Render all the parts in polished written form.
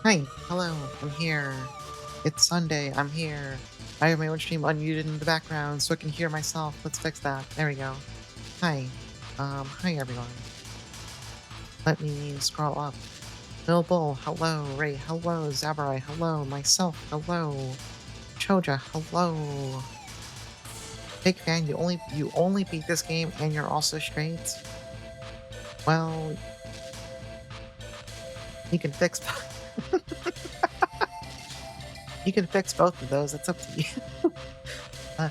Hi, hello, I'm here. It's Sunday, I'm here. I have my own stream unmuted in the background so I can hear myself. Let's fix that. There we go. Hi. Hi everyone. Let me scroll up. Bill Bull, hello. Ray, hello. Zabarai, hello. Myself, hello. Choja, hello. Big fan, you only beat this game and you're also straight? Well, you can fix you can fix both of those, it's up to you. uh,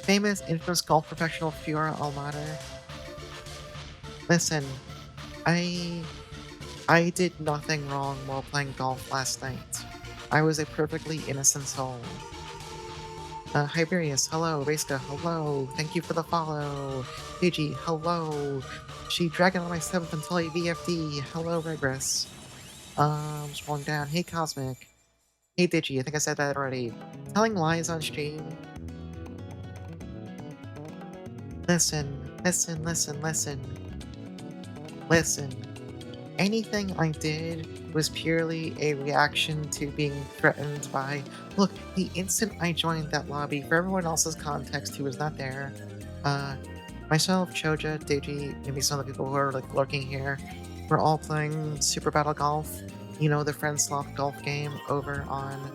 famous infamous golf professional Fiora Almater. Listen, I I did nothing wrong while playing golf last night. I was a perfectly innocent soul. Hiberius, hello. Raiska, hello. Thank you for the follow. Pidgey, hello. She Dragon on my 7th until a VFD. Hello, Regress. Scrolling down. Hey, Cosmic. Hey, Digi, I think I said that already. Telling lies on stream. Listen. Anything I did was purely a reaction to being threatened by. Look, the instant I joined that lobby, for everyone else's context who was not there, uh, myself, Choja, Deji, maybe some of the people who are like lurking here, we're all playing Super Battle Golf. You know, the friend slot golf game over on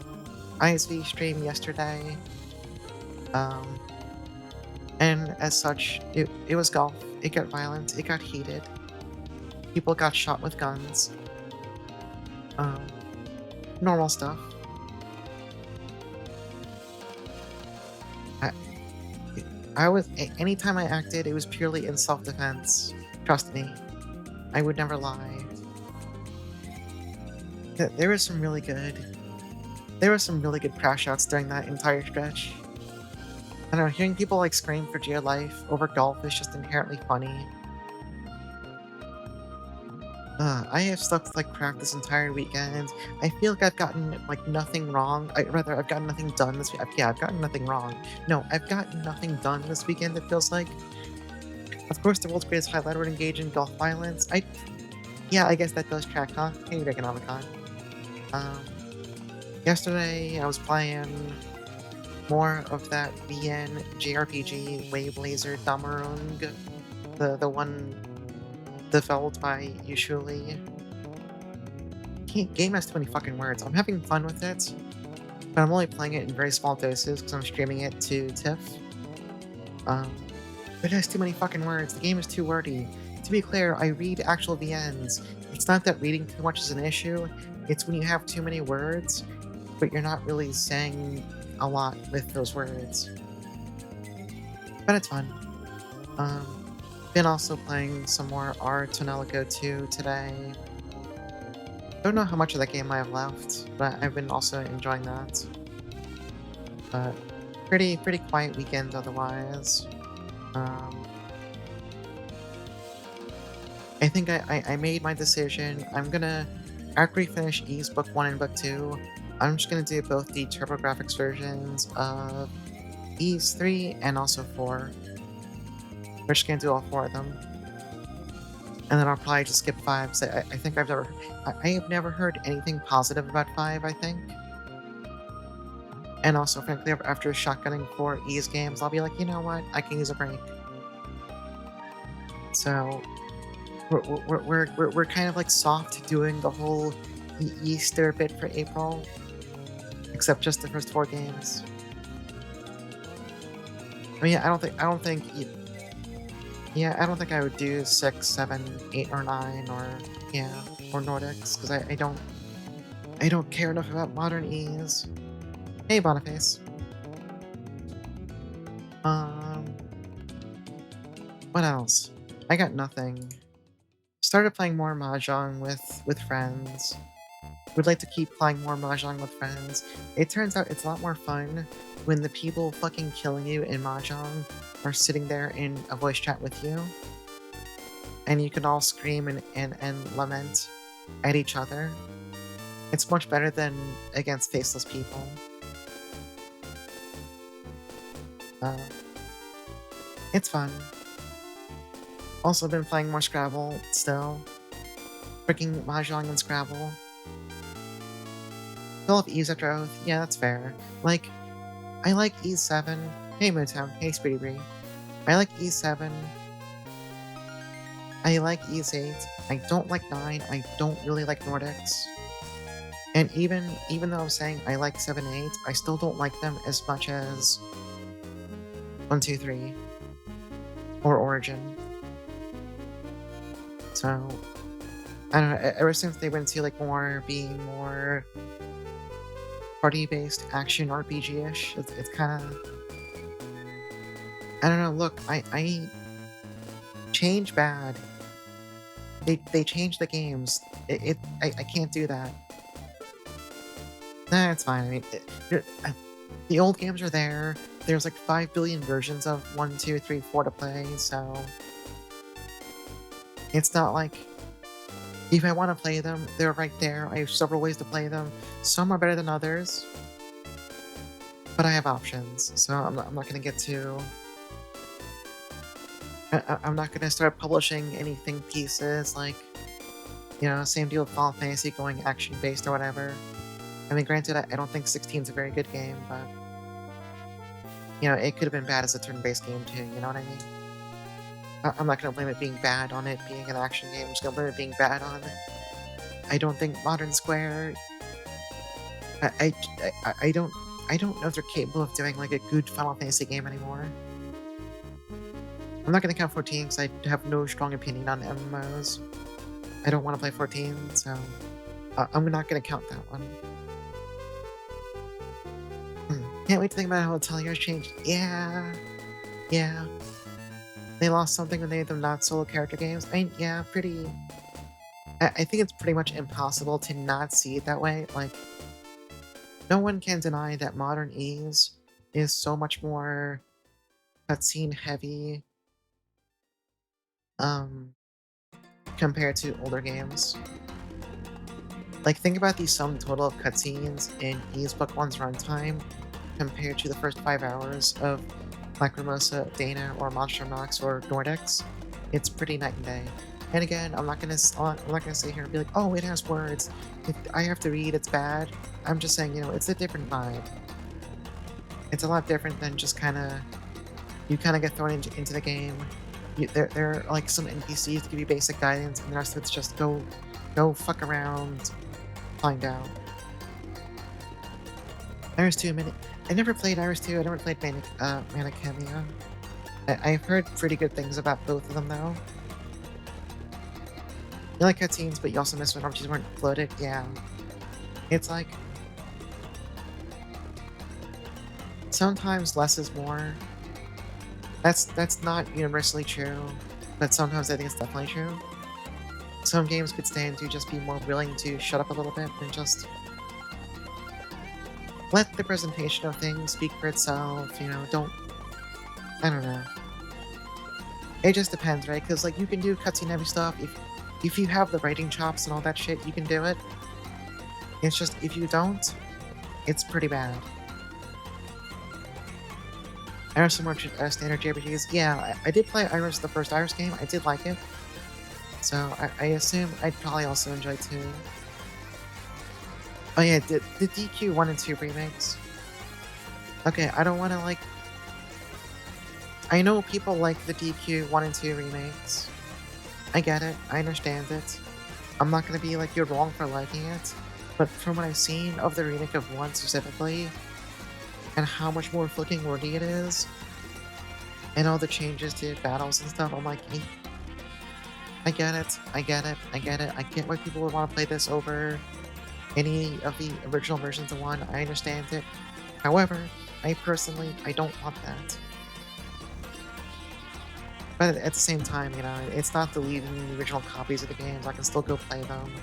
ISV stream yesterday. Um, and as such, it was golf. It got violent. It got heated. People got shot with guns. Um, normal stuff. I, anytime I acted, it was purely in self-defense. Trust me, I would never lie. There was some really good crash outs during that entire stretch. I don't know, hearing people like scream for dear life over golf is just inherently funny. I have slept like crap this entire weekend. I feel like I've gotten like nothing wrong. I've gotten nothing done this week. Yeah, I've gotten nothing wrong. No, I've gotten nothing done this weekend, it feels like. Of course, the world's greatest highlight would engage in golf violence. Yeah, I guess that does track, huh? Hey, Economicon. Um, Yesterday I was playing more of that VN JRPG Wayblazer Damarung, the one developed by Usually. Game has too many fucking words. I'm having fun with it, but I'm only playing it in very small doses because I'm streaming it to TIFF. It has too many fucking words. The game is too wordy. To be clear, I read actual VNs. It's not that reading too much is an issue, it's when you have too many words, but you're not really saying a lot with those words. But it's fun. Been also playing some more R Tonelico 2 today. Don't know how much of that game I have left, but I've been also enjoying that. But pretty quiet weekend otherwise. I think I made my decision. I'm gonna, after we finish Ys Book 1 and Book 2, I'm just gonna do both the TurboGrafx versions of Ys 3 and also 4. We're just gonna do all 4 of them. And then I'll probably just skip 5. So I think I have never heard anything positive about 5, I think. And also, frankly, after shotgunning 4 Ys games, I'll be like, you know what? I can use a break. So we're kind of like soft doing the whole Easter bit for April, except just the first 4 games. I mean, I don't think I would do 6, 7, 8, or 9, or Nordics, because I don't care enough about modern Ys. Hey, Boniface. What else? I got nothing. Started playing more Mahjong with friends. Would like to keep playing more Mahjong with friends. It turns out it's a lot more fun when the people fucking killing you in Mahjong are sitting there in a voice chat with you. And you can all scream and lament at each other. It's much better than against faceless people. It's fun. Also been playing more Scrabble still. Freaking Mahjong and Scrabble. Still have Ease after Oath. Yeah, that's fair. Like, I like E7. Hey, Moontown. Hey, Speedy Bree. I like E7. I like E8. I don't like 9. I don't really like Nordics. And even though I'm saying I like 7 and 8, I still don't like them as much as 1, 2, 3 or Origin. So, I don't know, ever since they went to, like, being more party-based action RPG-ish, it's kinda... I don't know, look, I change bad. They changed the games. I can't do that. Nah, it's fine. I mean, the old games are there. There's like 5 billion versions of 1, 2, 3, 4 to play, so it's not like if I want to play them, they're right there. I have several ways to play them. Some are better than others, but I have options, so I'm not going to get too... I'm not going to start publishing anything pieces like, same deal with Final Fantasy going action-based or whatever. I mean, granted, I don't think 16 is a very good game, but, it could have been bad as a turn-based game too, you know what I mean? I'm not going to blame it being bad on it being an action game. I'm just going to blame it being bad on... I don't think Modern Square... I don't know if they're capable of doing, like, a good Final Fantasy game anymore. I'm not going to count 14 because I have no strong opinion on MMOs. I don't want to play 14, so I'm not going to count that one. Can't wait to think about how Atelier changed. Yeah. They lost something when they made them not solo character games. Yeah, pretty... I think it's pretty much impossible to not see it that way. Like, no one can deny that modern Ys is so much more cutscene heavy compared to older games. Like, think about the sum total of cutscenes in Ys Book 1's runtime compared to the first 5 hours of Lacrimosa, Dana, or Monster Nox, or Nordics. It's pretty night and day. And again, I'm not gonna sit here and be like, oh, it has words. If I have to read, it's bad. I'm just saying, it's a different vibe. It's a lot different than just you get thrown into the game. There are like some NPCs to give you basic guidance, and the rest of it's just go fuck around, find out. Iris 2 minute. I never played Iris 2. I never played Mana Cameo. I've heard pretty good things about both of them though. You like cutscenes, but you also miss when RPGs weren't floated. Yeah, it's like sometimes less is more. That's not universally true, but sometimes I think it's definitely true. Some games could stand to just be more willing to shut up a little bit and just let the presentation of things speak for itself, don't... I don't know. It just depends, right? Because, like, you can do cutscene-heavy stuff. If you have the writing chops and all that shit, you can do it. It's just, if you don't, it's pretty bad. Iris some more standard JRPGs. Yeah, I did play Iris, the first Iris game. I did like it. So I assume I'd probably also enjoy 2. Oh yeah, the DQ 1 and 2 remakes. Okay, I don't want to, like... I know people like the DQ 1 and 2 remakes. I get it. I understand it. I'm not going to be like, you're wrong for liking it. But from what I've seen of the remake of 1 specifically, and how much more fucking wordy it is, and all the changes to battles and stuff, I'm like, hey, I get it. I get why people would want to play this over any of the original versions of 1. I understand it. However, I don't want that. But at the same time, it's not deleting the original copies of the games. I can still go play them.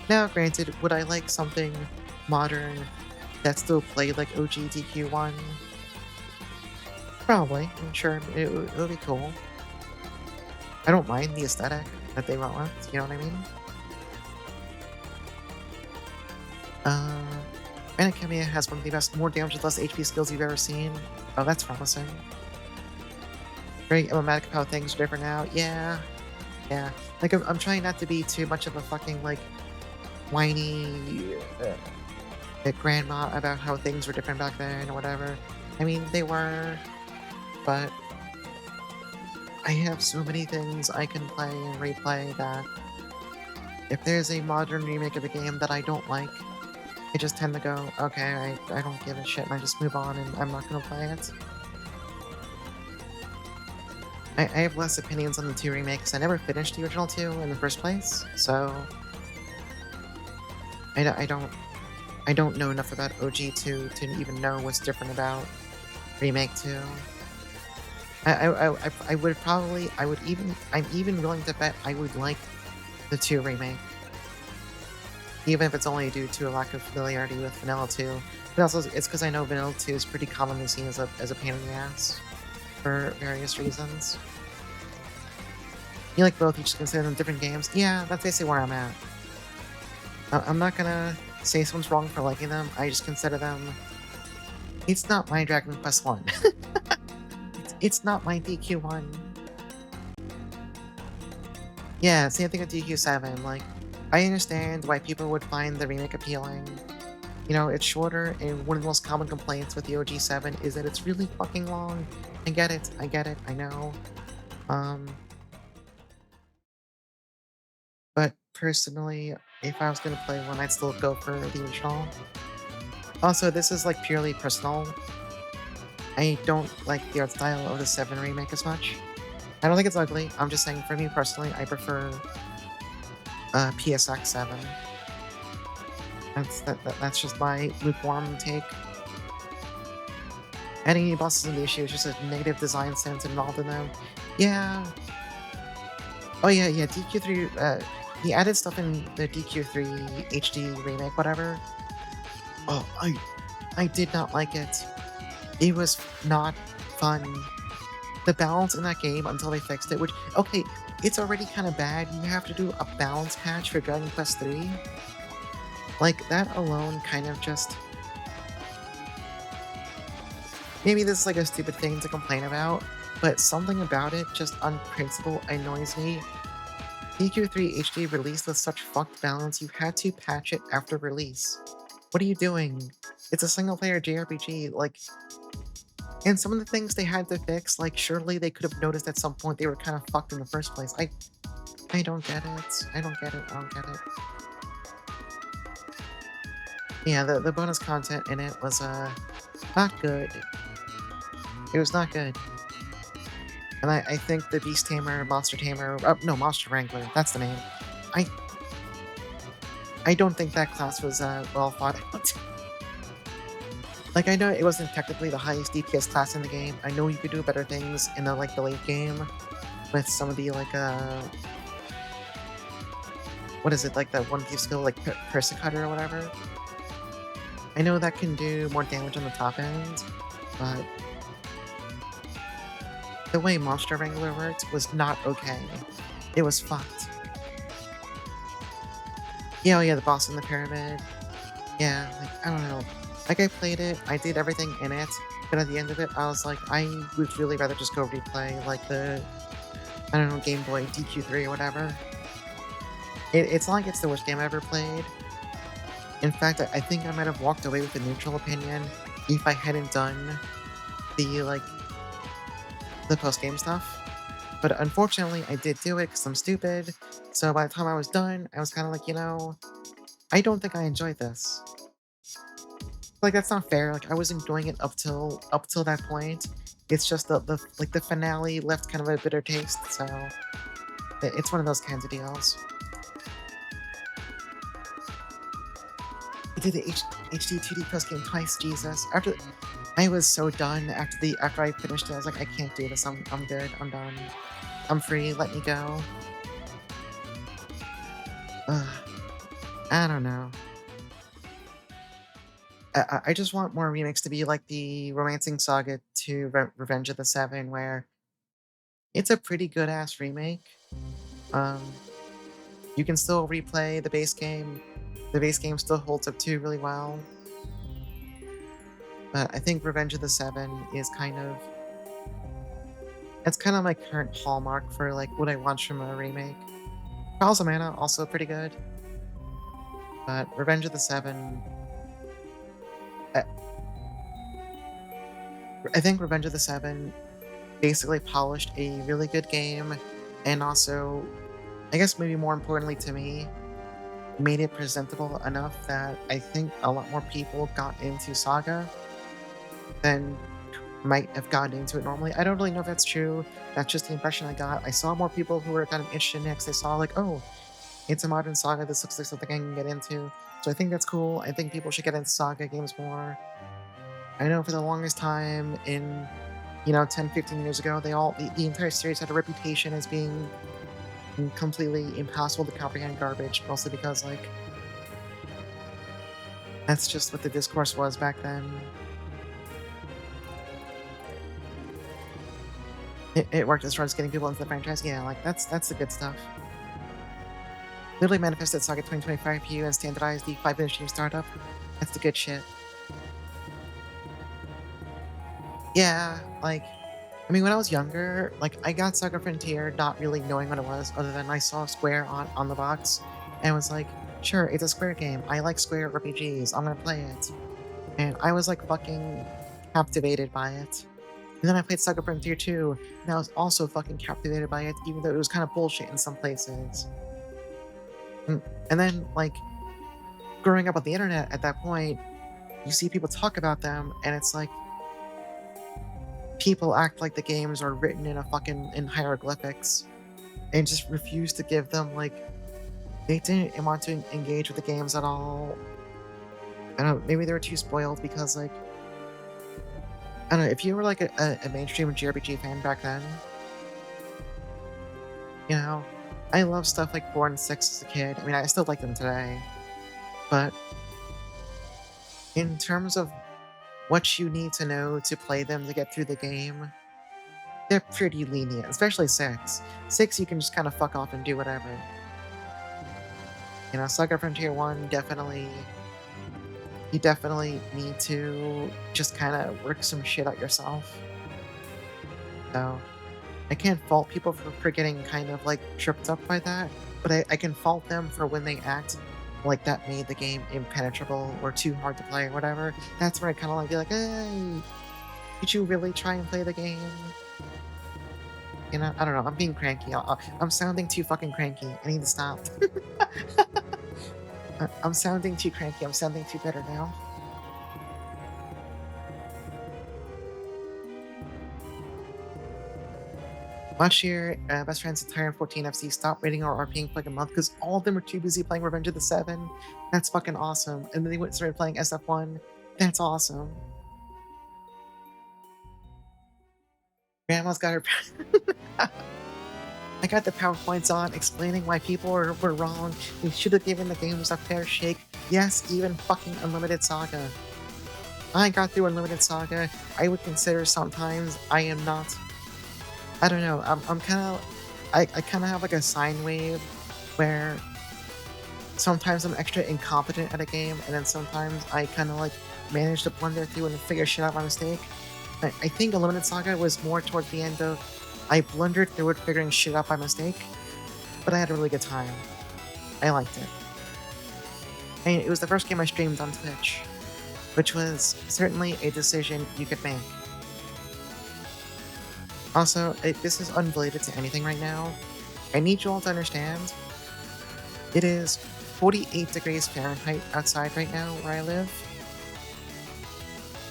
Now, granted, would I like something modern that still played like OG DQ1? Probably. I'm sure it would be cool. I don't mind the aesthetic that they went with, you know what I mean? Mana Cameo has one of the best more damage with less HP skills you've ever seen. Oh, that's promising. Very emblematic of how things are different now. Yeah. Like, I'm trying not to be too much of a fucking, like, whiny grandma about how things were different back then or whatever. I mean, they were, but I have so many things I can play and replay that if there's a modern remake of a game that I don't like, I just tend to go, okay, I don't give a shit, and I just move on and I'm not gonna play it. I have less opinions on the 2 remakes. I never finished the original 2 in the first place, so I, don't- I don't I don't know enough about OG2 to even know what's different about Remake 2. I would probably I'm even willing to bet I would like the 2 remake, even if it's only due to a lack of familiarity with Vanilla 2. But also, it's because I know Vanilla 2 is pretty commonly seen as a pain in the ass for various reasons. You like both, you just consider them different games? Yeah, that's basically where I'm at. I'm not gonna say someone's wrong for liking them, I just consider them. It's not my Dragon Quest 1. It's not my DQ1. Yeah, same thing with DQ7, like, I understand why people would find the remake appealing. You know, it's shorter, and one of the most common complaints with the OG7 is that it's really fucking long. I get it, I know. Um, but personally, if I was gonna play one, I'd still go for the original. Also, this is, like, purely personal. I don't like the art style of the 7 remake as much. I don't think it's ugly, I'm just saying for me personally, I prefer, PSX 7. That's just my lukewarm take. Adding new bosses in the issue is just a negative design sense involved in them. Yeah. Oh yeah, DQ3, he added stuff in the DQ3 HD remake, whatever. Oh, I did not like it. It was not fun. The balance in that game until they fixed it, which, okay, it's already kind of bad. You have to do a balance patch for Dragon Quest 3. Like, that alone kind of just. Maybe this is like a stupid thing to complain about, but something about it just on principle annoys me. DQ3 HD released with such fucked balance, you had to patch it after release. What are you doing? It's a single player JRPG, like, and some of the things they had to fix, like, surely they could have noticed at some point they were kind of fucked in the first place. I don't get it. I don't get it. I don't get it. Yeah, the bonus content in it was, not good. It was not good. And I think the Beast Tamer, Monster Tamer, no, Monster Wrangler, that's the name. I I don't think that class was, well thought out. Like, I know it wasn't technically the highest DPS class in the game. I know you could do better things in the, like, the late game with some of the, like, what is it, like, that one piece skill, like, Persicutter or whatever? I know that can do more damage on the top end, but the way Monster Wrangler worked was not okay. It was fucked. Yeah, oh yeah, the boss in the pyramid. Yeah, like, I don't know. Like, I played it, I did everything in it, but at the end of it, I was like, I would really rather just go replay, like, the, I don't know, Game Boy DQ3 or whatever. It's not like it's the worst game I ever played. In fact, I think I might have walked away with a neutral opinion if I hadn't done the, like, the post-game stuff. But unfortunately, I did do it because I'm stupid. So by the time I was done, I was kind of like, you know, I don't think I enjoyed this. Like, that's not fair. Like, I was enjoying it up till that point. It's just the like the finale left kind of a bitter taste. So it's one of those kinds of deals. I did the HD 2D post game twice. Jesus. After I was so done after I finished it, I was like, I can't do this. I'm good. I'm done. I'm free. Let me go. Ugh, I don't know. I just want more remakes to be like the Romancing Saga to Revenge of the Seven, where it's a pretty good ass remake. Um, you can still replay the base game. The base game still holds up too really well. But I think Revenge of the Seven is it's kind of my current hallmark for like what I want from a remake. Trials of Mana also pretty good. But Revenge of the Seven, I, I think Revenge of the Seven basically polished a really good game, and also, I guess maybe more importantly to me, made it presentable enough that I think a lot more people got into Saga than might have gotten into it normally. I don't really know if that's true. That's just the impression I got. I saw more people who were kind of interested in it 'cause they saw like, oh, it's a modern Saga. This looks like something I can get into. So I think that's cool. I think people should get into Saga games more. I know for the longest time in, 10, 15 years ago, the entire series had a reputation as being completely impossible to comprehend garbage, mostly because like that's just what the discourse was back then. It worked as far as getting people into the franchise. Yeah, like that's the good stuff. Literally manifested Saga 2025 for you and standardized the 5-minute stream startup. That's the good shit. Yeah, like, I mean, when I was younger, like, I got Saga Frontier not really knowing what it was, other than I saw Square on the box, and was like, sure, it's a Square game. I like Square RPGs. I'm gonna play it. And I was like fucking captivated by it. And then I played Saga Frontier 2, and I was also fucking captivated by it, even though it was kind of bullshit in some places. And then, like, growing up on the internet at that point, you see people talk about them, and it's like, people act like the games are written in a fucking in hieroglyphics and just refuse to give them like they didn't want to engage with the games at all. I don't know, maybe they were too spoiled because like I don't know, if you were like a mainstream JRPG fan back then, you know, I love stuff like 4 and 6 as a kid. I mean I still like them today. But in terms of what you need to know to play them to get through the game, they're pretty lenient, especially 6. 6, you can just kind of fuck off and do whatever. Saga Frontier 1, you definitely need to just kind of work some shit out yourself. So, I can't fault people for getting kind of like tripped up by that, but I can fault them for when they act like that made the game impenetrable or too hard to play or whatever. That's where I kind of like be like, hey, did you really try and play the game? I don't know. I'm being cranky. I'm sounding too fucking cranky. I need to stop. I'm sounding too cranky. I'm sounding too bitter now. Last year, best friends entire 14 FC stopped rating or RPing for like a month because all of them were too busy playing Revenge of the Seven. That's fucking awesome. And then they went and started playing SF1. That's awesome. Grandma's got her. I got the PowerPoints on explaining why people were wrong. We should have given the games a fair shake. Yes, even fucking Unlimited Saga. I got through Unlimited Saga. I would consider sometimes I am not. I don't know. I'm kind of. I kind of have like a sine wave where sometimes I'm extra incompetent at a game, and then sometimes I kind of like manage to blunder through and figure shit out by mistake. I think Unlimited Saga was more towards the end of I blundered through it figuring shit out by mistake, but I had a really good time. I liked it. And it was the first game I streamed on Twitch, which was certainly a decision you could make. Also, this is unrelated to anything right now. I need you all to understand, it is 48 degrees Fahrenheit outside right now where I live.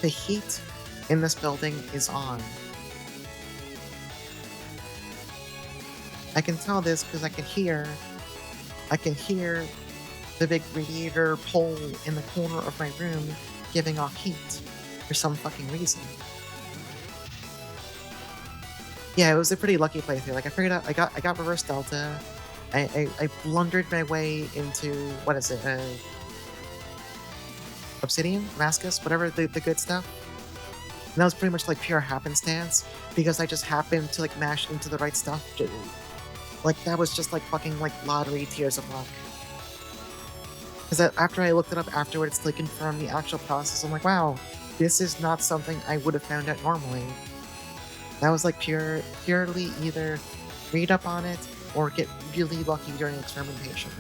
The heat in this building is on. I can tell this because I can hear the big radiator pole in the corner of my room giving off heat for some fucking reason. Yeah, it was a pretty lucky playthrough. Like I figured out, I got reverse delta. I blundered my way into what is it? Obsidian, Damascus, whatever the good stuff. And that was pretty much like pure happenstance because I just happened to like mash into the right stuff. Like that was just like fucking like lottery tears of luck. Because after I looked it up afterwards to like confirm the actual process, I'm like, wow, this is not something I would have found out normally. That was like purely either read up on it or get really lucky during experimentation.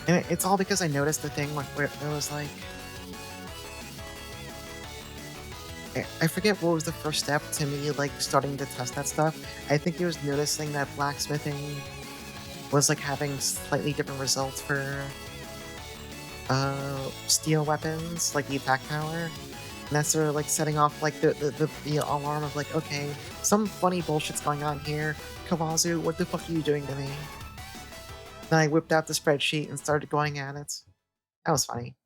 And it's all because I noticed the thing where it was like, I forget what was the first step to me, like, starting to test that stuff. I think it was noticing that blacksmithing was, like, having slightly different results for, steel weapons, like the attack power. And that's sort of, like, setting off, like, the alarm of, like, "Okay, some funny bullshit's going on here. Kawazu, what the fuck are you doing to me?" Then I whipped out the spreadsheet and started going at it. That was funny.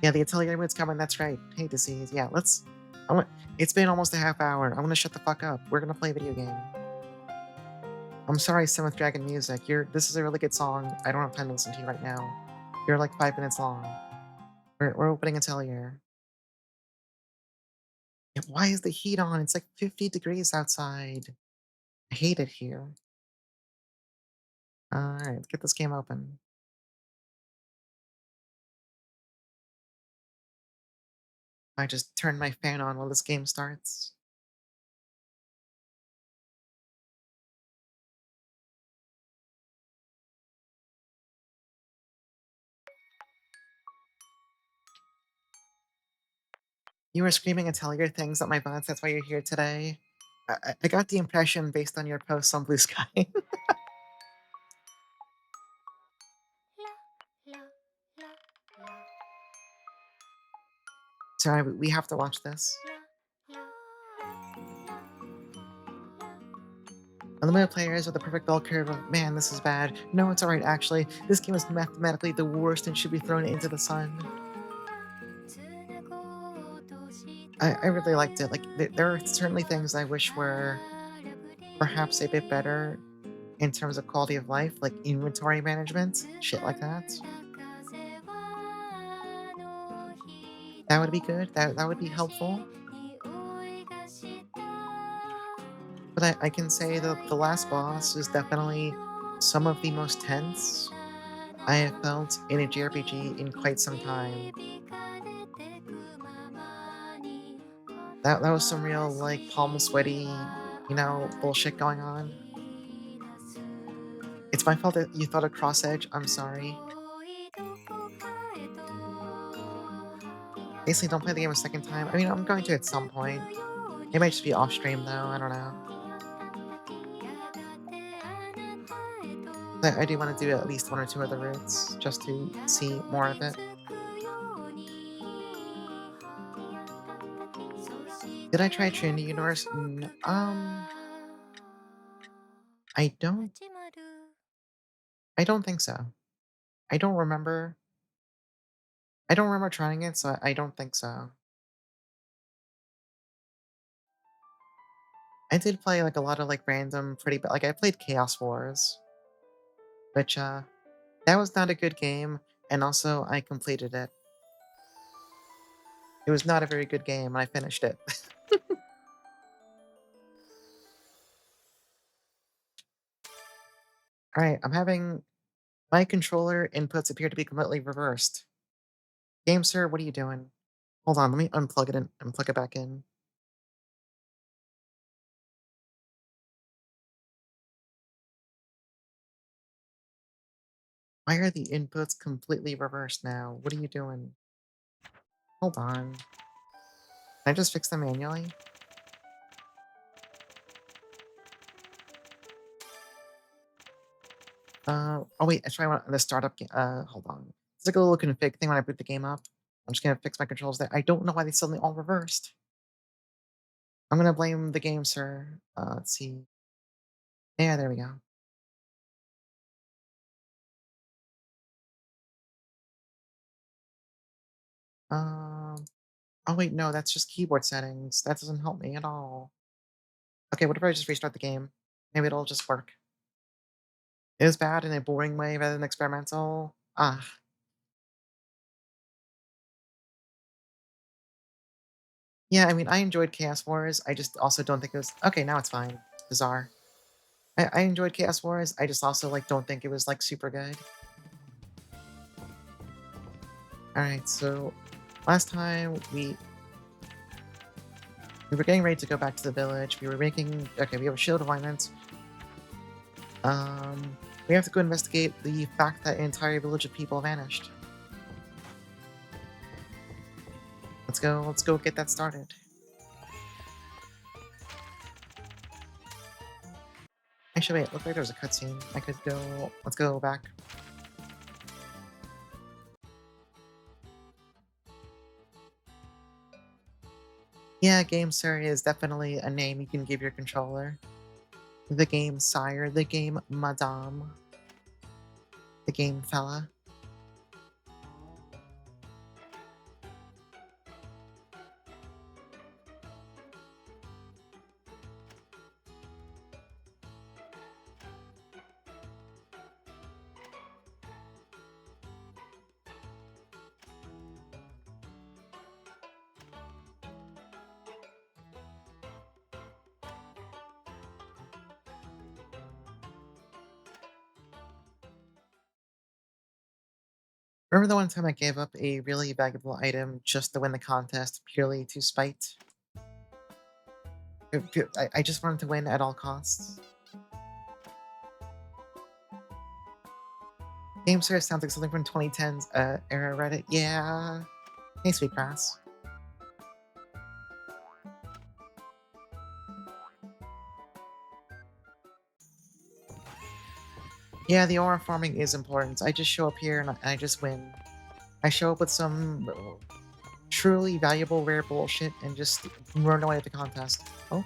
Yeah, the Atelier mood's coming, that's right. Hey, Disease. Yeah, let's I want it's been almost a half hour. I'm gonna shut the fuck up. We're gonna play a video game. I'm sorry, Seventh Dragon Music. This is a really good song. I don't have time to listen to you right now. You're like 5 minutes long. We're opening Atelier. Yeah, why is the heat on? It's like 50 degrees outside. I hate it here. Alright, let's get this game open. I just turn my fan on while this game starts. You were screaming Atelier things at my bots, that's why you're here today? I got the impression based on your posts on Blue Sky. Sorry, we have to watch this. Unlimited players with the perfect bell curve of, man, this is bad. No, it's alright, actually. This game is mathematically the worst and should be thrown into the sun. I really liked it. Like, there are certainly things I wish were perhaps a bit better in terms of quality of life, like inventory management, shit like that. That would be good. That would be helpful. But I can say that the last boss is definitely some of the most tense I have felt in a JRPG in quite some time. That was some real like palm sweaty, bullshit going on. It's my fault that you thought of Cross Edge. I'm sorry. Basically, don't play the game a second time. I mean, I'm going to at some point. It might just be off stream though. I don't know. But I do want to do at least one or two other routes just to see more of it. Did I try Trinity Universe? I don't. I don't think so. I don't remember. I don't remember trying it, so I don't think so. I did play like a lot of like random, pretty, but like I played Chaos Wars, which that was not a good game, and also I completed it. It was not a very good game, and I finished it. All right, I'm having my controller inputs appear to be completely reversed. Game sir, what are you doing? Hold on, let me unplug it and plug it back in. Why are the inputs completely reversed now? What are you doing? Hold on. Can I just fix them manually? Oh wait, actually I want the startup hold on. It's like a little config thing when I boot the game up. I'm just gonna fix my controls there. I don't know why they suddenly all reversed. I'm gonna blame the game, sir. Let's see. Yeah, there we go. Um, oh wait, no, that's just keyboard settings. That doesn't help me at all. Okay, what if I just restart the game? Maybe it'll just work. It was bad in a boring way rather than experimental. Ah, yeah, I mean, I enjoyed Chaos Wars. I just also don't think it was okay. Now it's fine. Bizarre. I enjoyed Chaos Wars. I just also like don't think it was like super good. All right, so last time we were getting ready to go back to the village. We were making okay. We have a shield alignment. We We have to go investigate the fact that an entire village of people vanished. Let's go get that started. Actually, wait, looked like there was a cutscene. I could go. Let's go back. Yeah, Game Sir is definitely a name you can give your controller. The game Sire, the game Madame, the game Fella. Remember the one time I gave up a really valuable item just to win the contest purely to spite? I just wanted to win at all costs. Game Sir sounds like something from 2010's era Reddit. Yeah. Hey, Sweetgrass. Yeah, the aura farming is important. I just show up here and I just win. I show up with some truly valuable rare bullshit and just run away at the contest. Oh,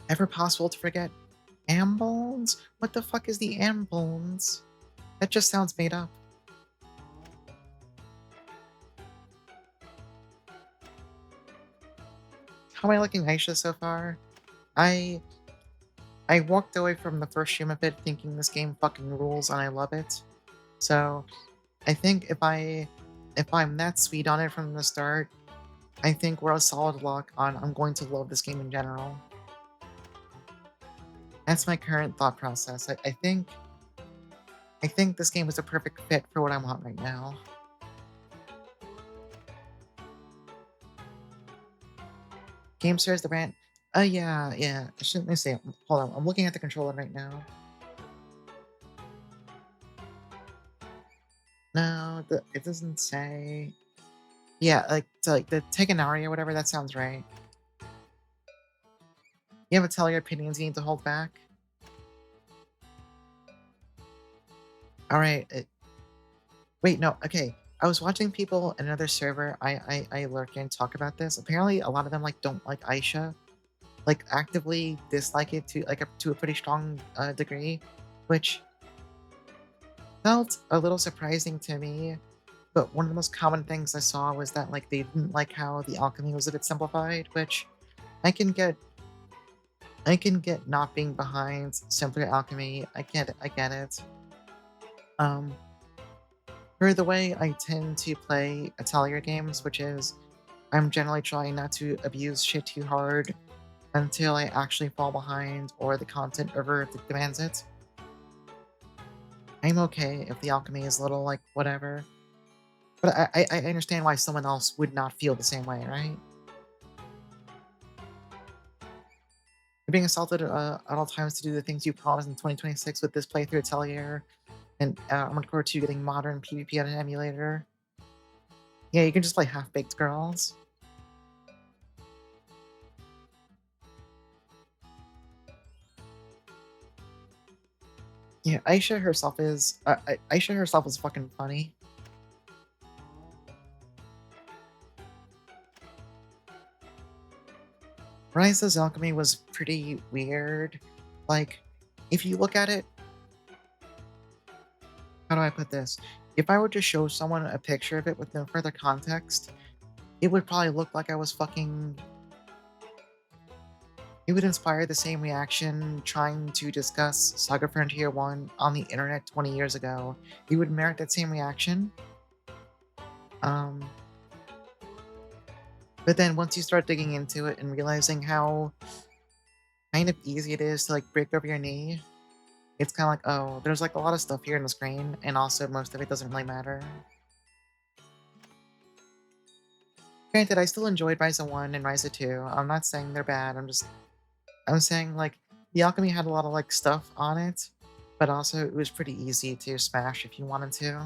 ever possible to forget Ambones? What the fuck is the Ambones? That just sounds made up. How am I liking Aisha so far? I I walked away from the first stream of it thinking this game fucking rules and I love it. So I think if I'm that sweet on it from the start, I think we're a solid lock on I'm going to love this game in general. That's my current thought process. I think this game is a perfect fit for what I want right now. Game stars the brand. Yeah, yeah. I shouldn't let me say. Hold on. I'm looking at the controller right now. No, it doesn't say. Yeah, like the Teganari or whatever. That sounds right. You have to tell your opinions. You need to hold back. All right. Wait, no. Okay. I was watching people in another server. I lurk in talk about this. Apparently, a lot of them like don't like Aisha, like actively dislike it to like up to a pretty strong degree, which felt a little surprising to me. But one of the most common things I saw was that like they didn't like how the alchemy was a bit simplified, which I can get. I can get not being behind simpler alchemy. I get it. I get it. Um, for the way I tend to play Atelier games, which is I'm generally trying not to abuse shit too hard until I actually fall behind or the content over demands it. I'm okay if the alchemy is a little like whatever, but I understand why someone else would not feel the same way, right? You're being assaulted at all times to do the things you promised in 2026 with this playthrough Atelier, and I'm looking forward to getting modern PvP on an emulator. Yeah, you can just play half-baked girls. Yeah, Aisha herself is fucking funny. Rise's alchemy was pretty weird. Like, if you look at it, how do I put this? If I were to show someone a picture of it with no further context, it would probably look like I was fucking. It would inspire the same reaction trying to discuss Saga Frontier 1 on the internet 20 years ago. It would merit that same reaction. Um, but then once you start digging into it and realizing how kind of easy it is to like break over your knee, it's kind of like, oh, there's like a lot of stuff here in the screen, and also most of it doesn't really matter. Granted, I still enjoyed Ryza 1 and Ryza 2. I'm not saying they're bad. I'm saying like the alchemy had a lot of like stuff on it, but also it was pretty easy to smash if you wanted to.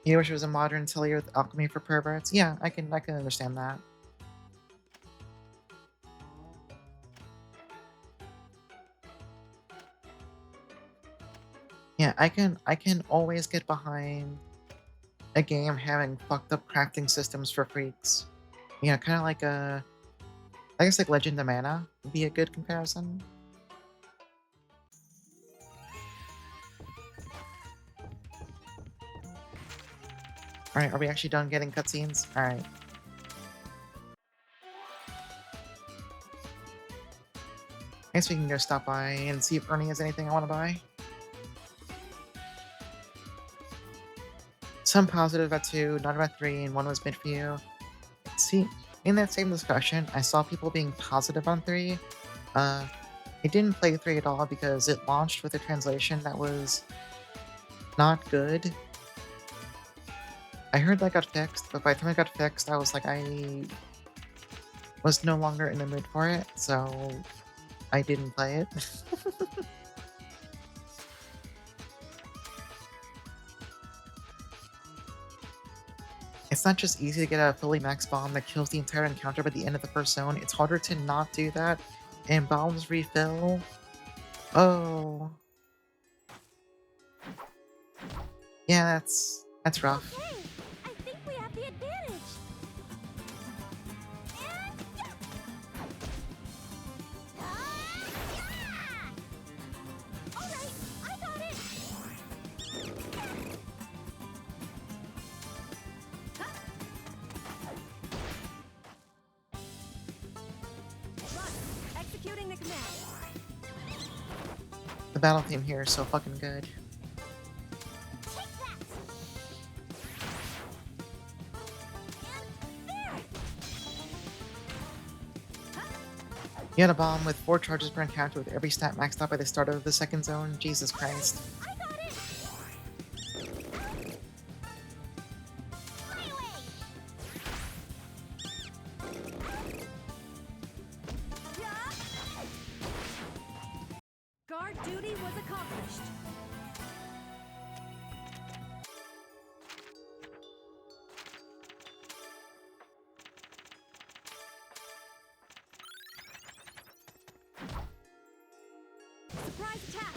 You wish it was a modern Atelier with alchemy for perverts? Yeah, I can understand that. Yeah, I can always get behind a game having fucked up crafting systems for freaks. You know, kind of like I guess like Legend of Mana would be a good comparison. All right, are we actually done getting cutscenes? All right. I guess we can go stop by and see if Ernie has anything I want to buy. Some positive about 2, not about 3, and 1 was mid for you. See, in that same discussion, I saw people being positive on 3. Uh, I didn't play 3 at all because it launched with a translation that was not good. I heard that got fixed, but by the time it got fixed, I was like, I was no longer in the mood for it, so I didn't play it. It's not just easy to get a fully max bomb that kills the entire encounter by the end of the first zone, it's harder to not do that, and bombs refill. Oh. Yeah, that's rough. Okay, I think we have the advantage. All right, I got it. Right, executing the command. The battle theme here is so fucking good. Take that. And there. You had a bomb with 4 charges per encounter with every stat maxed out by the start of the second zone. Jesus Christ. I got it. Fly away. Yeah. Guard duty was accomplished. Surprise attack.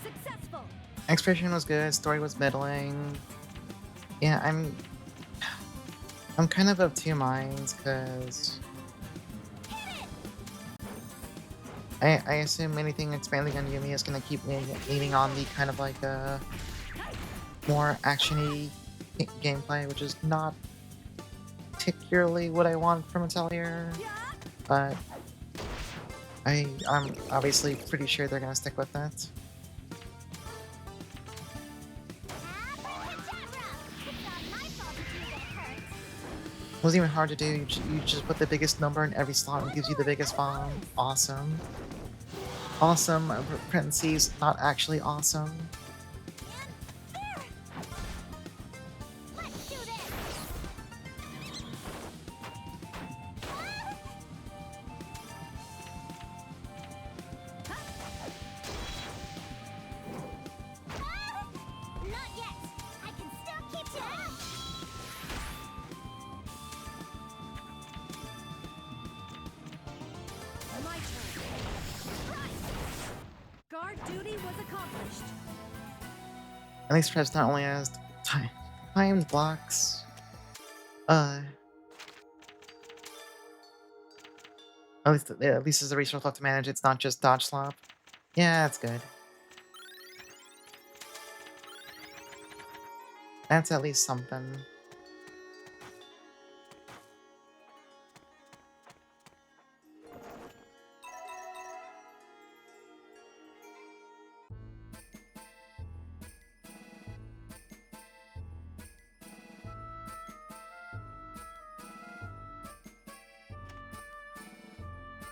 Successful. Exploration was good, story was middling. Yeah, I'm kind of 2 minds because I assume anything expanding on Yumi is gonna keep leaning on the kind of like more actiony gameplay, which is not particularly what I want from Atelier, Yeah. but I'm obviously pretty sure they're gonna stick with that. It wasn't even hard to do. You just put the biggest number in every slot and it gives you the biggest bomb. Awesome. Awesome. Parentheses, not actually awesome. Let's do this. Not yet. I can still keep you. My turn. Right. Guard duty was accomplished. At least Fred's not only has timed blocks. At least there's a resource left to manage. It's not just dodge slop. Yeah, that's good. That's at least something.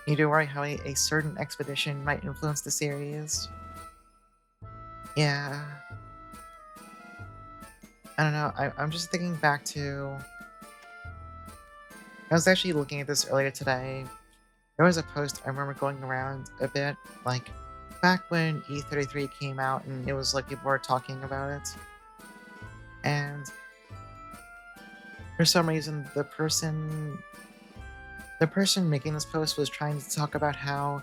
You do worry how a certain expedition might influence the series. Yeah. I don't know. I'm just thinking back to. I was actually looking at this earlier today. There was a post I remember going around a bit, like back when E33 came out, and it was like people were talking about it. And for some reason, the person making this post was trying to talk about how,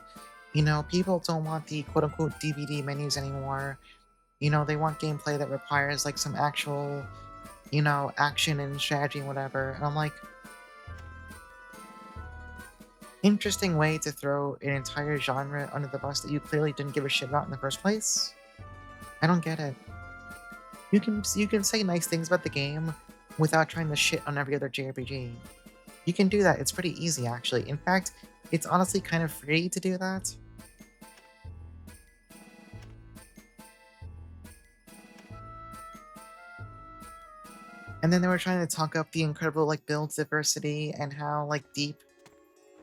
people don't want the quote unquote DVD menus anymore. They want gameplay that requires like some actual, action and strategy and whatever. And I'm like, interesting way to throw an entire genre under the bus that you clearly didn't give a shit about in the first place. I don't get it. You can say nice things about the game without trying to shit on every other JRPG. You can do that. It's pretty easy, actually. In fact, it's honestly kind of free to do that. And then they were trying to talk up the incredible like build diversity and how like deep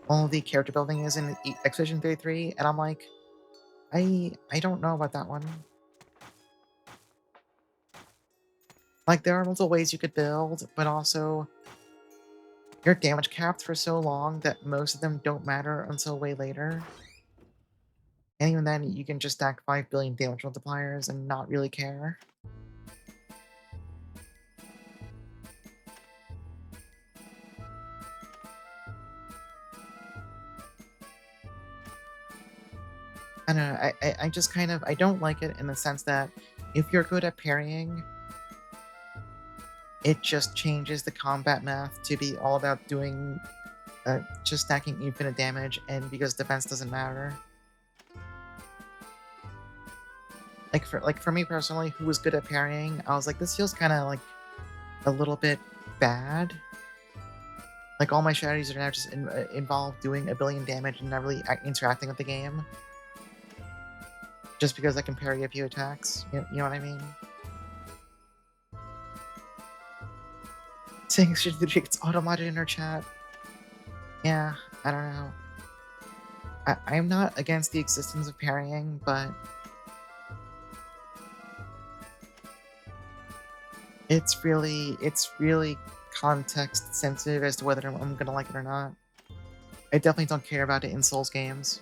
all the character building is in Expedition 33, and I'm like, I don't know about that one. Like there are multiple ways you could build, but also you're damage capped for so long that most of them don't matter until way later. And even then, you can just stack 5 billion damage multipliers and not really care. I don't know. I just kind of I don't like it in the sense that if you're good at parrying, it just changes the combat math to be all about doing just stacking infinite damage, and because defense doesn't matter. Like for me personally, who was good at parrying, I was like, this feels kind of like a little bit bad. Like all my strategies are now just involve doing a billion damage and not really interacting with the game, just because I can parry a few attacks. You know what I mean? Saying shit the it's automated in our chat. Yeah, I don't know. I'm not against the existence of parrying, but it's really context sensitive as to whether I'm gonna like it or not. I definitely don't care about it in Souls games.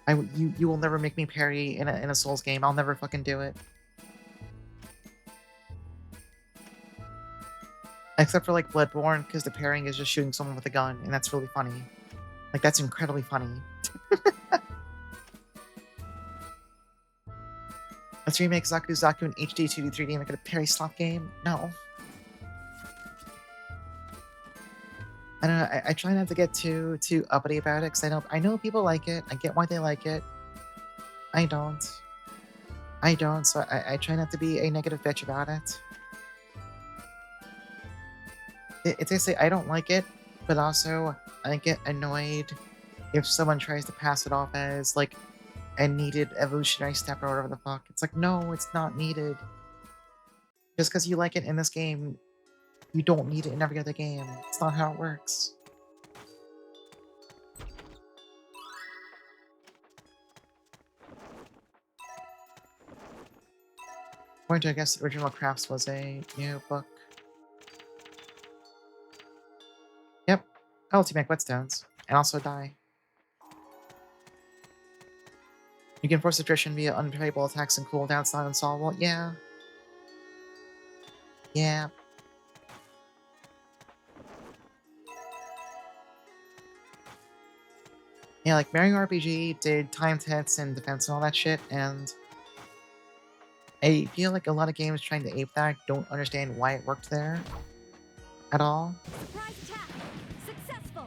You will never make me parry in a Souls game. I'll never fucking do it. Except for like Bloodborne, because the parrying is just shooting someone with a gun, and that's really funny. Like that's incredibly funny. Let's remake Zaku Zaku in HD 2D 3D and make it a parry slap game? No. I don't know. I try not to get too uppity about it because I know people like it. I get why they like it. I don't. I don't. So I try not to be a negative bitch about it. It's basically I don't like it, but also I get annoyed if someone tries to pass it off as like a needed evolutionary step or whatever the fuck. It's like no, it's not needed. Just because you like it in this game, you don't need it in every other game. It's not how it works. According to, I guess, Original Crafts was a new book. Yep. Oh, to make whetstones. And also die. You can force attrition via unplayable attacks and cooldowns not unsolvable. Yeah. Yeah. Yeah, like Mario RPG did timed hits and defense and all that shit, and I feel like a lot of games trying to ape that don't understand why it worked there at all. Surprise attack! Successful!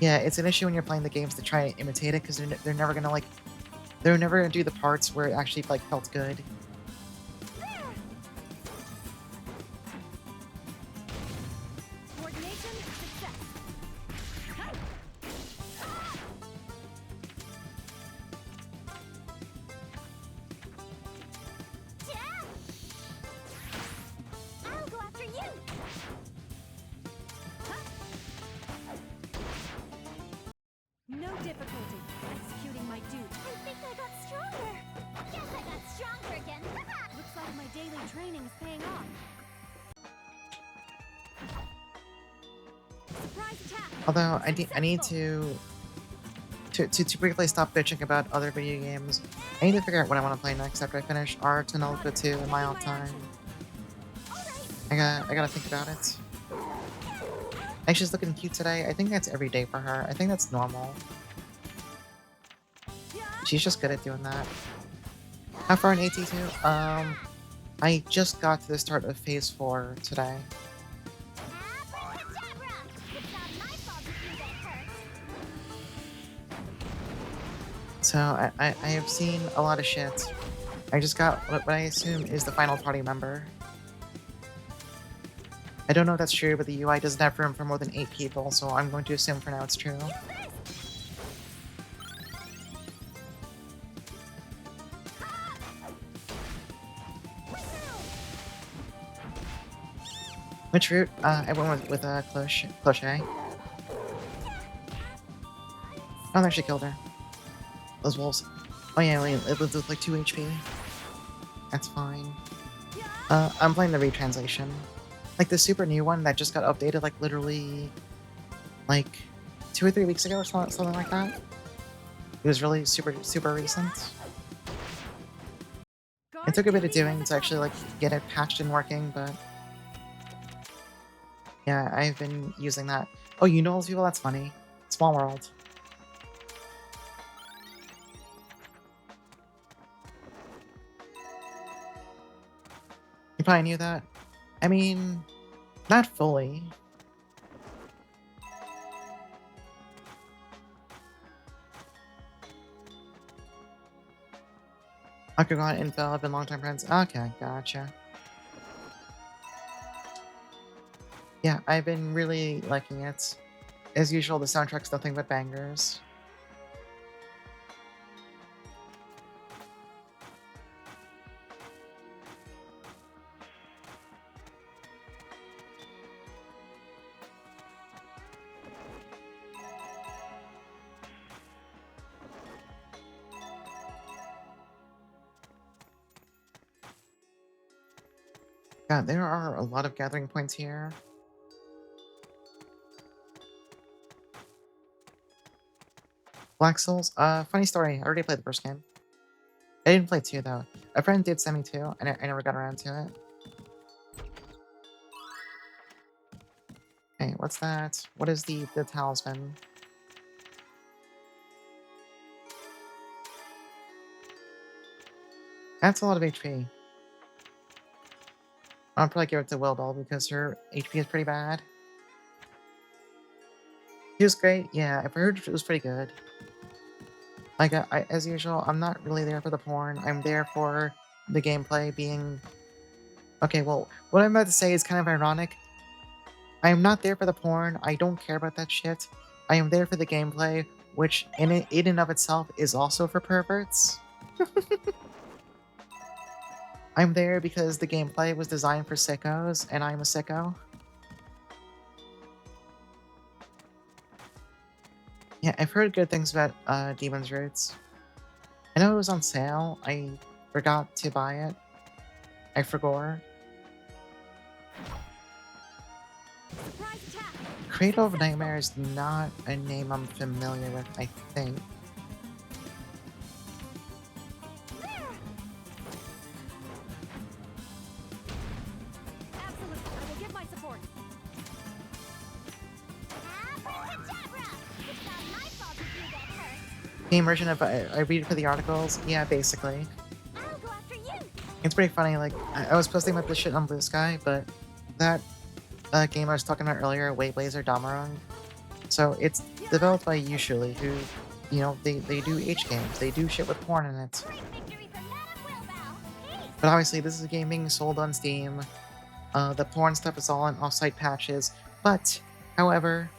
Yeah, it's an issue when you're playing the games to try to imitate it because they're never gonna like they're never gonna do the parts where it actually like felt good. There! Coordination, success. Hi! Yeah! I'll go after you! No difficulty executing my duty. I think I got stronger. Guess I got stronger again. Looks like my daily training is paying off. Surprise attack. Although I need Successful. to briefly stop bitching about other video games. I need to figure out what I want to play next after I finish Art and Alpha 2 in my off time. I gotta think about it. She's looking cute today. I think that's every day for her. I think that's normal. She's just good at doing that. How far in AT2? I just got to the start of Phase 4 today. So I have seen a lot of shit. I just got what I assume is the final party member. I don't know if that's true, but the UI doesn't have room for more than 8 people, so I'm going to assume for now it's true. Which route? I went with Cloche. Oh, they actually killed her. Those wolves. Oh yeah, it lived with like 2 HP. That's fine. I'm playing the retranslation. Like the super new one that just got updated like literally like 2 or 3 weeks ago or something like that. It was really super recent. It took a bit of doing to actually like get it patched and working, but yeah, I've been using that. Oh, you know those people? That's funny. Small world. You probably knew that. I mean, not fully. Octagon and Intel have been longtime friends. Okay, gotcha. Yeah, I've been really liking it. As usual, the soundtrack's nothing but bangers. God, there are a lot of gathering points here. Black Souls? Funny story. I already played the first game. I didn't play 2, though. A friend did send me 2, and I never got around to it. Hey, what's that? What is the talisman? That's a lot of HP. I'll probably give it to wilbell because her HP is pretty bad. He was great. Yeah, I've heard it was pretty good. Like, as usual, I'm not really there for the porn. I'm there for the gameplay being... Okay, well, what I'm about to say is kind of ironic. I am not there for the porn. I don't care about that shit. I am there for the gameplay, which in and of itself is also for perverts. I'm there because the gameplay was designed for sickos, and I'm a sicko. Yeah, I've heard good things about Demon's Roots. I know it was on sale. I forgot to buy it. I forgot. Cradle of Nightmare is not a name I'm familiar with, I think. Absolutely, I will give my support. Game version of I read it for the articles. Yeah, basically. I'll go after you. It's pretty funny. Like I was posting about this shit on Blue Sky, but that game I was talking about earlier, Wayblazer Damarung. So it's developed by Usually, who, you know, they do H games. They do shit with porn in it. But obviously, this is a game being sold on Steam. The porn stuff is all on off-site patches. But, however,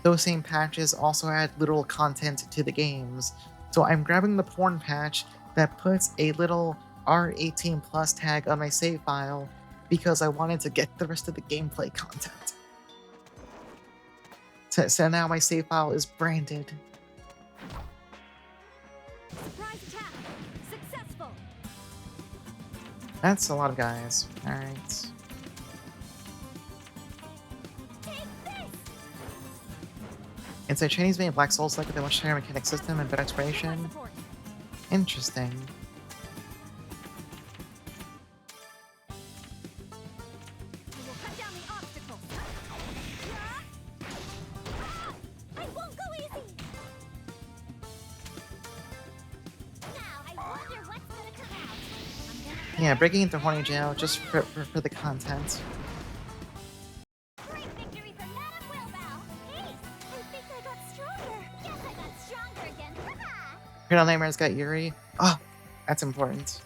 those same patches also add literal content to the games. So I'm grabbing the porn patch that puts a little R18 plus tag on my save file because I wanted to get the rest of the gameplay content. So now my save file is branded. Surprise attack. Successful. That's a lot of guys. Alright. Take this! It's a Chinese made Black Souls like with a much higher mechanic system and better Now give my exploration. support. Interesting. I will cut down the obstacles. Ah! I won't go easy! Now, I wonder what's gonna come out. I'm gonna Yeah, breaking into Horny Jail just for the content. great victory for Madame Wilbell! Hey, I think I got stronger. Yes, I got stronger again. Haha! Cradle Nightmare's got Yuri. Oh, that's important.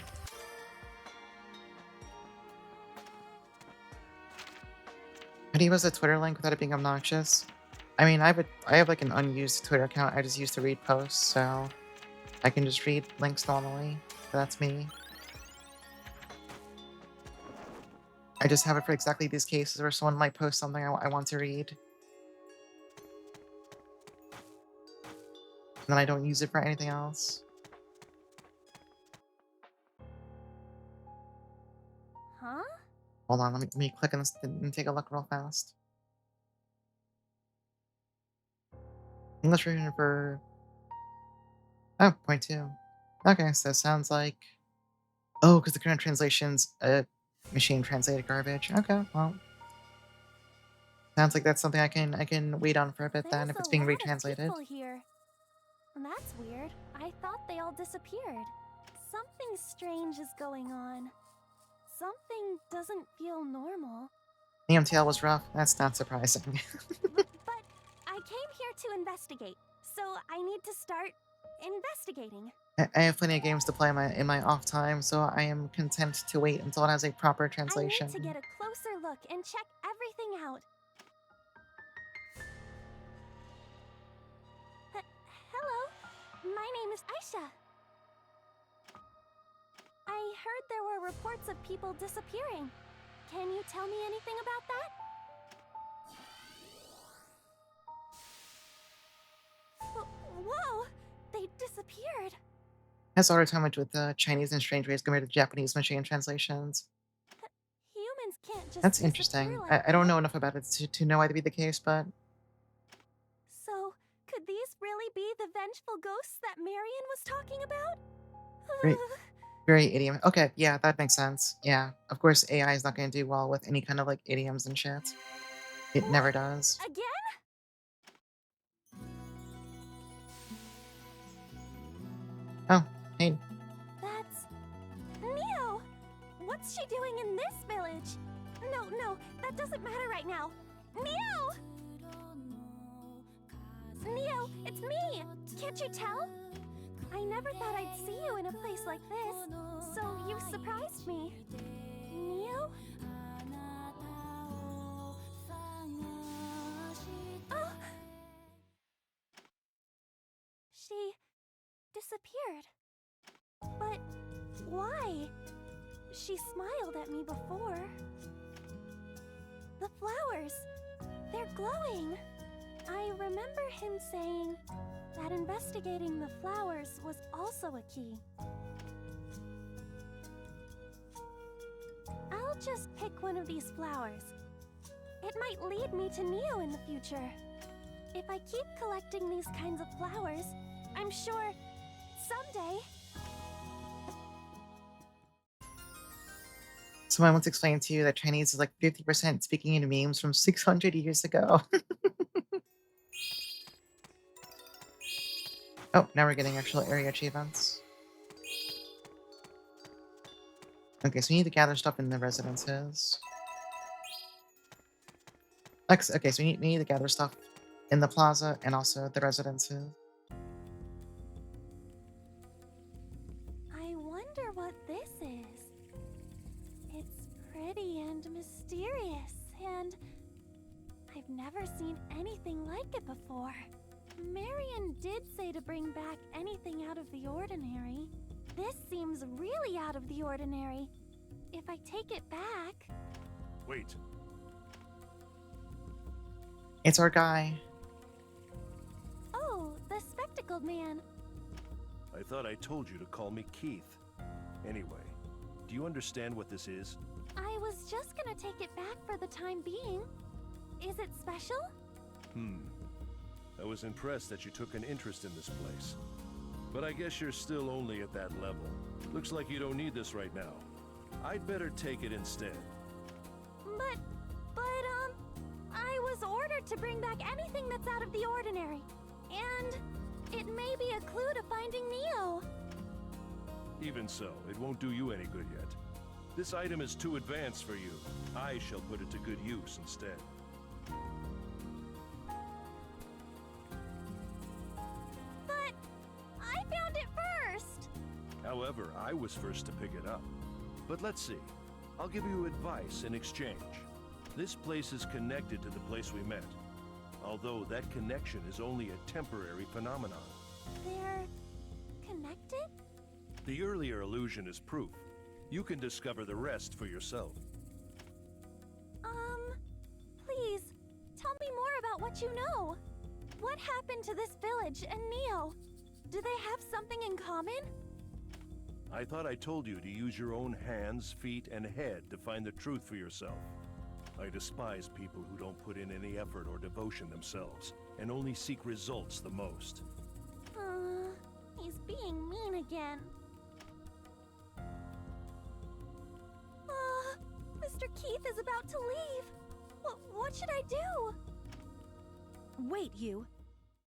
Could he use a Twitter link without it being obnoxious? I mean, I have like an unused Twitter account I just use to read posts, so I can just read links normally. That's me. I just have it for exactly these cases where someone might post something I want to read. And then I don't use it for anything else. Huh? Hold on, let me click on this and take a look real fast. English version for... Oh, point two. Okay, so it sounds like... Oh, because the current translation's machine translated garbage. Okay, well... Sounds like that's something I can wait on for a bit then There's if it's a being lot of retranslated. people here. That's weird. I thought they all disappeared. Something strange is going on. Something doesn't feel normal. The MTL was rough. That's not surprising. But I came here to investigate, so I need to start investigating. I have plenty of games to play in my off time, so I am content to wait until it has a proper I translation. need to get a closer look and check everything out. Hello, my name is Aisha. I heard there were reports of people disappearing. Can you tell me anything about that? Whoa! They disappeared. Has harder time with the Chinese and strange ways compared to Japanese machine translations. Humans can't just That's disappear interesting. like I don't that. know enough about it to know why to be the case, but So, could these really be the vengeful ghosts that Marion was talking about? very, very idiom. Okay, yeah, that makes sense. Yeah, of course AI is not going to do well with any kind of like idioms and shit. It never What? does. Again? Oh, hey, That's Neo! What's she doing in this village? No, that doesn't matter right now. Neo! Neo, it's me! Can't you tell? I never thought I'd see you in a place like this, so you surprised me. Neo? Oh! She disappeared. But why? She smiled at me before. The flowers, they're glowing. I remember him saying that investigating the flowers was also a key. I'll just pick one of these flowers. It might lead me to Neo in the future. If I keep collecting these kinds of flowers, I'm sure someday. someone once explained to you that Chinese is like 50% speaking in memes from 600 years ago. Oh, now we're getting actual area achievements. Okay, so we need to gather stuff in the residences. Okay, so we need to gather stuff in the plaza and also the residences. I wonder what this is. It's pretty and mysterious, and I've never seen anything like it before. Marion did say to bring back anything out of the ordinary. This seems really out of the ordinary. If I take it back... Wait, It's our guy. Oh, the spectacled man. I thought I told you to call me Keith. Anyway, Do you understand what this is? I was just gonna take it back for the time being. Is it special? I was impressed that you took an interest in this place. But I guess you're still only at that level. Looks like you don't need this right now. I'd better take it instead. But, I was ordered to bring back anything that's out of the ordinary. And it may be a clue to finding Neo. Even so, it won't do you any good yet. This item is too advanced for you. I shall put it to good use instead. But I found it first! However, I was first to pick it up. But let's see. I'll give you advice in exchange. This place is connected to the place we met, although that connection is only a temporary phenomenon. They're connected? The earlier illusion is proof. You can discover the rest for yourself. Please, tell me more about what you know. What happened to this village and Neo? Do they have something in common? I thought I told you to use your own hands, feet, and head to find the truth for yourself. I despise people who don't put in any effort or devotion themselves, and only seek results the most. He's being mean again. Mr. Keith is about to leave. What should I do? Wait, you.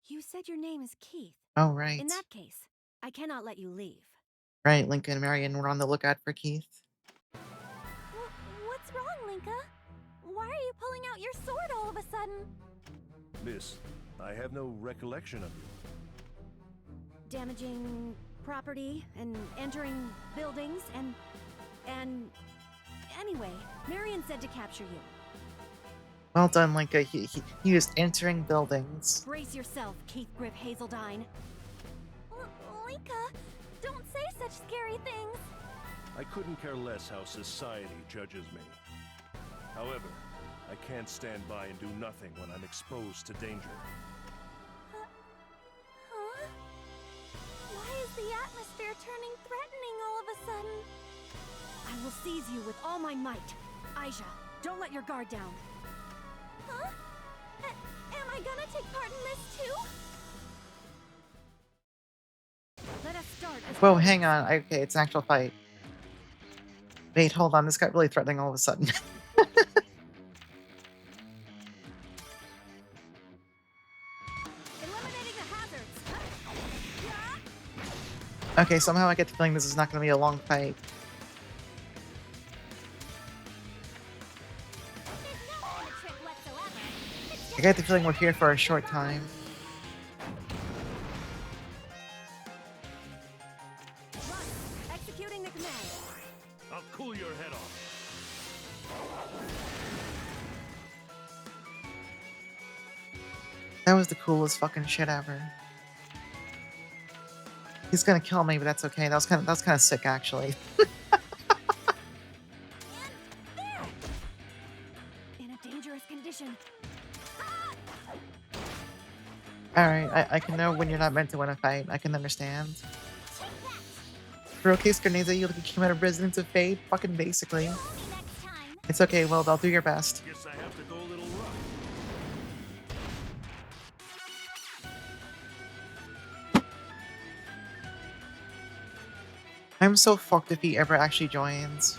You said your name is Keith. Oh, right. In that case, I cannot let you leave. Right, Lincoln and Marion were on the lookout for Keith. What's wrong, Linca? Why are you pulling out your sword all of a sudden? Miss, I have no recollection of you. Damaging property and entering buildings and anyway, Marion said to capture you. Well done, Linka. He was entering buildings. Brace yourself, Keith Grip Hazeldine. Linca, don't say such scary things. I couldn't care less how society judges me. However, I can't stand by and do nothing when I'm exposed to danger. Huh? Why is the atmosphere turning threatening all of a sudden? I will seize you with all my might. Ayesha, don't let your guard down. Huh? Am I gonna take part in this too? Let us start as Whoa, hang on. Okay, it's an actual fight. Wait, hold on. This got really threatening all of a sudden. eliminating the hazards. Okay, somehow I get the feeling this is not going to be a long fight. I get the feeling we're here for a short time. Executing the command. I'll cool your head off. That was the coolest fucking shit ever. He's gonna kill me, but that's okay. That was kind of sick, actually. In a dangerous condition. Alright, I can know when you're not meant to win a fight. I can understand. For case grenades, you like you came out of Residence of Fate? Fucking basically. It's okay, well, I'll do your best. Guess I have to go a little rough. I'm so fucked if he ever actually joins.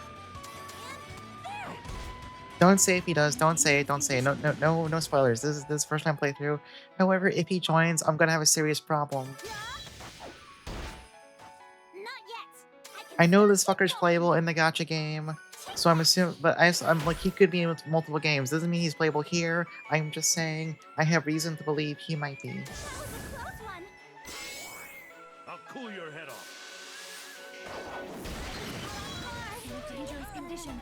Don't say if he does. Don't say it. Don't say it. No spoilers. This is first time playthrough. However, if he joins, I'm gonna have a serious problem. I know this fucker's playable in the gacha game, so I'm assuming, but I'm like, he could be in multiple games. Doesn't mean he's playable here. I'm just saying I have reason to believe he might be. I'll cool your head off. In a dangerous condition.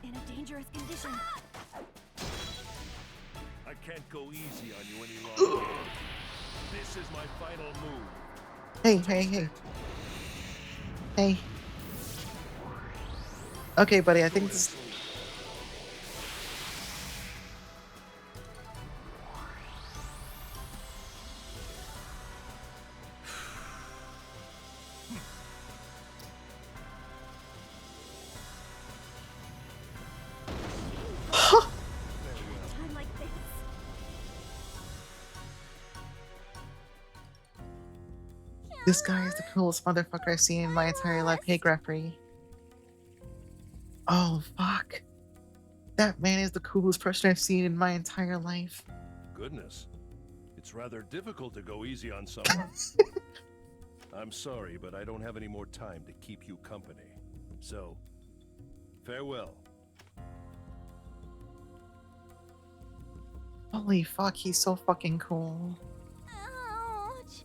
In a dangerous condition. I can't go easy on you any longer. This is my final move. Hey. Hey. Okay, buddy, I think this... This guy is the coolest motherfucker I've seen in my entire life. Hey, Greffrey. Oh, fuck. That man is the coolest person I've seen in my entire life. Goodness. It's rather difficult to go easy on someone. I'm sorry, but I don't have any more time to keep you company. So, farewell. Holy fuck, he's so fucking cool. Ouch!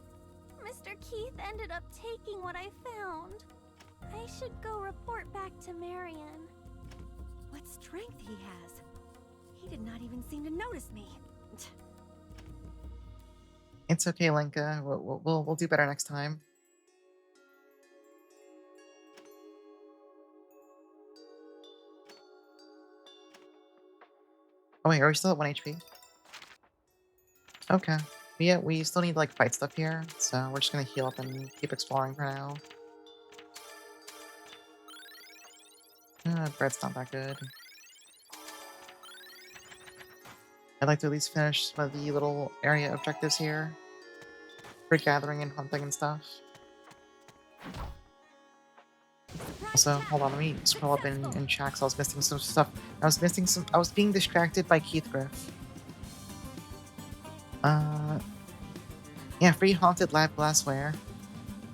Mr. Keith ended up taking what I found. I should go report back to Marion. What strength he has. He did not even seem to notice me. It's okay, Linka. We'll do better next time. Oh wait, are we still at 1 HP? Okay. But yeah, we still need like fight stuff here, so we're just gonna heal up and keep exploring for now. Bread's not that good. I'd like to at least finish some of the little area objectives here. For gathering and hunting and stuff. Also, hold on, let me scroll up in chat 'cause I was missing some stuff. I was being distracted by Keith Griff. Yeah, free haunted lab glassware.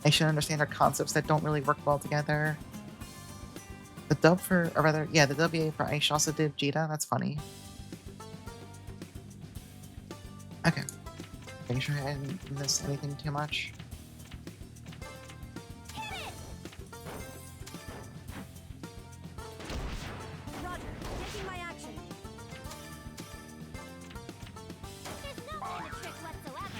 I should understand our concepts that don't really work well together. The dub for, or rather, yeah, the WA for Ayesha also did Jita. That's funny. Okay. Making sure I didn't miss anything too much. Roger, taking my action. There's no kind of trick whatsoever.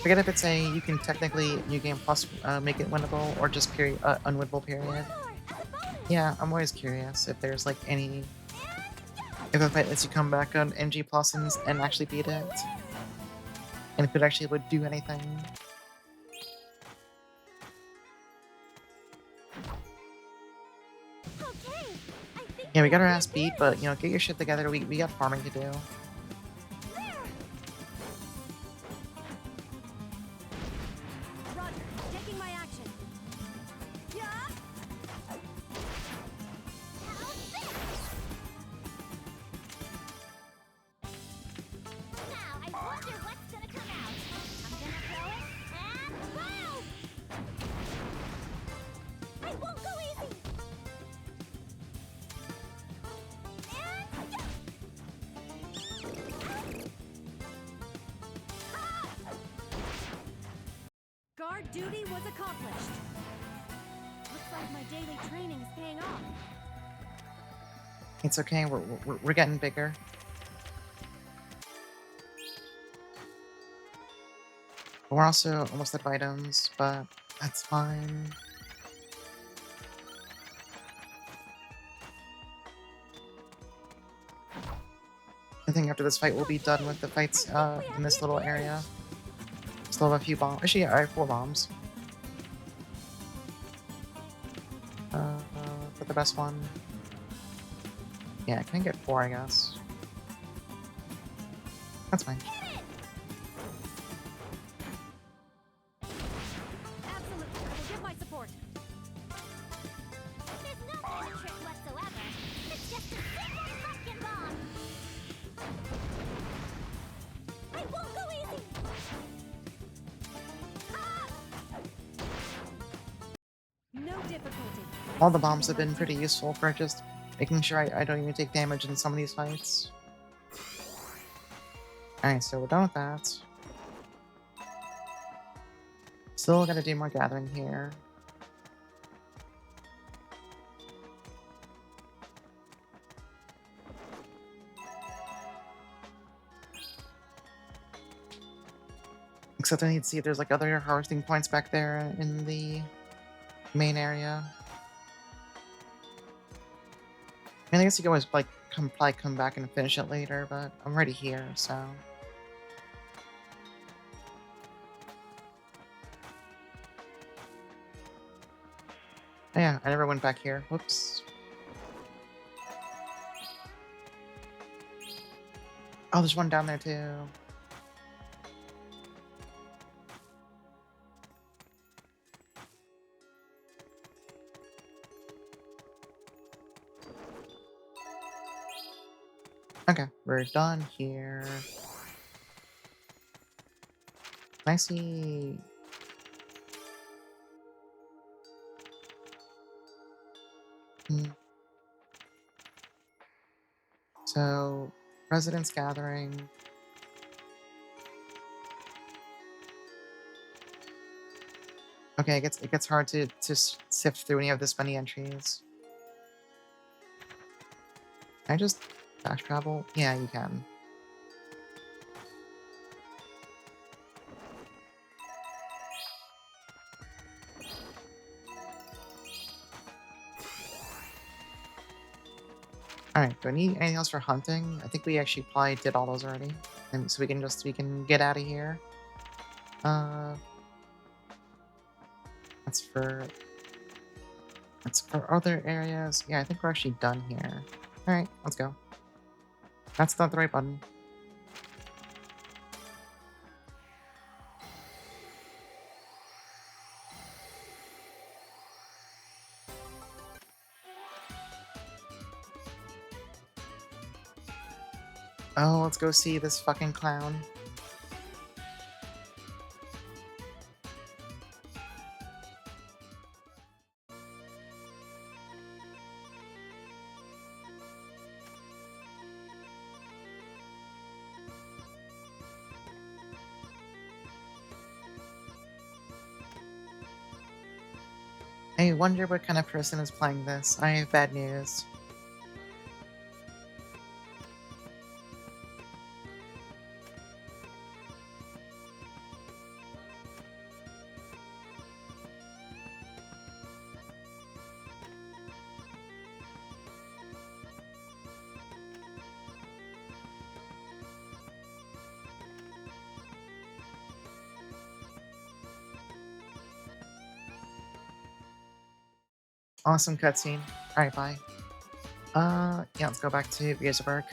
Forget if it's a, you can technically New Game Plus make it winnable, or just period, unwinnable period. As a bonus. Yeah, I'm always curious if there's like any, if a fight lets you come back on NG Plus and actually beat it. And if it actually would do anything. Okay, I think Yeah, we got our we're ass beat, good. but you know, get your shit together. We got farming to do. Roger, taking my action. Yeah. Now I wonder what's gonna come out. I'm gonna throw it and boom! I won't go easy. Guard duty was accomplished. Looks like my daily training is paying off. It's okay. We're getting bigger. We're also almost out of items, but that's fine. I think after this fight, we'll be done with the fights in this little area. Still have a few bombs. Actually, yeah, I have 4 bombs. But the best one. Yeah, I can get 4, I guess. That's fine. Absolutely, I will give my support. There's no kind of trick whatsoever. It's just a simple pumpkin bomb. I won't go easy. No difficulty. All the bombs have been pretty useful for just making sure I don't even take damage in some of these fights. Alright, so we're done with that. Still gotta do more gathering here. Except I need to see if there's like other harvesting points back there in the main area. I mean, I guess you can always like probably come back and finish it later, but I'm already here, so. Oh, yeah, I never went back here. Whoops. Oh, there's one down there too. Okay, we're done here. Can I see? Hmm, so, residents gathering. Okay, it gets hard to sift through any of this many entries. Can I just fast travel? Yeah, you can. Alright, do I need anything else for hunting? I think we actually probably did all those already. And so we can get out of here. Uh that's for other areas. Yeah, I think we're actually done here. Alright, let's go. That's not the right button. Oh, let's go see this fucking clown. I wonder what kind of person is playing this. I have bad news. Awesome cutscene. Alright, bye. Yeah, let's go back to Beerseburg.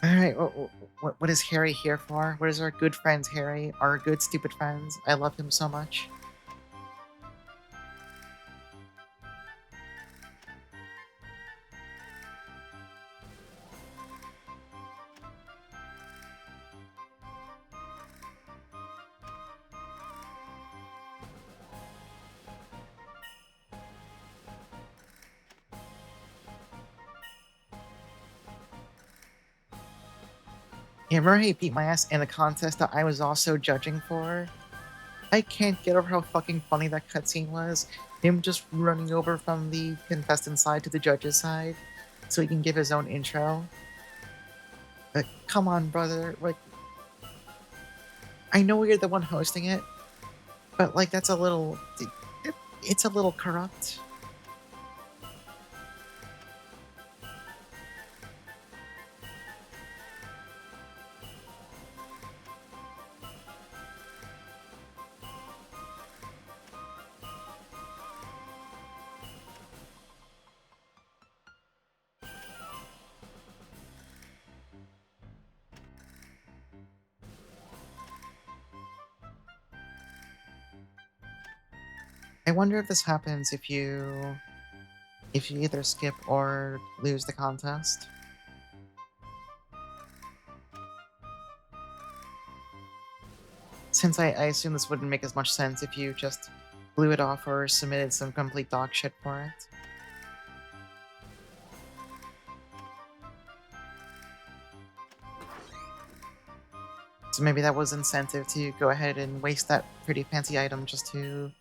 Alright, what is Harry here for? What is our good friends, Harry? Our good stupid friends. I love him so much. Yeah, remember he beat my ass in the contest that I was also judging for? I can't get over how fucking funny that cutscene was. Him just running over from the contestant side to the judge's side so he can give his own intro. Come on, brother. Like, I know you're the one hosting it, but like that's a little. It's a little corrupt. I wonder if this happens if you either skip or lose the contest. Since I assume this wouldn't make as much sense if you just blew it off or submitted some complete dog shit for it. So maybe that was incentive to go ahead and waste that pretty fancy item just to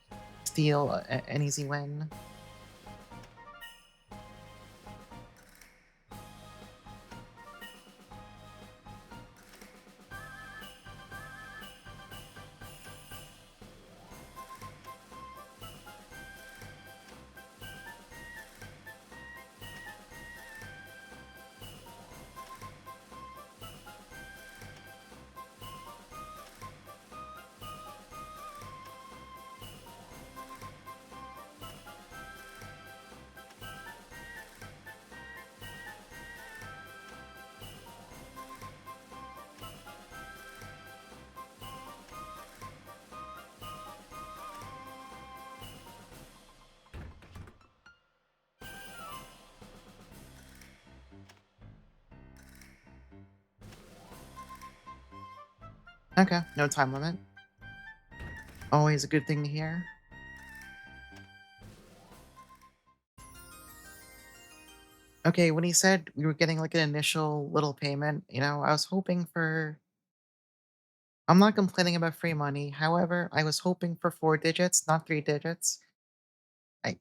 steal an easy win. Okay, no time limit. Always a good thing to hear. Okay, when he said we were getting like an initial little payment, I was hoping for. I'm not complaining about free money. However, I was hoping for 4 digits, not 3 digits. I,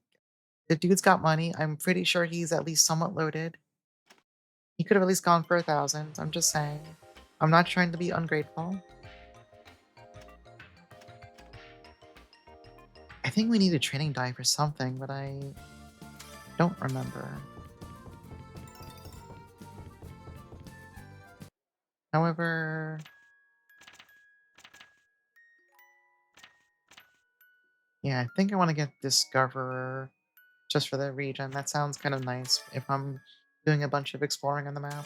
the dude's got money. I'm pretty sure he's at least somewhat loaded. He could have at least gone for 1,000. I'm just saying. I'm not trying to be ungrateful. I think we need a training die for something, but I don't remember. However, yeah, I think I want to get Discoverer just for the region. That sounds kind of nice if I'm doing a bunch of exploring on the map.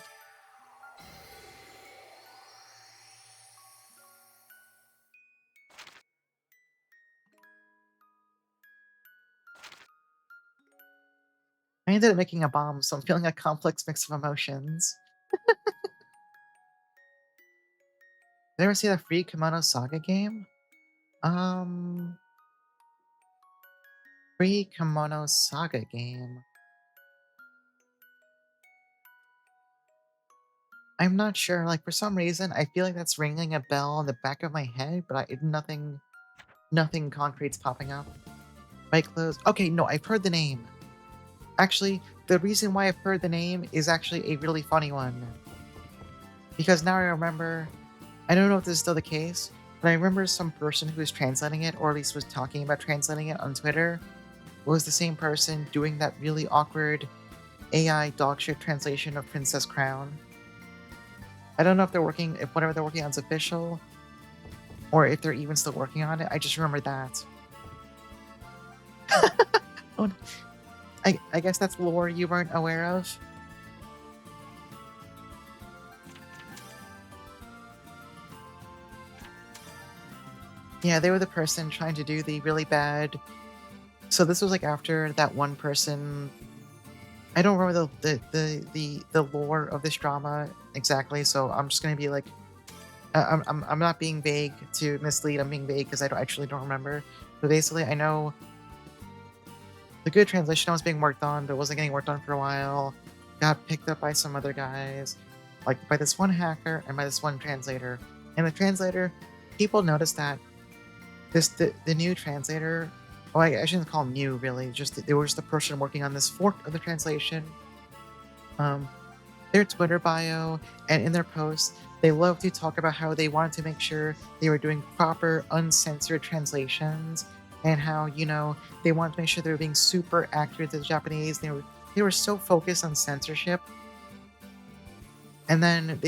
I ended up making a bomb, so I'm feeling a complex mix of emotions. Did you ever see the free Kimono Saga game? Um, Free Kimono Saga game. I'm not sure. Like for some reason, I feel like that's ringing a bell in the back of my head, but nothing concrete's popping up. Right clothes. Okay, no, I've heard the name. Actually, the reason why I've heard the name is actually a really funny one. Because now I remember, I don't know if this is still the case, but I remember some person who was translating it, or at least was talking about translating it on Twitter, was the same person doing that really awkward AI dogshit translation of Princess Crown. I don't know if if whatever they're working on is official, or if they're even still working on it. I just remember that. Oh, I guess that's lore you weren't aware of. Yeah, they were the person trying to do the really bad. So this was like after that one person. I don't remember the lore of this drama exactly, so I'm just gonna be like, I'm not being vague to mislead. I'm being vague because I actually don't remember. But basically, I know the good translation was being worked on, but wasn't getting worked on for a while. Got picked up by some other guys, like by this one hacker and by this one translator. And the translator, people noticed that the new translator. Oh, I shouldn't call him new really. Just they were just the person working on this fork of the translation. Um, their Twitter bio and in their posts, they love to talk about how they wanted to make sure they were doing proper, uncensored translations, and how they wanted to make sure they were being super accurate to the Japanese. They were so focused on censorship, and then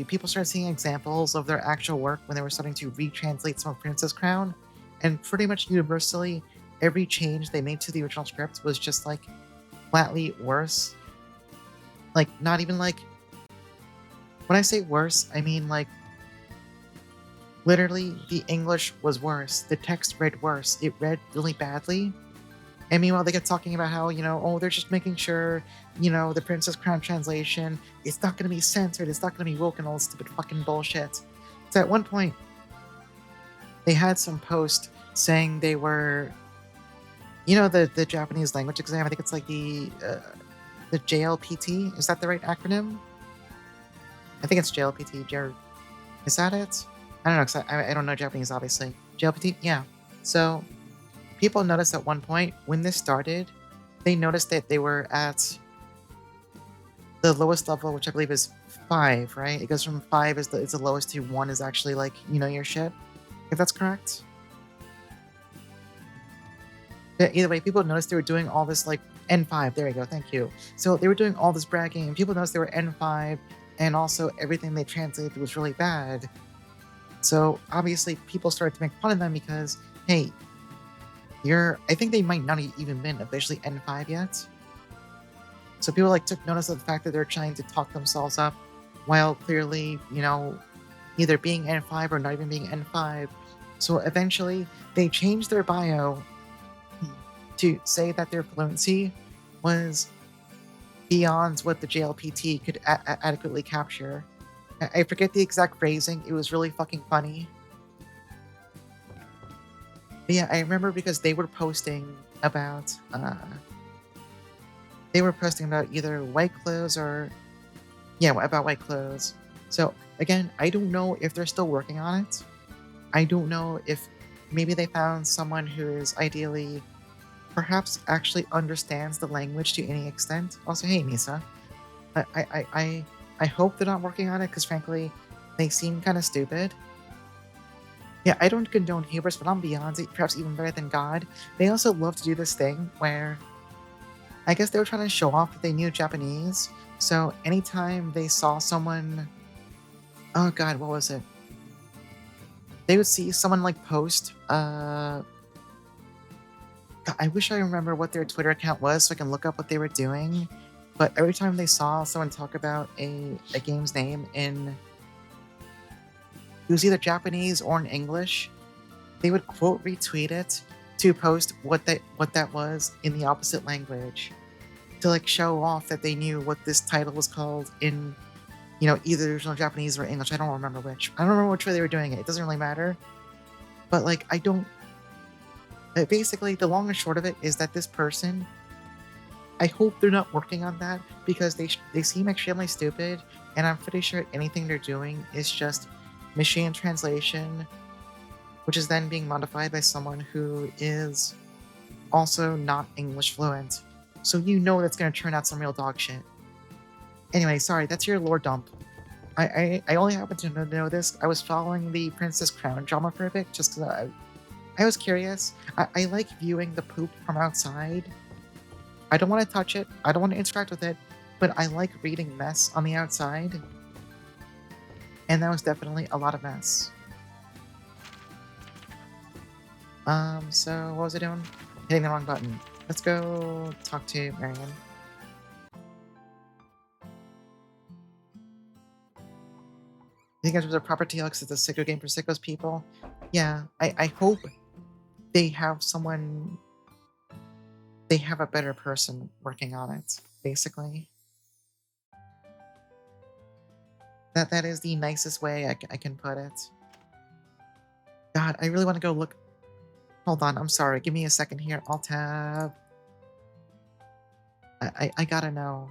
people started seeing examples of their actual work when they were starting to retranslate some of Princess Crown, and pretty much universally, every change they made to the original script was just like flatly worse. Like not even like when I say worse, I mean like literally the English was worse. The text read worse. It read really badly. And meanwhile, they kept talking about how, oh, they're just making sure, the Princess Crown translation, it's not going to be censored. It's not going to be woke and all this stupid fucking bullshit. So at one point, they had some post saying they were, the Japanese language exam. I think it's like the JLPT. Is that the right acronym? I think it's JLPT. Is that it? I don't know, because I don't know Japanese, obviously. JLPT? Yeah. So people noticed at one point when this started, they noticed that they were at the lowest level, which I believe is 5, right? It goes from 5 is the lowest to 1 is actually like, your shit. If that's correct. But either way, people noticed they were doing all this like N5. There you go. Thank you. So they were doing all this bragging, and people noticed they were N5, and also everything they translated was really bad. So obviously, people started to make fun of them because, hey, I think they might not even been officially N5 yet. So people like took notice of the fact that they're trying to talk themselves up, while clearly, either being N5 or not even being N5. So eventually, they changed their bio to say that their fluency was beyond what the JLPT could adequately capture. I forget the exact phrasing. It was really fucking funny. But yeah, I remember because about they were posting about either white clothes or yeah, about white clothes. So again, I don't know if they're still working on it. I don't know if maybe they found someone who is ideally perhaps actually understands the language to any extent. Also, hey Misa, I I I I, I hope they're not working on it because frankly, they seem kind of stupid. Yeah, I don't condone hubris, but on beyond it, perhaps even better than God. They also love to do this thing where I guess they were trying to show off that they knew Japanese. So anytime they saw someone, oh God, what was it? They would see someone like post. God, I wish I remember what their Twitter account was so I can look up what they were doing. But every time they saw someone talk about a game's name in it was either Japanese or in English, they would quote retweet it to post what that was in the opposite language to like show off that they knew what this title was called in either the original Japanese or English. I don't remember which. I don't remember which way they were doing it. It doesn't really matter. But like I don't. Basically, the long and short of it is that this person. I hope they're not working on that because they seem extremely stupid, and I'm pretty sure anything they're doing is just machine translation, which is then being modified by someone who is also not English fluent. So that's going to turn out some real dog shit. Anyway, sorry, that's your lore dump. I only happen to know this. I was following the Princess Crown drama for a bit just because I was curious. I like viewing the poop from outside. I don't want to touch it. I don't want to interact with it, but I like reading mess on the outside. And that was definitely a lot of mess. So what was I doing? Hitting the wrong button. Let's go talk to Marion. You think it was a proper TL because it's a sicko game for sickos people? Yeah, I hope they have a better person working on it, basically. That is the nicest way I can put it. God, I really want to go look. Hold on, I'm sorry. Give me a second here. Alt tab. I gotta know.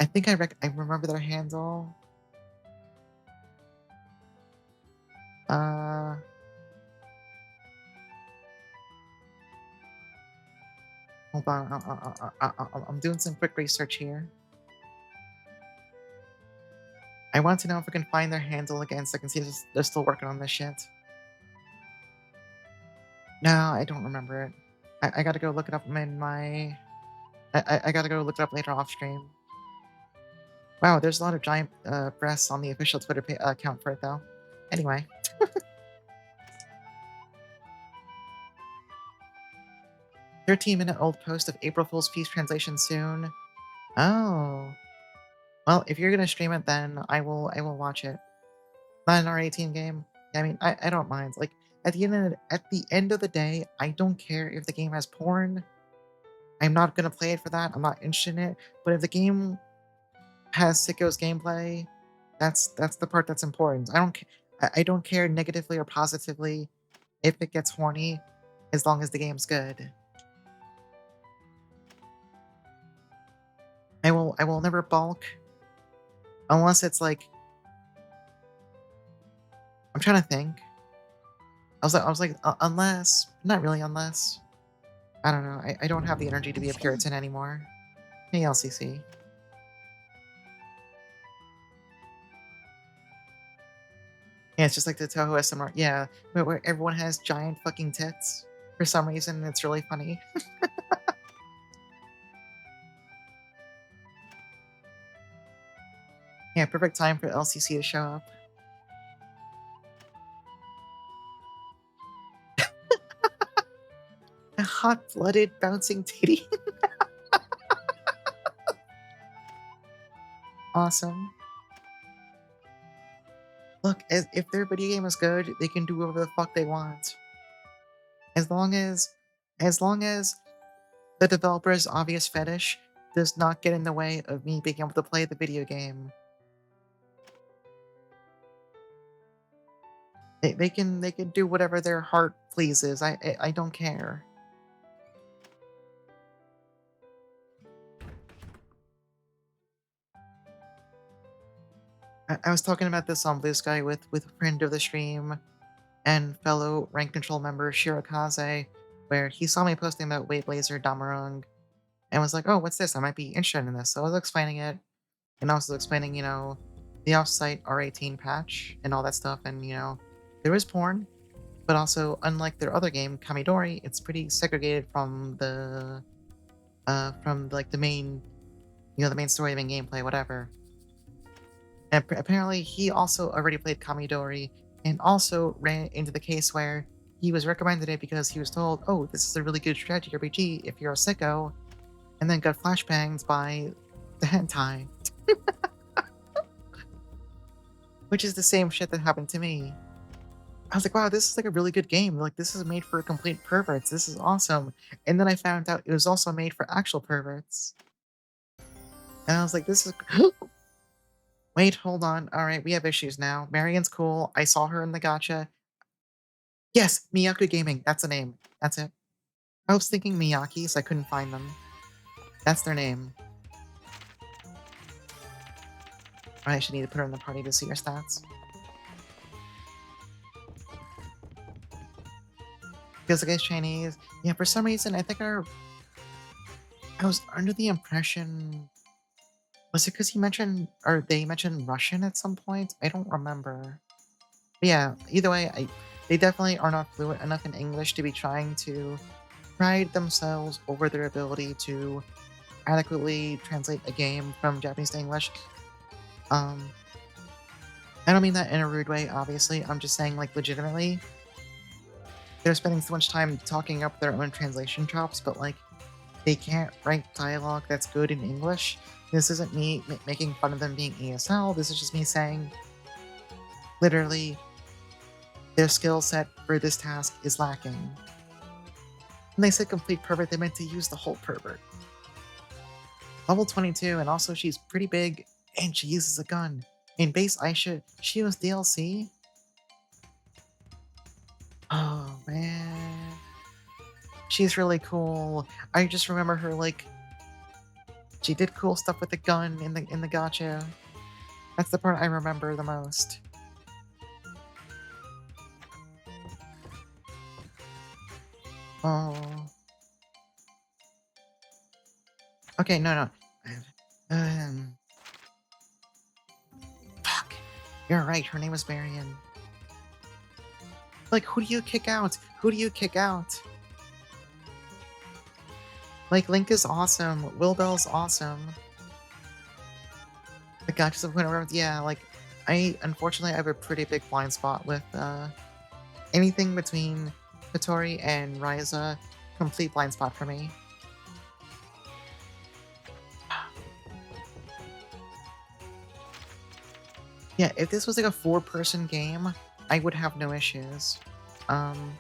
I think I remember their handle. Uh. Hold on. I'm doing some quick research here. I want to know if I can find their handle again so I can see if they're still working on this shit. No, I don't remember it. I gotta go look it up in my. I gotta go look it up later off stream. Wow, there's a lot of giant breasts on the official Twitter account for it, though. Anyway. 13-minute old post of April Fool's Feast translation soon. Oh. Well, if you're gonna stream it, then I will watch it. Not an R18 game. I mean, I don't mind. Like at the end of the day, I don't care if the game has porn. I'm not gonna play it for that. I'm not interested in it. But if the game has sickos gameplay, that's the part that's important. I don't care negatively or positively if it gets horny, as long as the game's good. I will never balk unless it's like I'm trying to think. I was like unless not really unless I don't know. I don't have the energy to be a Puritan anymore. Hey LCC. Yeah, it's just like the Toho SMR. Yeah, where everyone has giant fucking tits for some reason. It's really funny. Yeah, perfect time for LCC to show up. A hot-blooded bouncing titty. Awesome. Look, if their video game is good, they can do whatever the fuck they want. As long as, as long as the developer's obvious fetish does not get in the way of me being able to play the video game. They can do whatever their heart pleases. I don't care. I was talking about this on Blue Sky with a friend of the stream and fellow rank control member Shirokaze, where he saw me posting about Wayblazer Damarung and was like, "Oh, what's this? I might be interested in this." So I was explaining it and also explaining, the off-site R18 patch and all that stuff. And there is porn, but also unlike their other game, Kamidori, it's pretty segregated from like the main, the main story, the main gameplay, whatever. And apparently, he also already played Kamidori and also ran into the case where he was recommended it because he was told, "Oh, this is a really good strategy RPG if you're a sicko," and then got flashbanged by the hentai, which is the same shit that happened to me. I was like, "Wow, this is like a really good game. Like, this is made for complete perverts. This is awesome." And then I found out it was also made for actual perverts, and I was like, "This is." Wait, hold on. All right, we have issues now. Marian's cool. I saw her in the gotcha. Yes, Miyaku Gaming. That's the name. That's it. I was thinking Miyakis. I couldn't find them. That's their name. I should need to put her in the party to see her stats. Feels like it's Chinese. Yeah, for some reason, I was under the impression. Was it because he mentioned, or they mentioned Russian at some point? I don't remember. But yeah, either way, they definitely are not fluent enough in English to be trying to pride themselves over their ability to adequately translate a game from Japanese to English. Um, I don't mean that in a rude way, obviously. I'm just saying, like, legitimately, they're spending so much time talking up their own translation chops, but, like, they can't write dialogue that's good in English. This isn't me making fun of them being ESL. This is just me saying, literally, their skill set for this task is lacking. When they said complete pervert, they meant to use the whole pervert. Level 22, and also she's pretty big, and she uses a gun. In base Aisha, she was DLC? Oh, man. She's really cool. I just remember her, like, she did cool stuff with the gun in the gotcha. That's the part I remember the most. Oh. Okay, no. Um, fuck. You're right, her name was Marion. Like, who do you kick out? Who do you kick out? Like, Link is awesome. Wilbell's awesome. The gotchas of Winter Realms, yeah, like, unfortunately, I have a pretty big blind spot with, anything between Hattori and Ryza. Complete blind spot for me. Yeah, if this was like a 4-person game, I would have no issues. Um,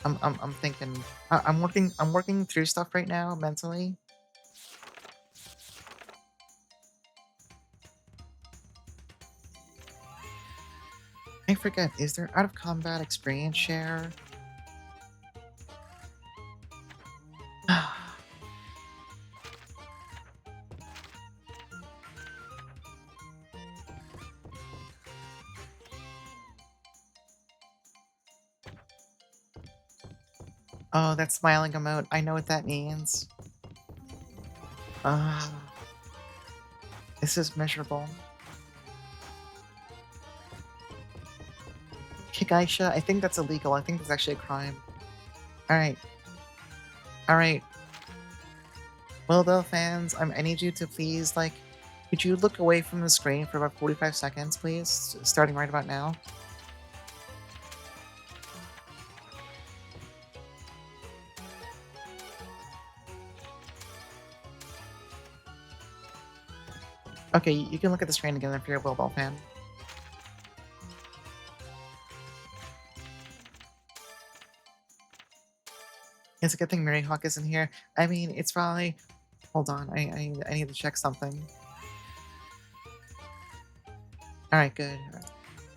I'm thinking, I'm working through stuff right now mentally. I forget, is there out of combat experience share? Oh, that smiling emote. I know what that means. Uh, this is miserable. Kick Aisha? I think that's illegal. I think that's actually a crime. Alright. Alright. Wilbell fans, I need you to please, like, could you look away from the screen for about 45 seconds, please? Starting right about now. Okay, you can look at the screen again if you're a Wilbell fan. It's a good thing Mary Hawk isn't here. I mean, it's probably... Hold on, I need to check something. Alright, good.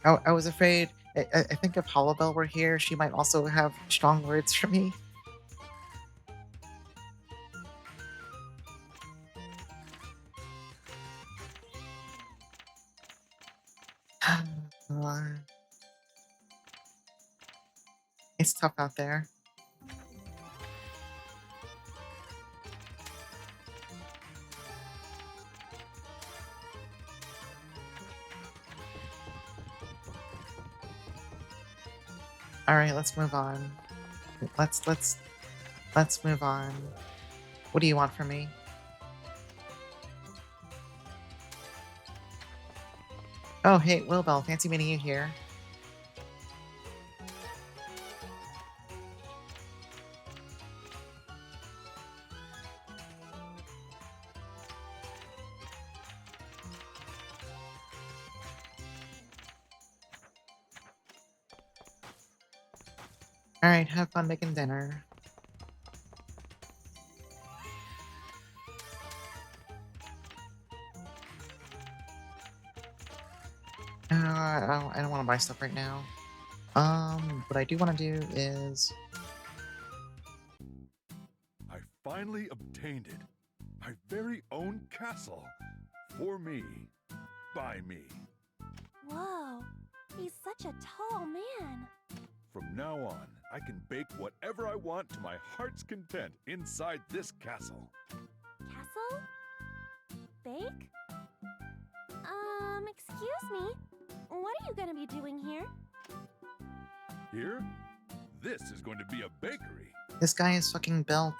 I was afraid. I think if Hollowbell were here, she might also have strong words for me. Uh, it's tough out there. All right, let's move on. Let's let's let's move on. What do you want from me? Oh, hey, Wilbell, fancy meeting you here. All right, have fun making dinner. I don't want to buy stuff right now. What I do want to do is, I finally obtained it. My very own castle. For me. By me. Whoa, he's such a tall man. From now on, I can bake whatever I want to my heart's content inside this castle. Castle? Bake? Excuse me. What are you gonna be doing here? Here? This is going to be a bakery. this guy is fucking built.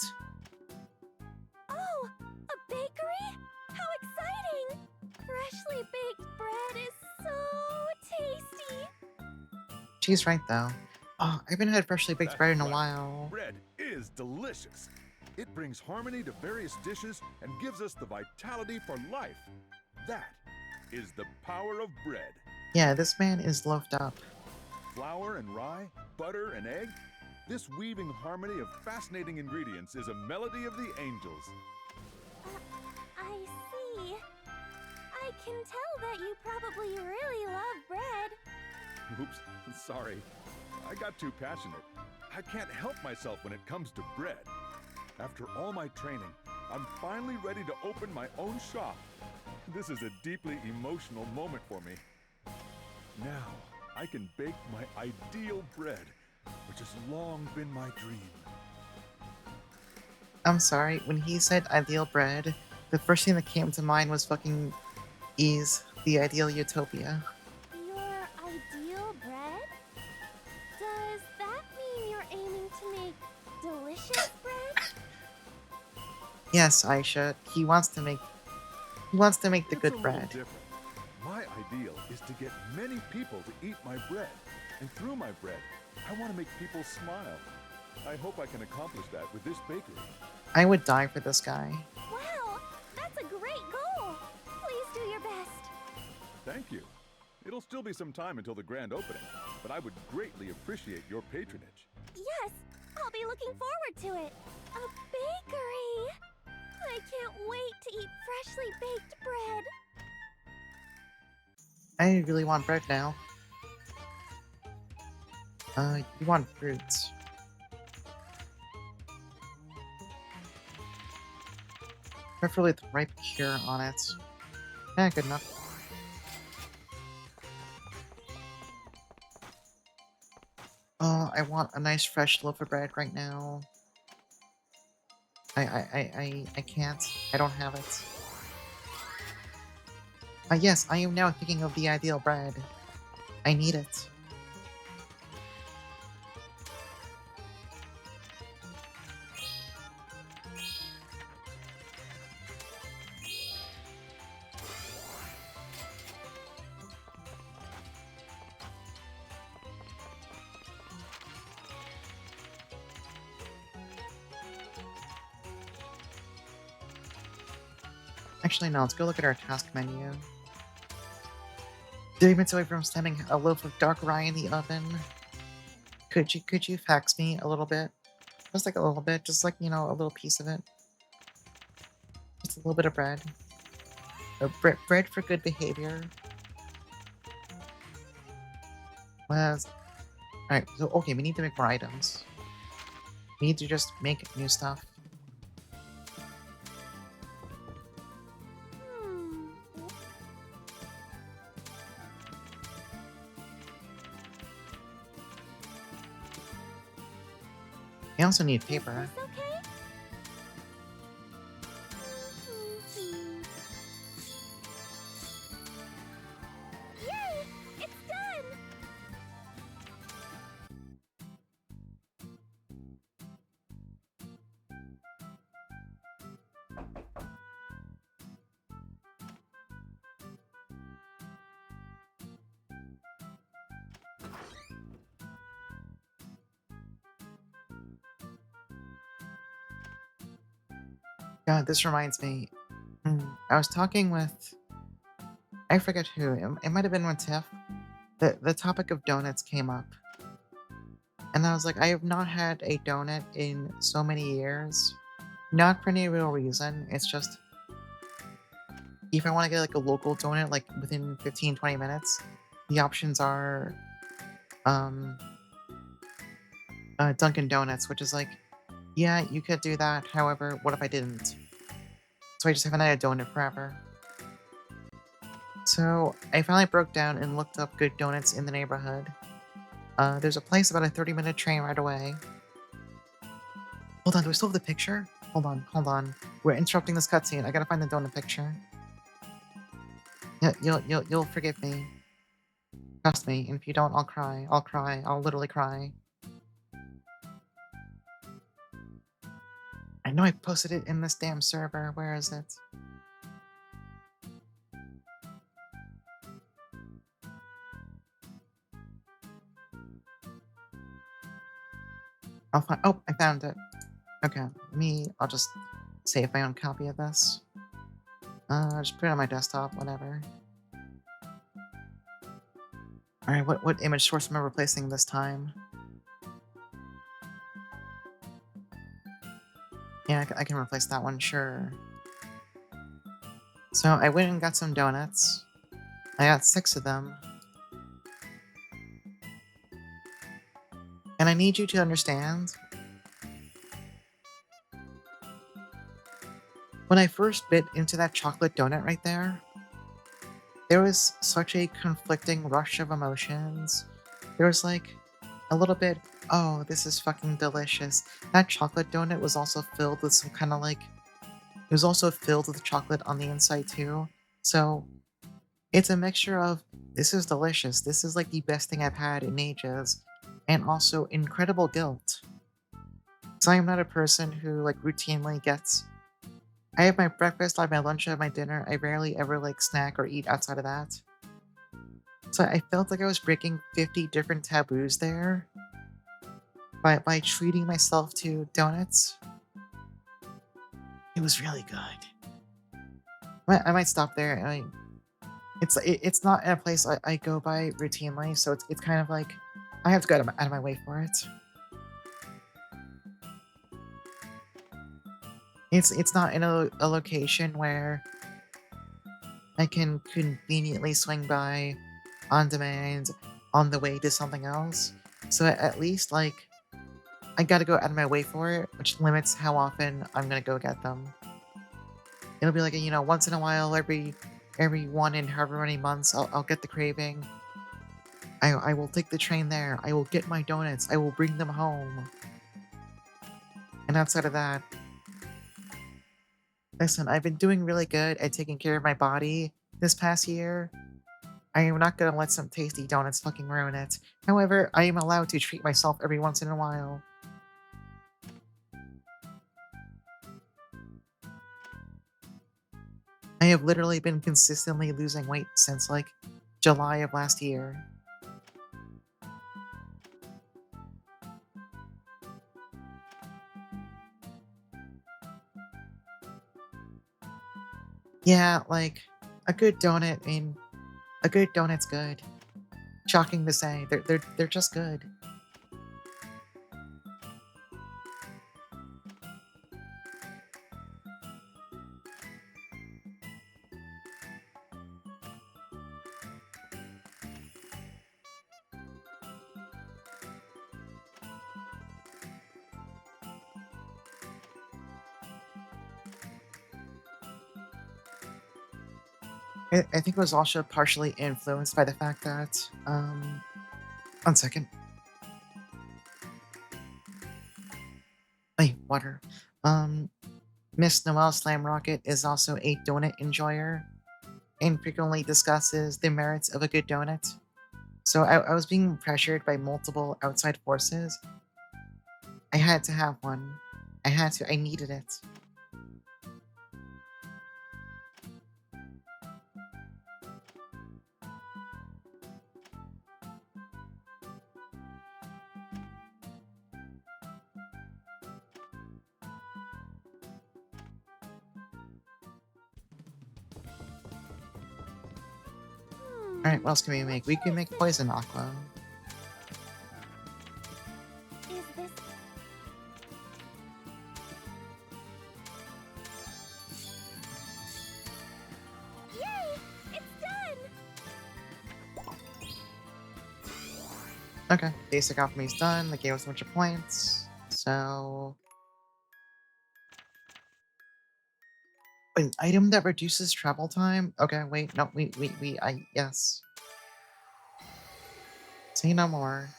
Oh, a bakery? How exciting! Freshly baked bread is so tasty. She's right though. Oh, I haven't had freshly baked That's bread in a right. while. Bread is delicious. It brings harmony to various dishes and gives us the vitality for life. That is the power of bread. Yeah, this man is loafed up. Flour and rye, butter and egg. This weaving harmony of fascinating ingredients is a melody of the angels. I see. I can tell that you probably really love bread. Oops, sorry. I got too passionate. I can't help myself when it comes to bread. After all my training, I'm finally ready to open my own shop. This is a deeply emotional moment for me. Now, I can bake my ideal bread, which has long been my dream. I'm sorry, when he said ideal bread, the first thing that came to mind was fucking Ease, the ideal utopia. Your ideal bread? Does that mean you're aiming to make delicious bread? Yes, Aisha, he wants to make the It's a good little bread. different. My ideal is to get many people to eat my bread. And through my bread, I want to make people smile. I hope I can accomplish that with this bakery. I would die for this guy. Wow, that's a great goal. Please do your best. Thank you. It'll still be some time until the grand opening, but I would greatly appreciate your patronage. Yes, I'll be looking forward to it. A bakery. I can't wait to eat freshly baked bread. I really want bread now. You want fruits. Preferably with ripe cure on it. Eh, good enough. I want a nice fresh loaf of bread right now. I can't. I don't have it. Yes, I am now thinking of the ideal bread. I need it. Actually, no, let's go look at our task menu. 3 minutes away from standing a loaf of dark rye in the oven. Could you fax me a little bit? Just like a little bit, just like, you know, a little piece of it. Just a little bit of bread. Bread for good behavior. Let's. Alright, so okay, we need to make more items. We need to just make new stuff. Hmm. We also need Is paper. this okay? Yay! It's done! God, this reminds me. I was talking with. I forget who. It might have been with Tiff. The topic of donuts came up. And I was like, I have not had a donut in so many years. Not for any real reason. It's just if I want to get like a local donut like within 15, 20 minutes, the options are um Dunkin' Donuts, which is like, yeah, you could do that. However, what if I didn't? So I just haven't had a donut forever. So I finally broke down and looked up good donuts in the neighborhood. There's a place about a 30-minute train right away. Hold on, do I still have the picture? Hold on. We're interrupting this cutscene. I gotta find the donut picture. Yeah, you'll forgive me. Trust me. And if you don't, I'll cry. I'll cry. I'll literally cry. I know I posted it in this damn server. Where is it? I'll find. Oh, I found it. Okay, I'll just save my own copy of this. Just put it on my desktop, whatever. Alright, what image source am I replacing this time? Yeah, I can replace that one, sure. So I went and got some donuts. I got 6 of them. And I need you to understand. When I first bit into that chocolate donut right there was such a conflicting rush of emotions. There was like a little bit, oh, this is fucking delicious. That chocolate donut was also filled with some kind of like, it was also filled with chocolate on the inside too. So it's a mixture of, this is delicious. This is like the best thing I've had in ages. And also incredible guilt. Because I am not a person who like routinely gets. I have my breakfast, I have my lunch, I have my dinner. I rarely ever like snack or eat outside of that. So I felt like I was breaking 50 different taboos there by treating myself to donuts. It was really good. I might stop there. It's not a place I go by routinely, so it's kind of like I have to go out of my way for it. It's not in a location where I can conveniently swing by on demand on the way to something else. So at least like I gotta go out of my way for it, which limits how often I'm gonna go get them. It'll be like once in a while, every one in however many months, I'll get the craving. I will take the train there. I will get my donuts. I will bring them home. And outside of that, listen, I've been doing really good at taking care of my body this past year. I am not gonna let some tasty donuts fucking ruin it. However, I am allowed to treat myself every once in a while. I have literally been consistently losing weight since like July of last year. Yeah, like a good donut. A good donut's good. Shocking to say, they're just good. I think it was also partially influenced by the fact that, 1 second. Hey, water. Um, Miss Noelle Slamrocket is also a donut enjoyer and frequently discusses the merits of a good donut. So I was being pressured by multiple outside forces. I had to have one. I needed it. Alright, what else can we What make? We should can I make sit? poison aqua. Is this. Yay! It's done! Okay, basic alchemy's done. They gave us a bunch of plants. So, an item that reduces travel time? Okay, wait, no, yes. Say no more.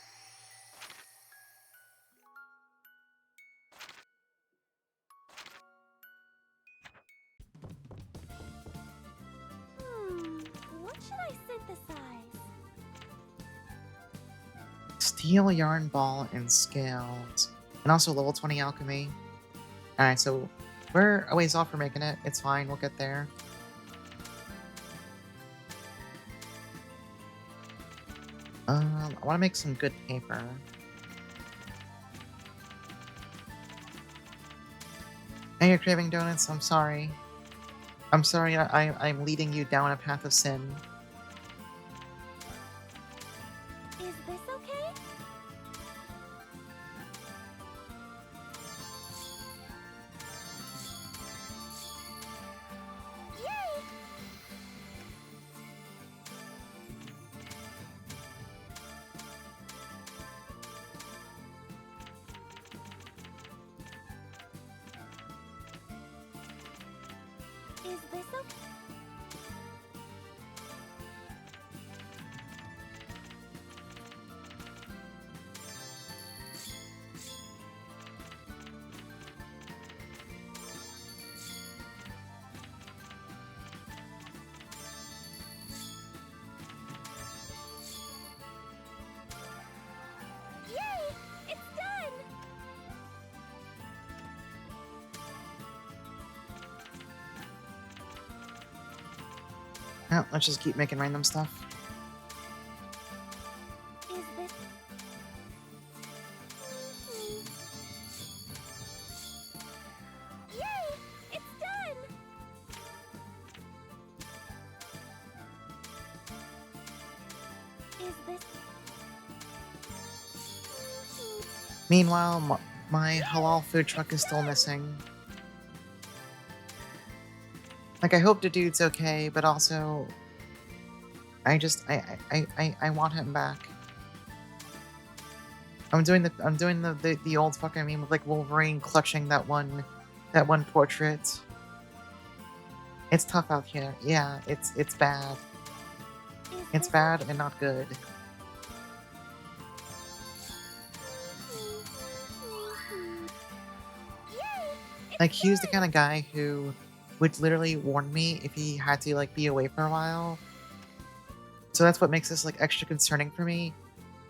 What should I synthesize? Steel, yarn ball, and scales. And also level 20 alchemy. Alright, so we're a ways off for making it. It's fine, we'll get there. I want to make some good paper. And you're craving donuts? I'm sorry. I'm sorry I'm leading you down a path of sin. Is this okay? Yay! Is this okay? Yay! It's done! Well, let's just keep making random stuff. Is this. Yay! It's done! Is this. Meanwhile, my halal food truck is still missing. Like, I hope the dude's okay, but also, I want him back. I'm doing the old fucking meme of like Wolverine clutching that one portrait. It's tough out here. Yeah, it's bad. Is It's this bad and not good. Yay! It's Like, he was the done! kind of guy who would literally warn me if he had to like be away for a while. So that's what makes this like extra concerning for me.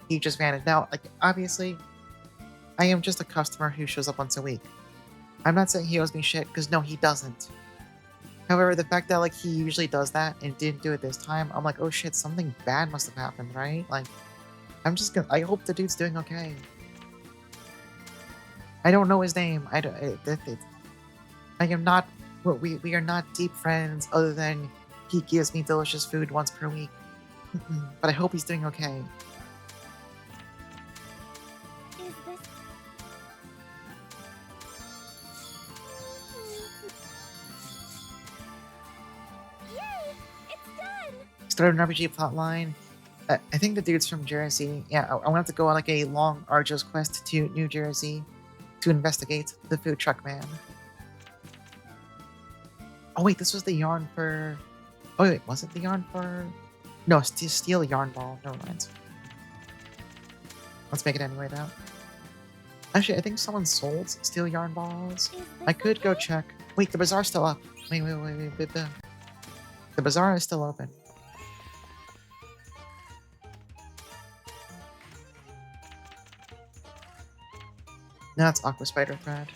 He just vanished. Now, like, obviously, I am just a customer who shows up once a week. I'm not saying he owes me shit, because no, he doesn't. However, the fact that like he usually does that and didn't do it this time, I'm like, oh shit, something bad must have happened, right? Like, I hope the dude's doing okay. I don't know his name. I am not. We are not deep friends, other than he gives me delicious food once per week. But I hope he's doing okay. Is this. Yay! It's done! Start an RPG plotline. I think the dude's from Jersey. Yeah, I want to go on like a long, arduous quest to New Jersey to investigate the food truck man. Oh wait, this was the yarn for. Oh wait, was it the yarn bar? No, steel yarn ball. Never mind. Let's make it anyway though. Actually, I think someone sold steel yarn balls. Is I this could go okay? check. Wait, the bazaar's still up. Wait. The bazaar is still open. No, it's aqua spider thread.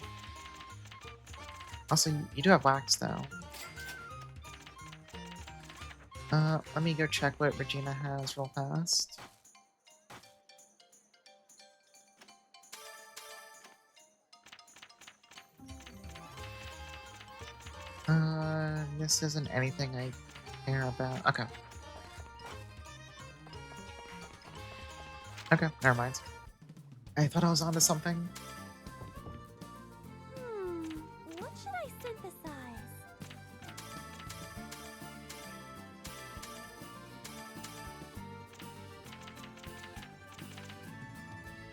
Also, you do have wax though. Let me go check what Regina has real fast. This isn't anything I care about. Okay. Okay, never mind. I thought I was onto something. What should I synthesize?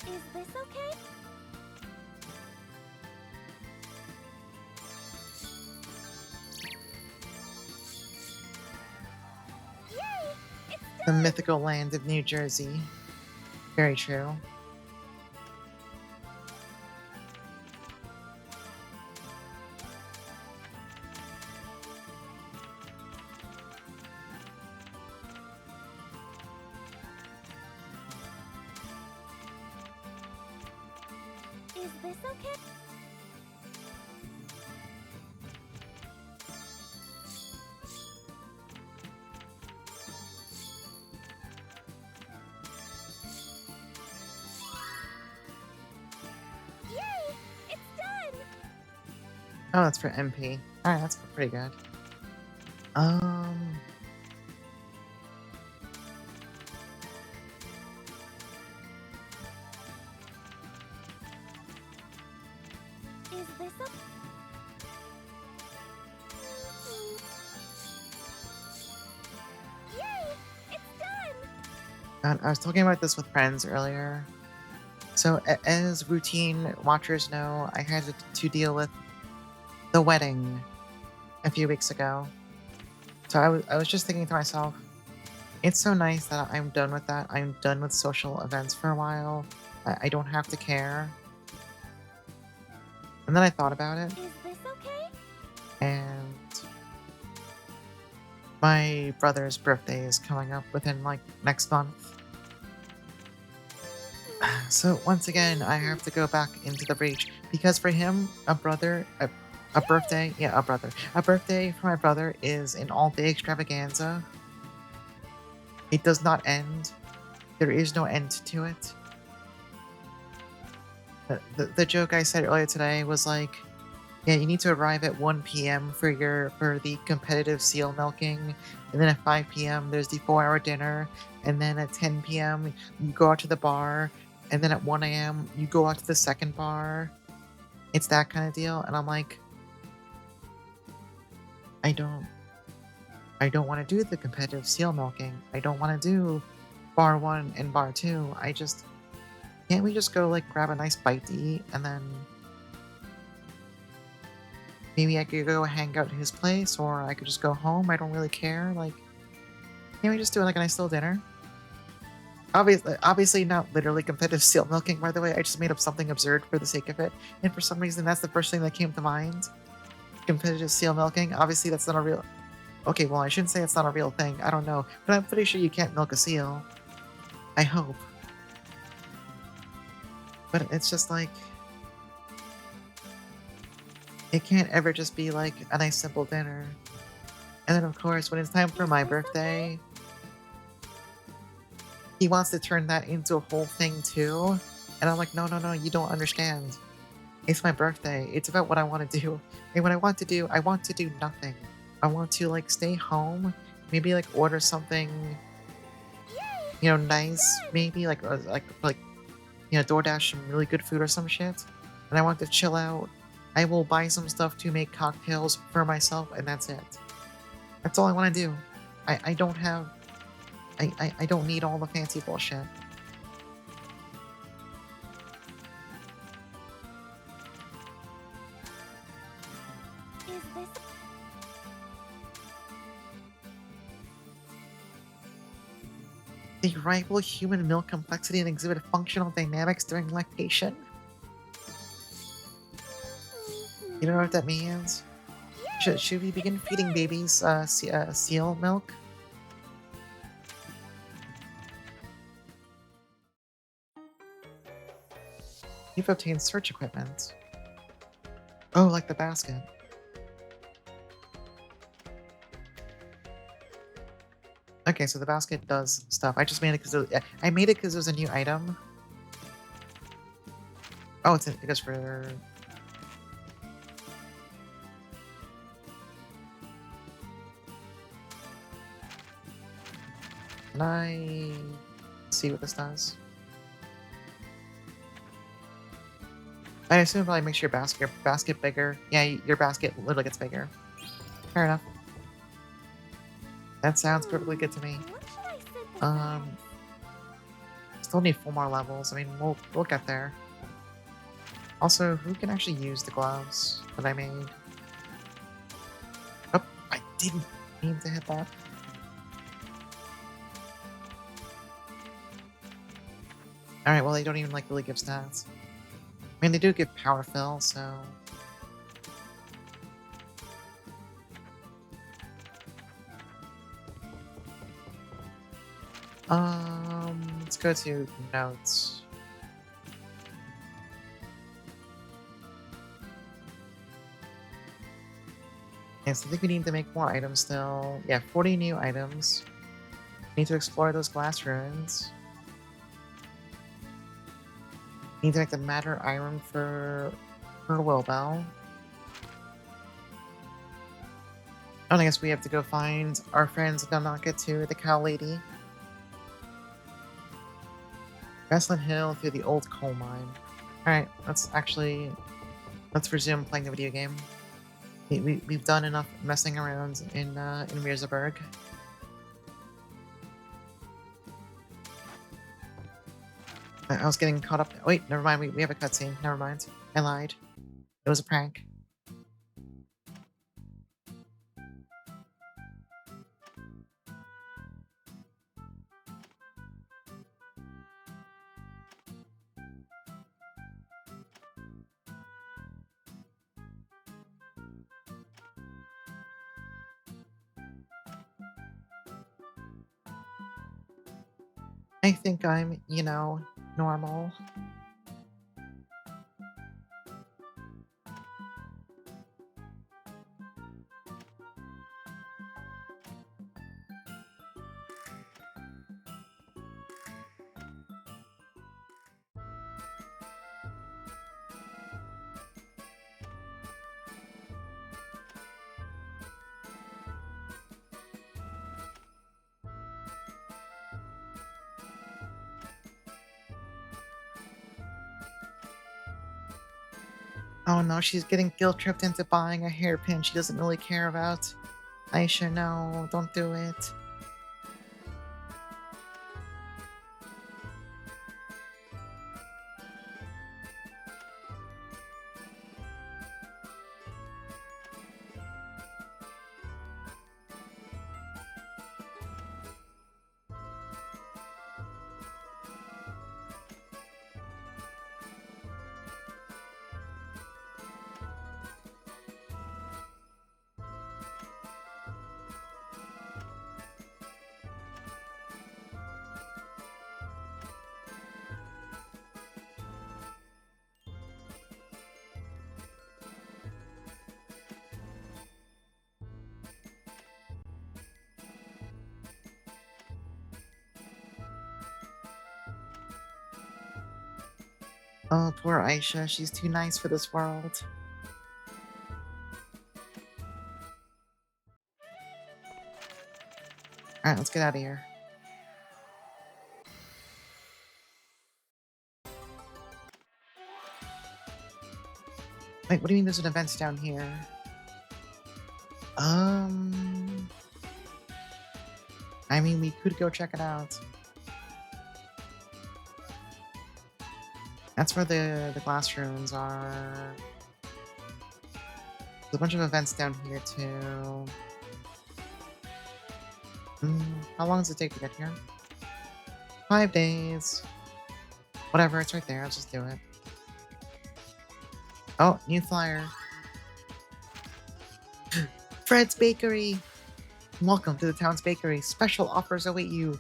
Is this okay? Yay! It's The done! mythical land of New Jersey. Very true. Is this okay? Yay! It's done! Oh, that's for MP. Alright, that's pretty good. Um... Is this okay? Yay! It's done! I was talking about this with friends earlier. So, as routine watchers know, I had to deal with the wedding a few weeks ago. So I was just thinking to myself, it's so nice that I'm done with that. I'm done with social events for a while. I don't have to care. And then I thought about it, Is this okay? and my brother's birthday is coming up within like next month. So once again, I have to go back into the breach because for him, a birthday, a birthday for my brother is an all-day extravaganza. It does not end. There is no end to it. The joke I said earlier today was like, yeah, you need to arrive at 1 p.m. for the competitive seal milking, and then at 5 p.m. there's the 4-hour dinner, and then at 10 p.m. you go out to the bar, and then at 1 a.m. you go out to the second bar. It's that kind of deal, and I'm like, I don't want to do the competitive seal milking. I don't want to do bar 1 and bar 2. Can't we just go like grab a nice bite to eat and then maybe I could go hang out at his place or I could just go home. I don't really care. Like, can't we just do like a nice little dinner? Obviously not literally competitive seal milking, by the way. I just made up something absurd for the sake of it. And for some reason, that's the first thing that came to mind. Competitive seal milking. Obviously, that's not a real... Okay, well, I shouldn't say it's not a real thing. I don't know. But I'm pretty sure you can't milk a seal. I hope. But it's just like... It can't ever just be like a nice simple dinner. And then, of course, when it's time for my birthday... He wants to turn that into a whole thing too. And I'm like, no, you don't understand. It's my birthday. It's about what I want to do. And what I want to do nothing. I want to like stay home, maybe like order something, nice, maybe like DoorDash some really good food or some shit. And I want to chill out. I will buy some stuff to make cocktails for myself, and that's it. That's all I want to do. I don't have... I don't need all the fancy bullshit. Is this... They rival human milk complexity and exhibit functional dynamics during lactation. You don't know what that means? Should we begin feeding babies seal milk? You've obtained search equipment. Oh, like the basket. Okay, so the basket does stuff. I just made it because I made it because it was a new item. Oh, it goes for. Can I see what this does? I assume probably makes your basket bigger. Yeah, your basket literally gets bigger. Fair enough. That sounds perfectly good to me. What should I sit this Um, Still need 4 more levels. I mean, we'll get there. Also, who can actually use the gloves that I made? Oh, I didn't mean to hit that. Alright, well, they don't even, like, really give stats. I mean, they do give power fill, so... Let's go to notes. Yes, I think we need to make more items still. Yeah, 40 new items. Need to explore those glass ruins. Need to make the matter iron for wilbell. Oh, I guess we have to go find our friends Nanaka to the cow lady. Grassland Hill through the old coal mine. Alright, let's resume playing the video game. We've done enough messing around in Mirzaburg. I was getting caught up. Wait, never mind. We have a cutscene. Never mind. I lied. It was a prank. I think I'm, normal. Oh no, she's getting guilt tripped into buying a hairpin she doesn't really care about. Aisha, no, don't do it. Oh, poor Aisha, she's too nice for this world. Alright, let's get out of here. Wait, what do you mean there's an event down here? Um... I mean, we could go check it out. That's where the glass ruins are. There's a bunch of events down here, too. How long does it take to get here? 5 days. Whatever, it's right there. Let's just do it. Oh, new flyer. Fred's Bakery! Welcome to the town's bakery. Special offers await you.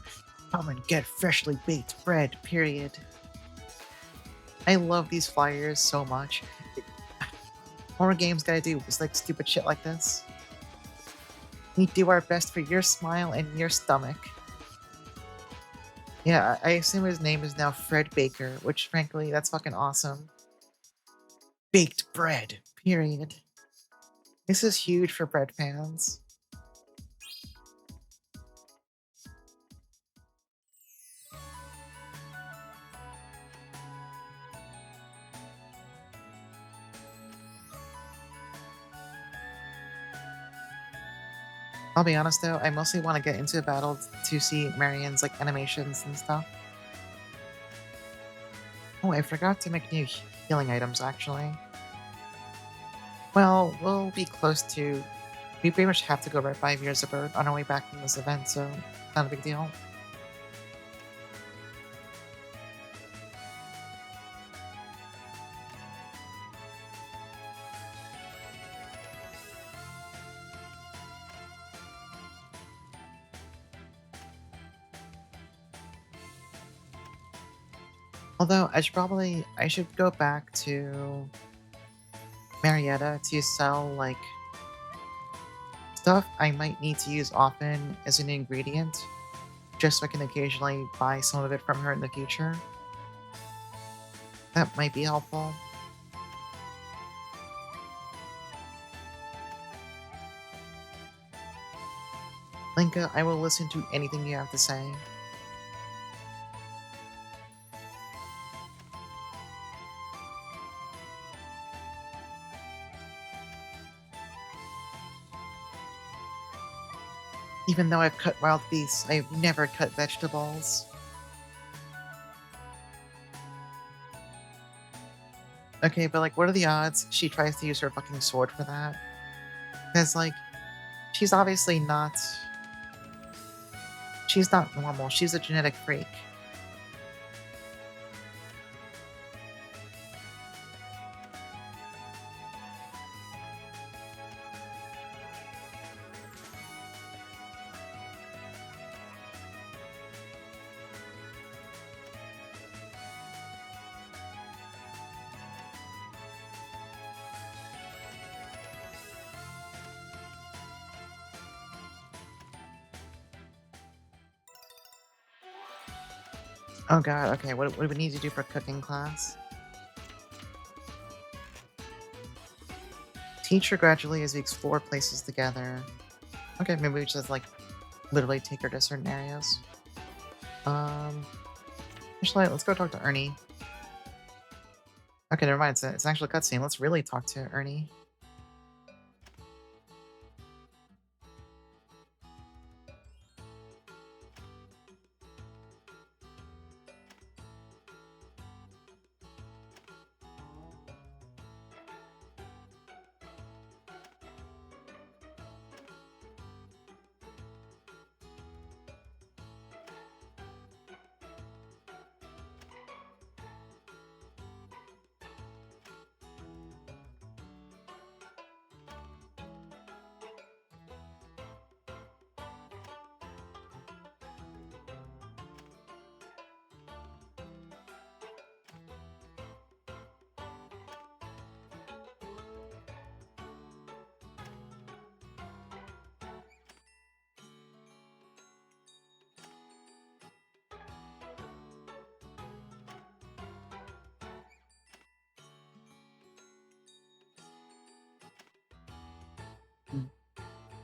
Come and get freshly baked bread, period. I love these flyers so much. More games gotta do is like stupid shit like this. We do our best for your smile and your stomach. Yeah, I assume his name is now Fred Baker, which frankly, that's fucking awesome. Baked bread, period. This is huge for bread fans. I'll be honest though, I mostly want to get into a battle to see Marion's like animations and stuff. Oh, I forgot to make new healing items actually. Well, we'll be close to. We pretty much have to go right 5 years of birth on our way back from this event, so not a big deal. Although I should go back to Marietta to sell like stuff I might need to use often as an ingredient, just so I can occasionally buy some of it from her in the future. That might be helpful. Linka, I will listen to anything you have to say. Even though I've cut wild beasts, I've never cut vegetables. Okay, but like, what are the odds she tries to use her fucking sword for that? Because, like, she's obviously not. She's not normal. She's a genetic freak. Oh god, okay, what do we need to do for cooking class? Teach her gradually as we explore places together. Okay, maybe we just like literally take her to certain areas. Um, actually, let's go talk to Ernie. Okay, never mind. It's an actual cutscene. Let's really talk to Ernie.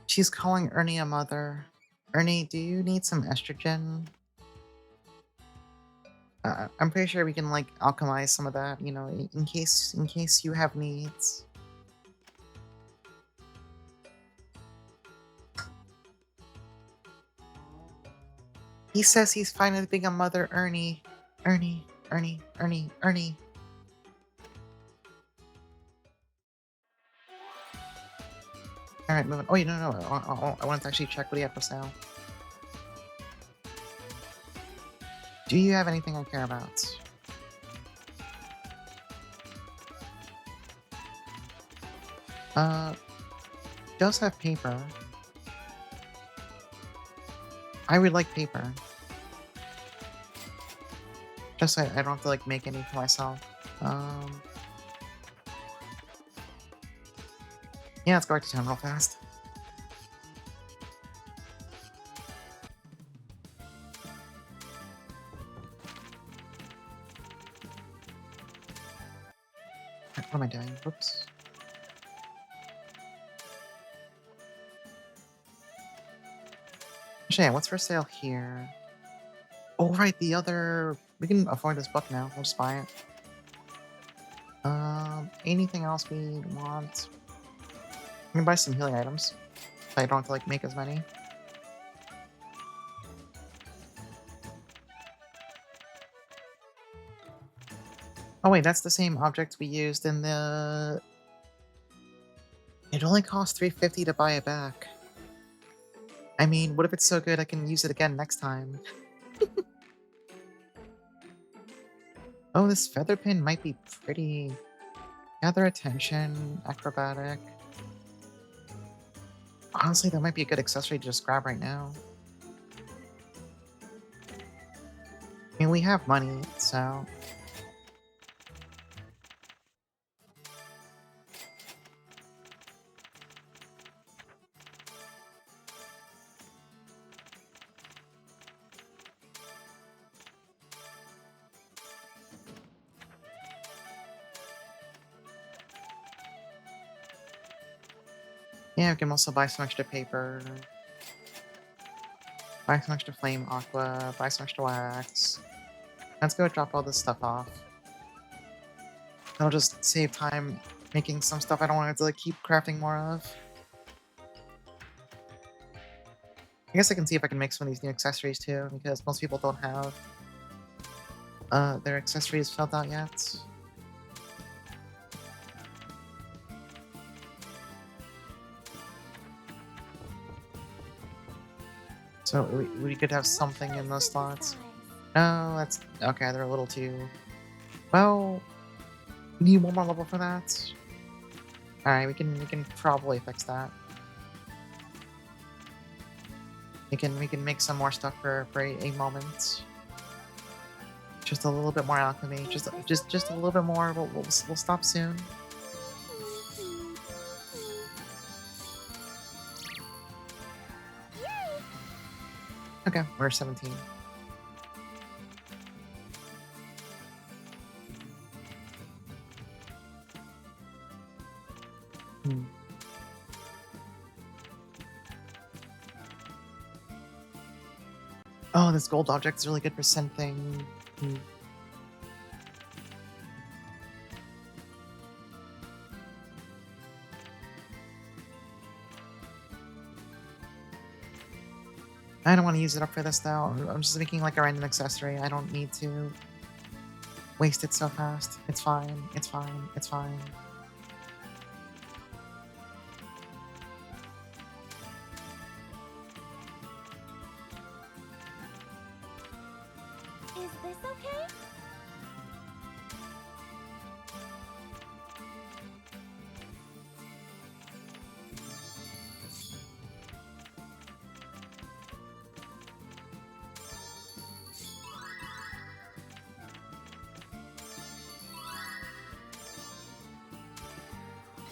She's calling Ernie a mother. Ernie, do you need some estrogen? I'm pretty sure we can like alchemize some of that, you know, in case you have needs. He says he's fine with being a mother, Ernie. Ernie, Ernie, Ernie, Ernie. Alright, moving. Oh, no, no. I wanted to actually check what he had for sale. Do you have anything I care about? Uh, does have paper. I would like paper. Just so I don't have to like make any for myself. Um, yeah, let's go back to town real fast. What am I doing? Whoops. Actually, yeah, what's for sale here? Oh, right, the other... We can afford this book now. We'll just buy it. Anything else we want? We can buy some healing items. So I don't have to, like, make as many. Oh, wait, that's the same object we used in the... It only costs 350 to buy it back. I mean, what if it's so good I can use it again next time? Oh, this feather pin might be pretty. Gather attention, acrobatic. Honestly, that might be a good accessory to just grab right now. I mean, we have money, so... Yeah, we can also buy some extra paper. Buy some extra flame aqua, buy some extra wax. Let's go drop all this stuff off. That'll just save time making some stuff I don't want to like keep crafting more of. I guess I can see if I can make some of these new accessories too, because most people don't have their accessories filled out yet. So we could have something in those slots. No, that's okay. They're a little too. Well, we need one more level for that. All right, we can probably fix that. We can make some more stuff for a moment. Just a little bit more alchemy. Just a little bit more. We'll stop soon. Okay, we're 17. Hmm. Oh, this gold object is really good for synthing. Hmm. I don't want to use it up for this though. I'm just making like a random accessory. I don't need to waste it so fast. It's fine. It's fine. It's fine. Is this okay?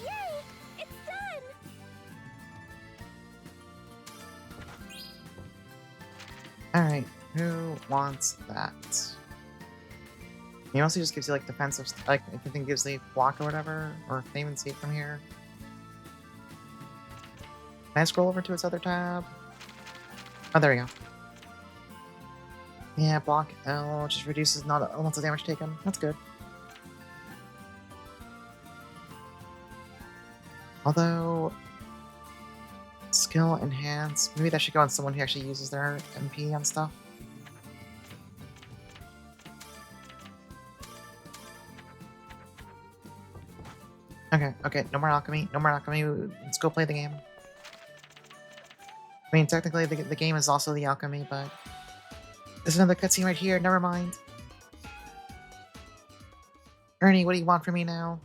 Yay! It's done! Alright, who wants that? He also just gives you like defensive, like I think gives the block or whatever, or fame and see it from here. Can I scroll over to its other tab? Oh, there we go. Yeah, block L just reduces not elemental damage taken. That's good. Although, skill enhance. Maybe that should go on someone who actually uses their MP on stuff. Okay, no more alchemy, no more alchemy. Let's go play the game. I mean, technically, the game is also the alchemy, but There's another cutscene right here. Never mind. Ernie, what do you want from me now?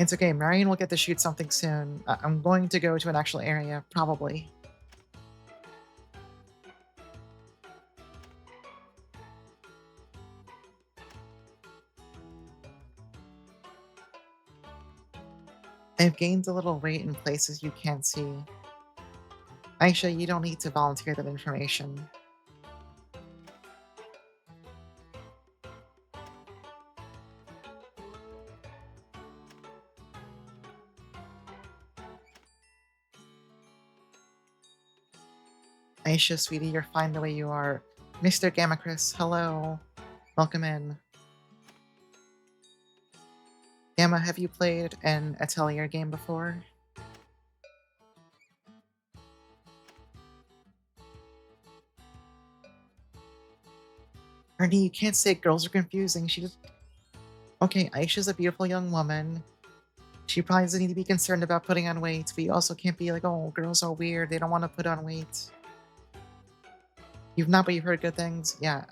It's okay. Marion will get to shoot something soon. I'm going to go to an actual area, probably. I've gained a little weight in places you can't see. Aisha, you don't need to volunteer that information. Aisha, sweetie, you're fine the way you are. Mr. Gamma hello. Welcome in. Gamma, have you played an Atelier game before? Ernie, you can't say girls are confusing. She just... Okay, Aisha's a beautiful young woman. She probably doesn't need to be concerned about putting on weight, but you also can't be like, oh, girls are weird. They don't want to put on weight. You've not, but you've heard good things. Yeah,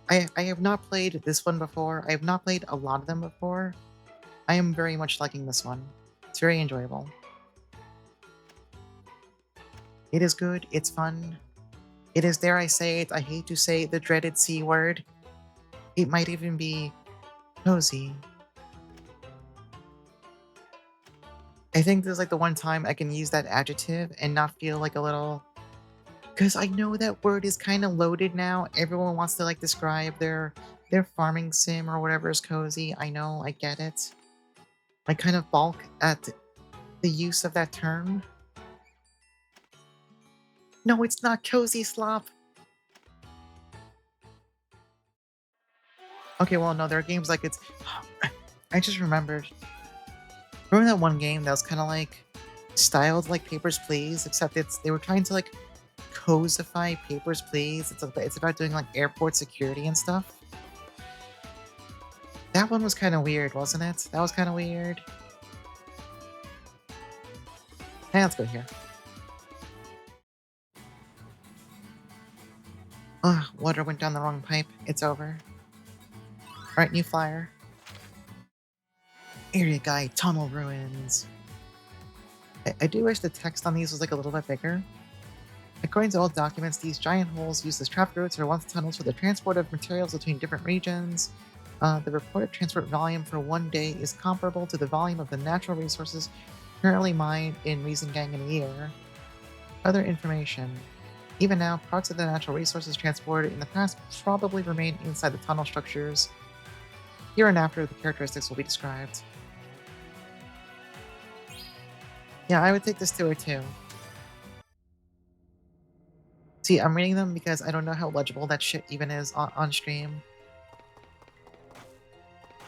I have not played this one before. I have not played a lot of them before. I am very much liking this one. It's very enjoyable. It is good. It's fun. It is, dare I say it, I hate to say the dreaded C word. It might even be cozy. I think this is like the one time I can use that adjective and not feel like a little... Because I know that word is kind of loaded now. Everyone wants to like describe their farming sim or whatever is cozy. I know, I get it. I kind of balk at the use of that term. No, it's not cozy slop. Okay, well, no, there are games like it's... I just remembered. Remember that one game that was kind of like styled like Papers, Please, except they were trying to like cosify Papers, Please. It's about doing like airport security and stuff. That one was kind of weird, wasn't it? That was kind of weird. Hey, let's go here. Ugh, water went down the wrong pipe. It's over. Alright, new flyer. Area guide, tunnel ruins. I do wish the text on these was like a little bit bigger. According to old documents, these giant holes used as traffic routes were once tunnels for the transport of materials between different regions. The reported transport volume for one day is comparable to the volume of the natural resources currently mined in Riesengang in a year. Other information. Even now, parts of the natural resources transported in the past probably remain inside the tunnel structures. Here and after, the characteristics will be described. Yeah, I would take this tour too. See, I'm reading them because I don't know how legible that shit even is on stream.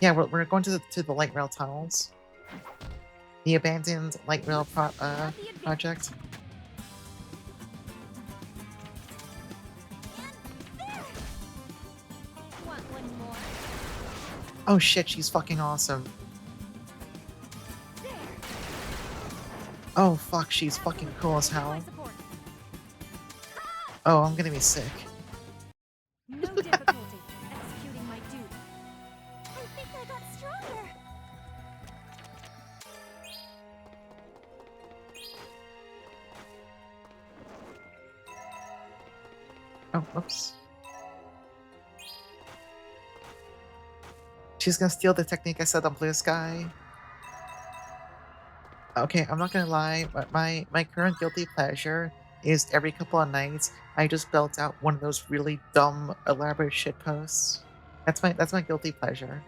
Yeah, we're going to the light rail tunnels. The abandoned light rail project. Oh shit, she's fucking awesome. Oh fuck, she's fucking cool as hell. Oh, I'm gonna be sick. No difficulty executing my duty. I think I got stronger. Oh, oops. She's gonna steal the technique I said on Blue Sky. Okay, I'm not gonna lie, but my current guilty pleasure is every couple of nights I just belt out one of those really dumb, elaborate shit posts. That's my guilty pleasure.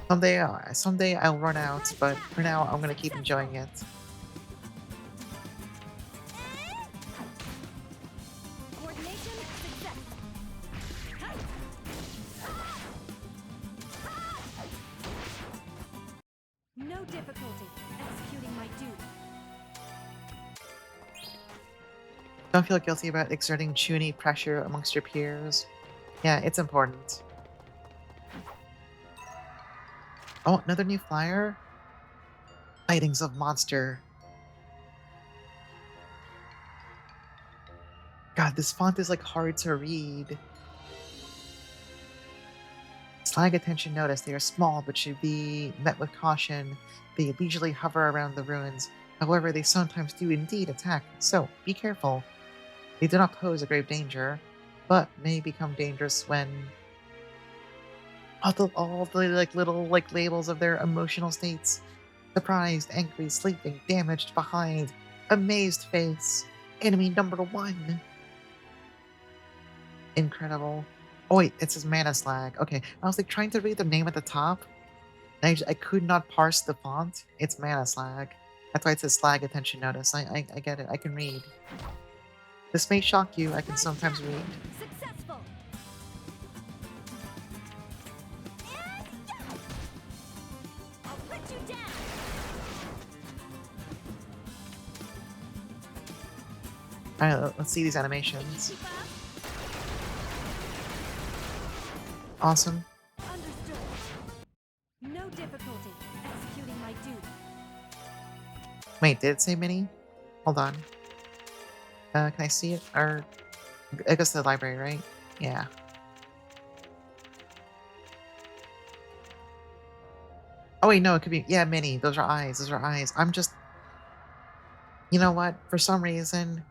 Someday I'll run out, but for now I'm gonna keep enjoying it. Coordination success. No difficulty executing my duty. Don't feel guilty about exerting chuny pressure amongst your peers. Yeah, it's important. Oh, another new flyer? Sightings of monster. God, this font is like hard to read. Slag attention notice. They are small but should be met with caution. They leisurely hover around the ruins. However, they sometimes do indeed attack, so be careful. They do not pose a grave danger, but may become dangerous when all the like little like labels of their emotional states. Surprised, angry, sleeping, damaged, behind, amazed face. Enemy number one. Incredible. Oh wait, it says Mana Slag. Okay, I was like trying to read the name at the top. And I could not parse the font. It's Mana Slag. That's why it says Slag Attention Notice. I get it. I can read. This may shock you. I can sometimes read. Successful. And yeah. I'll put you down. Alright, let's see these animations. Keep up. Awesome. Understood. No difficulty executing my duty. Wait, did it say mini? Hold on. Can I see it? Or I guess the library, right? Yeah. Oh wait, no, it could be mini. Those are eyes. Those are eyes. I'm just you know what? For some reason,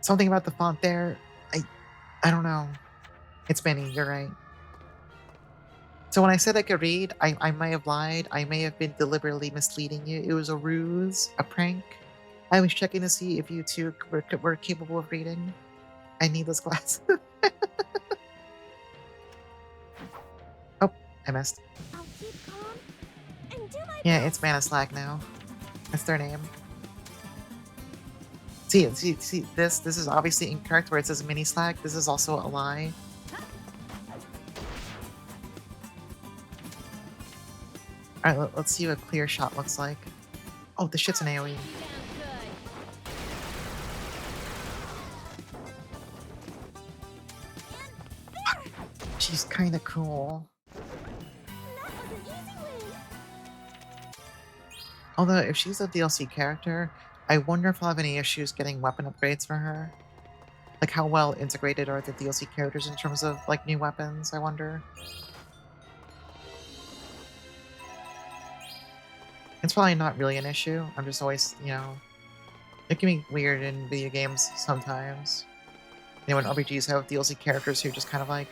something about the font there, I don't know. It's mini, you're right. So when I said I could read, I may have lied. I may have been deliberately misleading you. It was a ruse, a prank. I was checking to see if you two were capable of reading. I need those glasses. Oh, I missed. I'll keep calm and do my Yeah, best. it's Mana Slag now. That's their name. See, this is obviously incorrect where it says Mini Slag. This is also a lie. Alright, let's see what a clear shot looks like. Oh, this shit's an AoE. Down good. She's kinda cool. That was an easy win. Although, if she's a DLC character, I wonder if I'll have any issues getting weapon upgrades for her. Like, how well integrated are the DLC characters in terms of, like, new weapons, I wonder? It's probably not really an issue. I'm just always, it can be weird in video games sometimes. When RPGs have DLC characters who just kind of, like,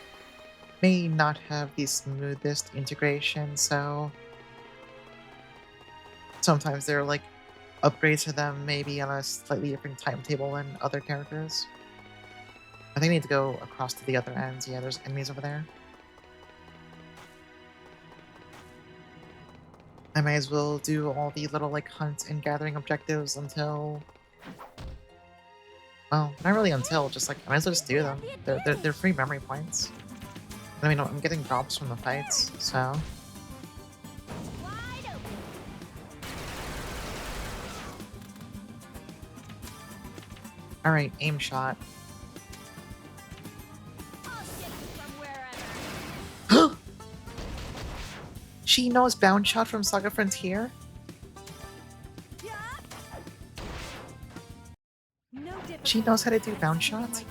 may not have the smoothest integration, so sometimes they're, like, upgrades to them maybe on a slightly different timetable than other characters. I think I need to go across to the other ends. Yeah, there's enemies over there. I might as well do all the little, like, hunt and gathering objectives until... Well, not really until, just, like, I might as well just do them. They're free memory points. I mean, I'm getting drops from the fights, so... Wide open. Alright, aim shot. I'll get you from wherever. She knows Bound Shot from Saga Frontier? Yeah. No difficulty. She knows how to do Bound executing Shot? my duty.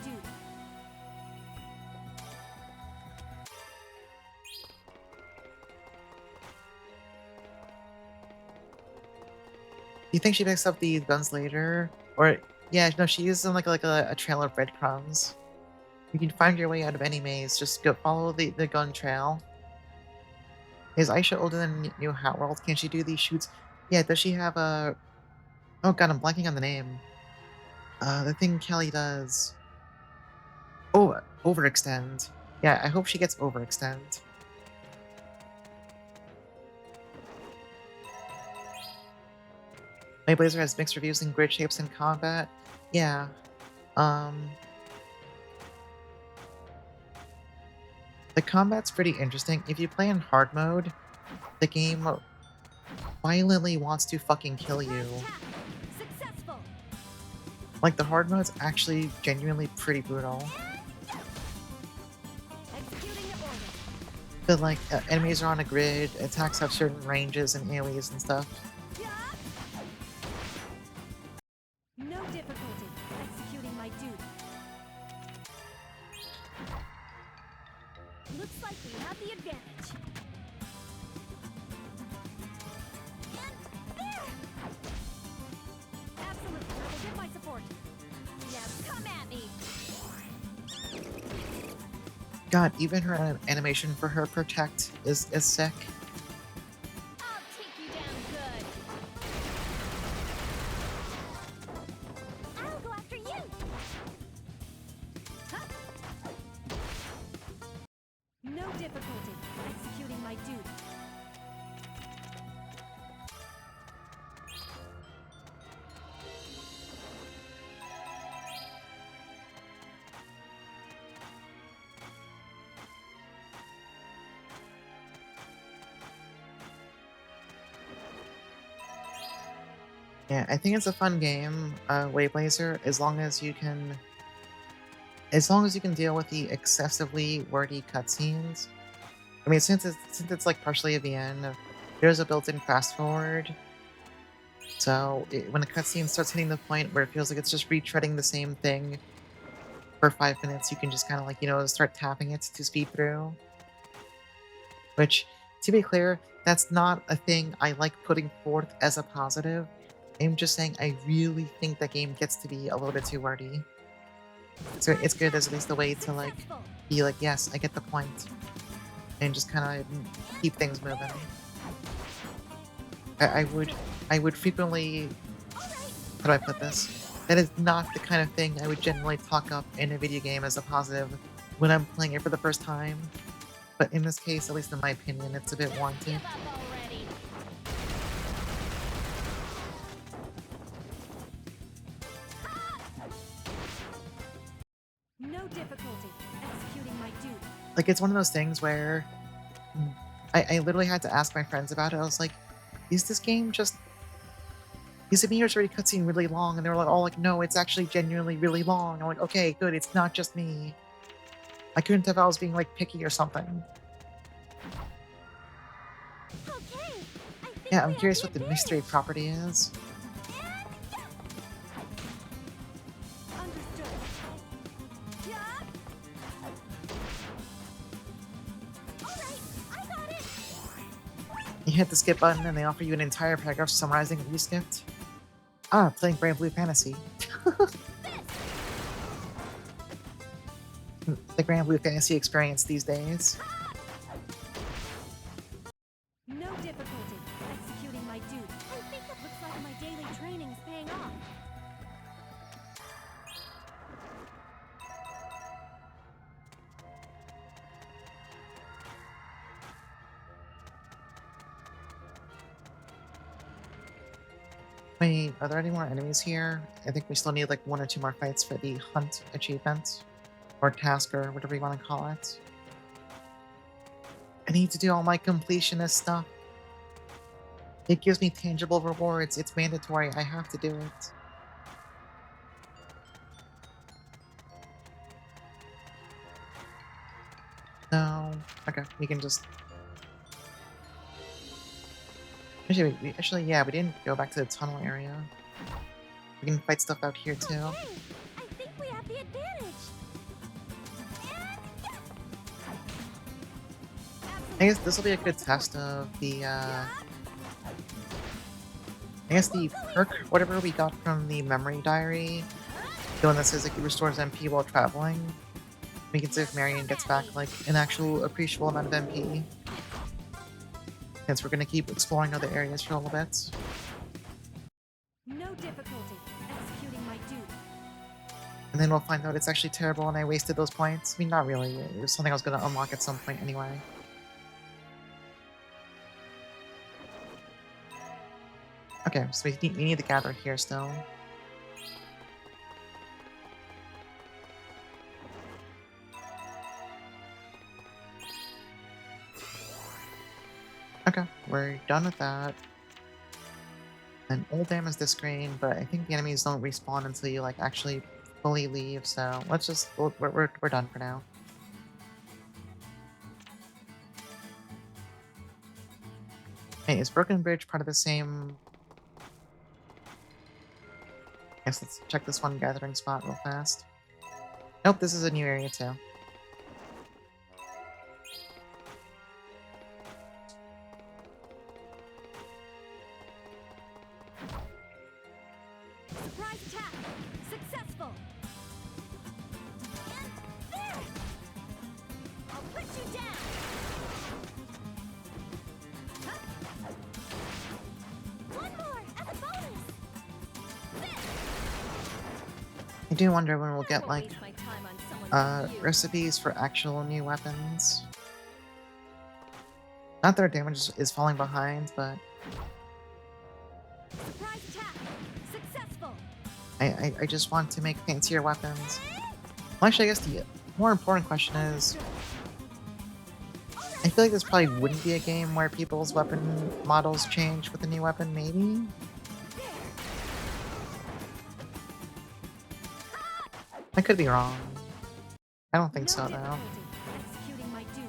Do you think she picks up the guns later? Or, yeah, no, she uses them like a trail of breadcrumbs. You can find your way out of any maze, just go follow the gun trail. Is Aisha older than New Hat World? Can she do these shoots? Yeah, does she have a... Oh god, I'm blanking on the name. The thing Kelly does. Oh, overextend. Yeah, I hope she gets overextend. My Blazer has mixed reviews in grid shapes and combat. Yeah. The combat's pretty interesting. If you play in hard mode, the game violently wants to fucking kill you. First tap. Successful. Like, the hard mode's actually genuinely pretty brutal. Executing the order. But, like, enemies are on a grid, attacks have certain ranges and AoEs and stuff. No difficulty. Executing my duty. Looks like we have the advantage. And there! Absolutely, I will give my support. Yes, come at me. God, even her animation for her protect is sick. I'll take you down good. I'll go after you. Huh? No difficulty. Executing my duty. Yeah, I think it's a fun game, Wayblazer, as long as you can deal with the excessively wordy cutscenes. I mean, since it's like partially a VN, there's a built-in fast forward. So when the cutscene starts hitting the point where it feels like it's just retreading the same thing for 5 minutes, you can just kind of like, start tapping it to speed through. Which, to be clear, that's not a thing I like putting forth as a positive. I'm just saying I really think that game gets to be a little bit too wordy. So it's good as at least a way to like Successful. be like, yes, I get the point, and just kind of keep things moving. I would frequently, how do I put this? That is not the kind of thing I would generally talk up in a video game as a positive when I'm playing it for the first time. But in this case, at least in my opinion, it's a bit warranted. Give up already. No difficulty. Executing my duty. Like, it's one of those things where I literally had to ask my friends about it. I was like, is this game just... Is it me or is already cutscene really long? And they were like, all like, no, it's actually genuinely really long. I'm like, okay, good, it's not just me. I couldn't tell if I was being, like, picky or something. Okay. I think Yeah, we I'm have curious the what the mystery advantage. property is. Understood. Yeah. All right, I got it. You hit the skip button and they offer you an entire paragraph summarizing what you skipped. Ah, playing Brand Blue Fantasy. The Grand Blue Fantasy experience these days. No difficulty. Executing my duty. I think it looks like my daily training is paying off. Wait, are there any more enemies here? I think we still need like 1 or 2 more fights for the hunt achievement. Or task, or whatever you want to call it. I need to do all my completionist stuff. It gives me tangible rewards. It's mandatory. I have to do it. No. Okay, we can just... Actually, yeah, we didn't go back to the tunnel area. We can fight stuff out here, too. Okay. I think we have the advantage. I guess this will be a good test of the, I guess the perk, whatever we got from the memory diary, the one that says like it restores MP while traveling. We can see if Marion gets back like an actual appreciable amount of MP. Since we're gonna keep exploring other areas for a little bit. No difficulty. Executing my duty. And then we'll find out it's actually terrible and I wasted those points. I mean, not really. It was something I was gonna unlock at some point anyway. Okay, so we need to gather here still. Okay, we're done with that. And old dam is this green, but I think the enemies don't respawn until you like actually fully leave. So let's just we're done for now. Hey, is Broken Bridge part of the same? Guess let's check this one gathering spot real fast. Nope, this is a new area too. Surprise attack! Successful! And there! I'll put you down! One more as a bonus. I do wonder when we'll I get won't like waste my time on someone like you. recipes for actual new weapons. Not that our damage is falling behind, but Surprise attack! Successful! I just want to make fancier weapons. Well, actually, I guess the more important question is, I feel like this probably wouldn't be a game where people's weapon models change with a new weapon, maybe? I could be wrong. I don't think No so, though. difficulty executing my duty.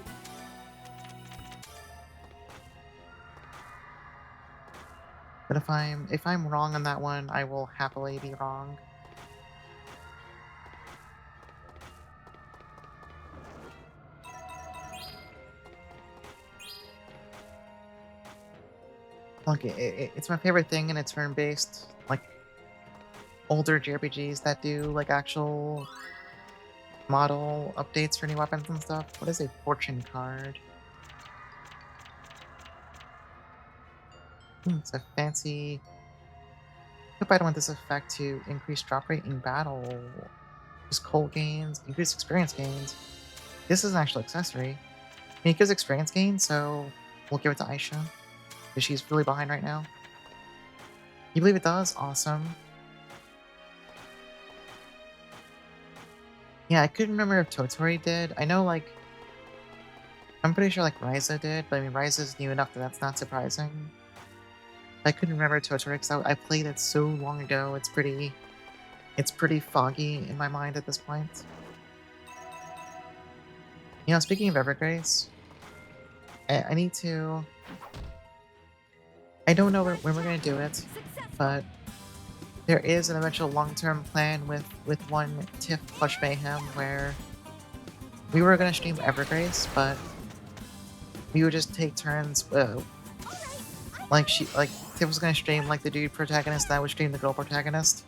But if I'm wrong on that one, I will happily be wrong. Look, it's my favorite thing, and it's turn-based. Like, older JRPGs that do, like, actual model updates for new weapons and stuff. What is a fortune card? It's a fancy... Equip item with this effect to increase drop rate in battle. Increase cold gains, increase experience gains. This is an actual accessory. I mean, it gives experience gains, so we'll give it to Ayesha. Because she's really behind right now. You believe it does? Awesome. Yeah, I couldn't remember if Totori did. I know, like... I'm pretty sure, like, Ryza did, but I mean, Ryza's new enough that that's not surprising. I couldn't remember Totori because I played it so long ago, it's pretty foggy in my mind at this point. You know, speaking of Evergrace, I need to... I don't know when we're going to do it, but there is an eventual long-term plan with one Tiff Plush Mayhem where we were going to stream Evergrace, but we would just take turns. Like Tiff was going to stream like the dude protagonist, and I would stream the girl protagonist,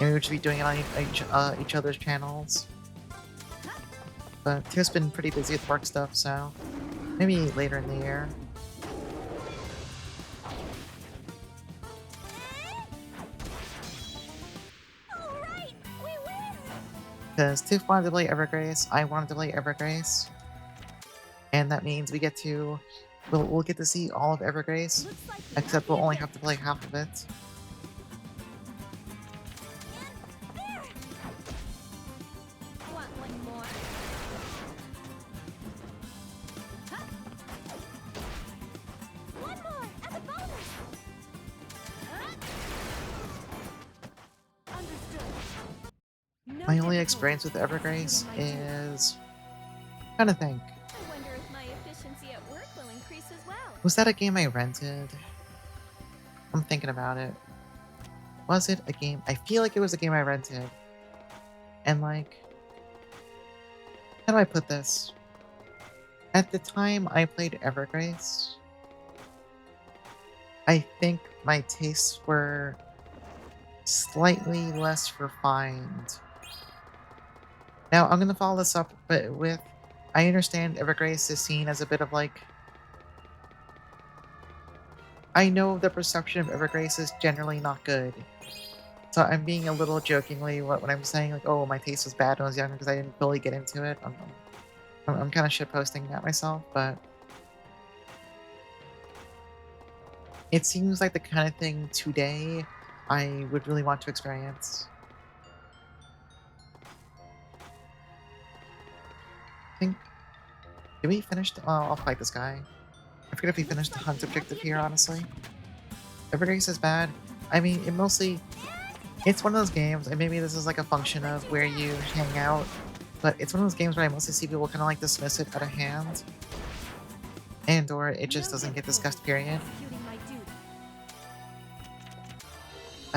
and we would just be doing it on each other's channels. But Tiff's been pretty busy with work stuff, so maybe later in the year. Because Tiff wanted to play Evergrace, I wanted to play Evergrace, and that means we get to, we'll get to see all of Evergrace, except we'll only have to play half of it. Want one more? One more as a bonus. Understood. No My only difficulty experience with Evergrace executing my duty. is... I'm trying to think. I wonder if my efficiency at work will increase as well. Was that a game I rented? I'm thinking about it. Was it a game? I feel like it was a game I rented. And like... How do I put this? At the time I played Evergrace, I think my tastes were slightly less refined. Now, I'm gonna follow this up, but with... I understand Evergrace is seen as a bit of like... I know the perception of Evergrace is generally not good. So I'm being a little jokingly when I'm saying like, oh, my taste was bad when I was younger because I didn't fully get into it. I'm kind of shitposting at myself, but... It seems like the kind of thing today I would really want to experience. I think... Did we finish? I'll fight this guy. I forget if we finished the hunt objective here, honestly. Evergrace is bad. I mean, it's one of those games, and maybe this is like a function of where you hang out, but it's one of those games where I mostly see people kind of like dismiss it out of hand, and or it just No doesn't get difficulty discussed, period. executing my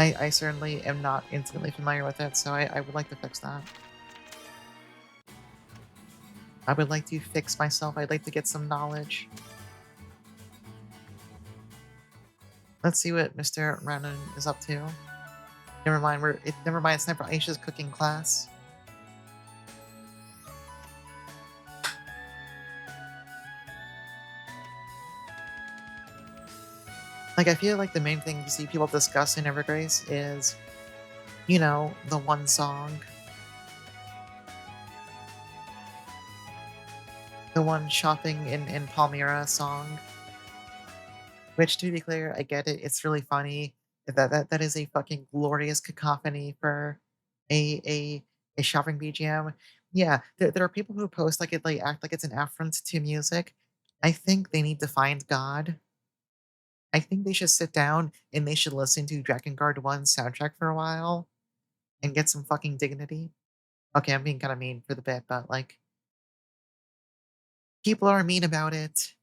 duty. I certainly am not intimately familiar with it, so I would like to fix that. I would like to fix myself. I'd like to get some knowledge. Let's see what Mr. Ranon is up to. Never mind, never mind, it's time for Aisha's cooking class. Like, I feel like the main thing you see people discuss in Evergrace is, you know, the one song. The one shopping in Palmyra song. Which, to be clear, I get it. It's really funny. That is a fucking glorious cacophony for a shopping BGM. Yeah, there are people who post like it, like act like it's an affront to music. I think they need to find God. I think they should sit down and they should listen to Dragon Guard 1's soundtrack for a while and get some fucking dignity. Okay, I'm being kind of mean for the bit, but like people are mean about it.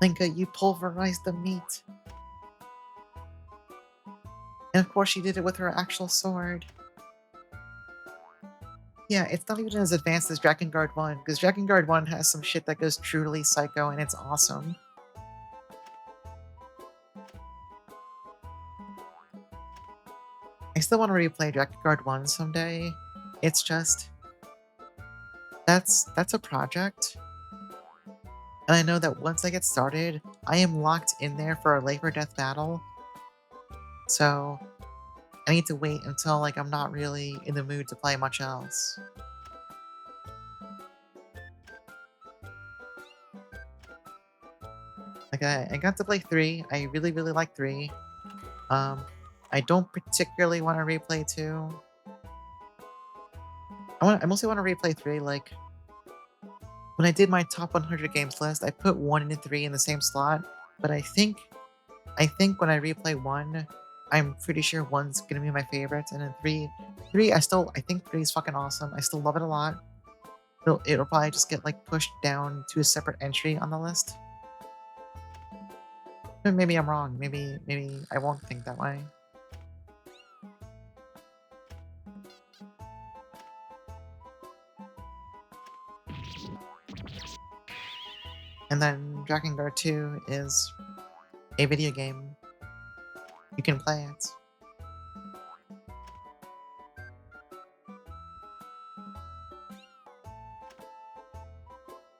Linka, you pulverized the meat. And of course she did it with her actual sword. Yeah, it's not even as advanced as Dragon Guard 1, because Dragon Guard 1 has some shit that goes truly psycho and it's awesome. I still want to replay Dragon Guard 1 someday. It's just that's a project. And I know that once I get started, I am locked in there for a life or death battle. So I need to wait until like I'm not really in the mood to play much else. Like I got to play 3. I really, really like 3. Um I don't particularly want to replay 2. I mostly want to replay 3. Like when I did my top 100 games list, I put 1 and 3 in the same slot, but I think when I replay 1, I'm pretty sure 1's gonna be my favorite, and then 3 I think 3 is fucking awesome. I still love it a lot. It'll probably just get like pushed down to a separate entry on the list. But maybe I'm wrong. Maybe I won't think that way. And then Dragon Guard 2 is a video game. You can play it.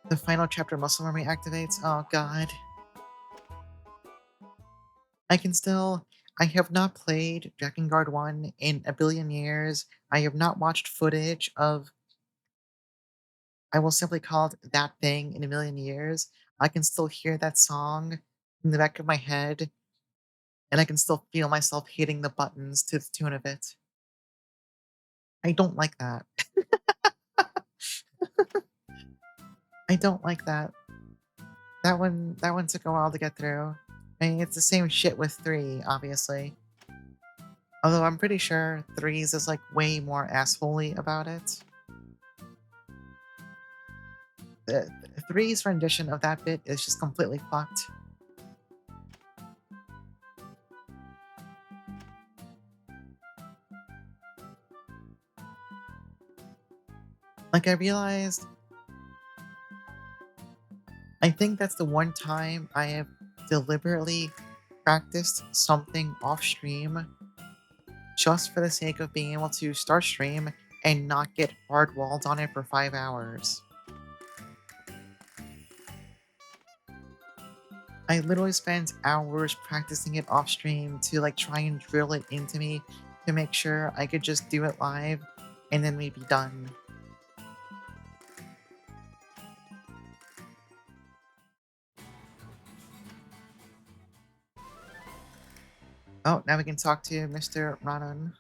The final chapter muscle memory activates. Oh god. I have not played Dragon Guard 1 in a billion years. I have not watched footage of, I will simply call it that thing in a million years. I can still hear that song in the back of my head, and I can still feel myself hitting the buttons to the tune of it. I don't like that. I don't like that. That one took a while to get through. I mean, it's the same shit with 3, obviously. Although I'm pretty sure 3's is like way more assholey about it. The 3's rendition of that bit is just completely fucked. Like, I realized, I think that's the one time I have deliberately practiced something off stream just for the sake of being able to start stream and not get hard-walled on it for 5 hours. I literally spent hours practicing it off stream to like try and drill it into me to make sure I could just do it live and then we'd be done. Oh, now we can talk to Mr. Ranan.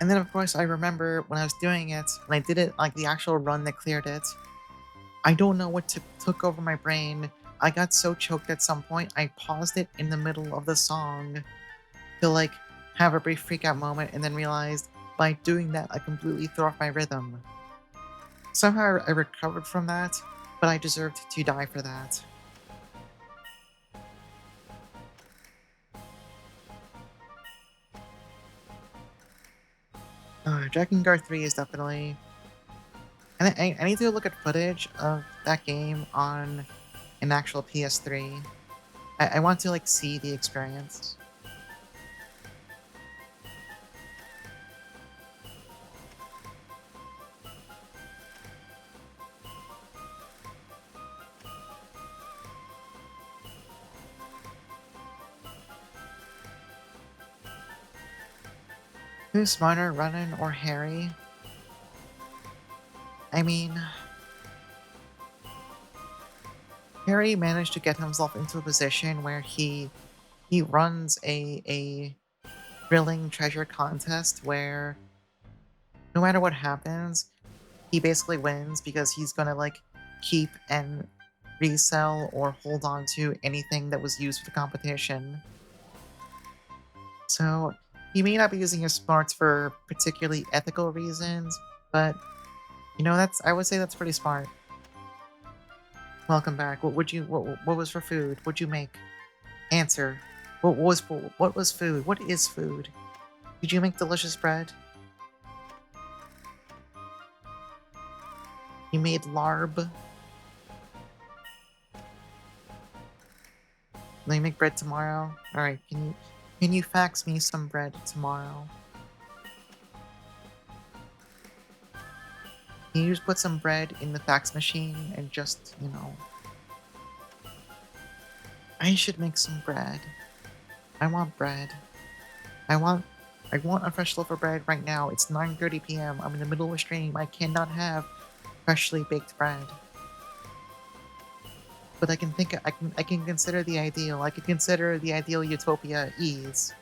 And then, of course, I remember when I was doing it, when I did it, like the actual run that cleared it, I don't know what took over my brain. I got so choked at some point, I paused it in the middle of the song to like have a brief freak out moment and then realized by doing that, I completely threw off my rhythm. Somehow I recovered from that, but I deserved to die for that. Drakengard 3 is definitely. And I need to look at footage of that game on an actual PS3. I want to like see the experience. Who's smarter, Ronan or Harry? I mean, Harry managed to get himself into a position where he runs a thrilling treasure contest where no matter what happens, he basically wins because he's gonna like keep and resell or hold on to anything that was used for the competition. So he may not be using his smarts for particularly ethical reasons, but that's I would say that's pretty smart. Welcome back. What was for food? What'd you make? Answer. What was food? What is food? Did you make delicious bread? You made larb. Will you make bread tomorrow? Alright, can you fax me some bread tomorrow? Can you just put some bread in the fax machine and just. I should make some bread. I want bread. I want a fresh loaf of bread right now. It's 9:30 p.m. I'm in the middle of a stream. I cannot have freshly baked bread. But I can consider the ideal. I can consider the ideal utopia ease,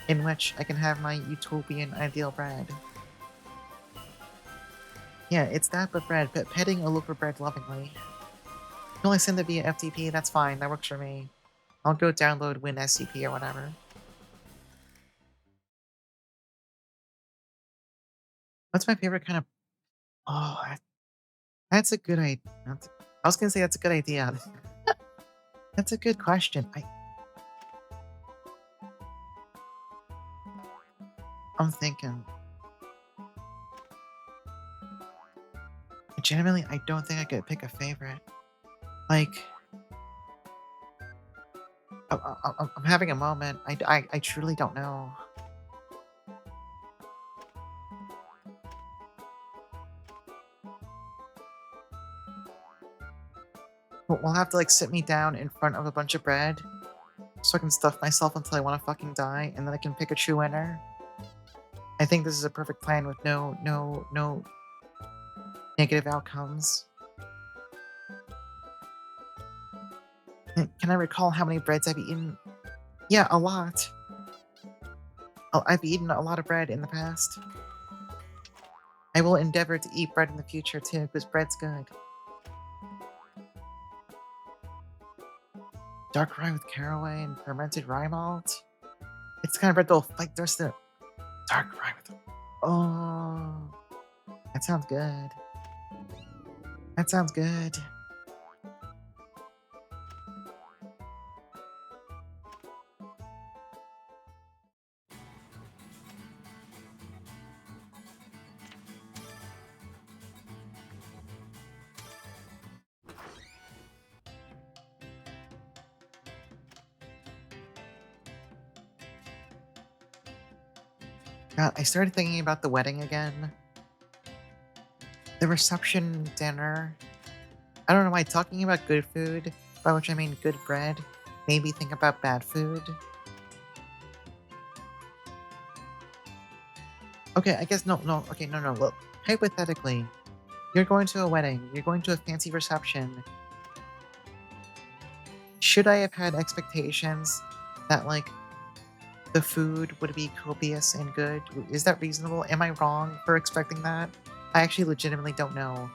in which I can have my utopian ideal bread. Yeah, it's that but bread, but petting a loaf of bread lovingly. You can only send it via FTP, that's fine, that works for me. I'll go download WinSCP or whatever. What's my favorite kind of... Oh, that's a good idea. I was gonna say that's a good idea. That's a good question. I'm thinking. Genuinely, I don't think I could pick a favorite. Like, I'm having a moment. I truly don't know. We'll have to like sit me down in front of a bunch of bread so I can stuff myself until I want to fucking die, and then I can pick a true winner. I think this is a perfect plan with no negative outcomes. Can I recall how many breads I've eaten? Yeah, a lot. Oh, I've eaten a lot of bread in the past. I will endeavor to eat bread in the future too, because bread's good. Dark rye with caraway and fermented rye malt. It's the kind of bread that'll fight the rest of the dark rye with. Oh, that sounds good. That sounds good. God, I started thinking about the wedding again. The reception dinner. I don't know why talking about good food, by which I mean good bread, made me think about bad food. Okay, I guess no. Okay, no. Look, hypothetically, you're going to a wedding, you're going to a fancy reception. Should I have had expectations that, like, the food would be copious and good. Is that reasonable? Am I wrong for expecting that? I actually legitimately don't know.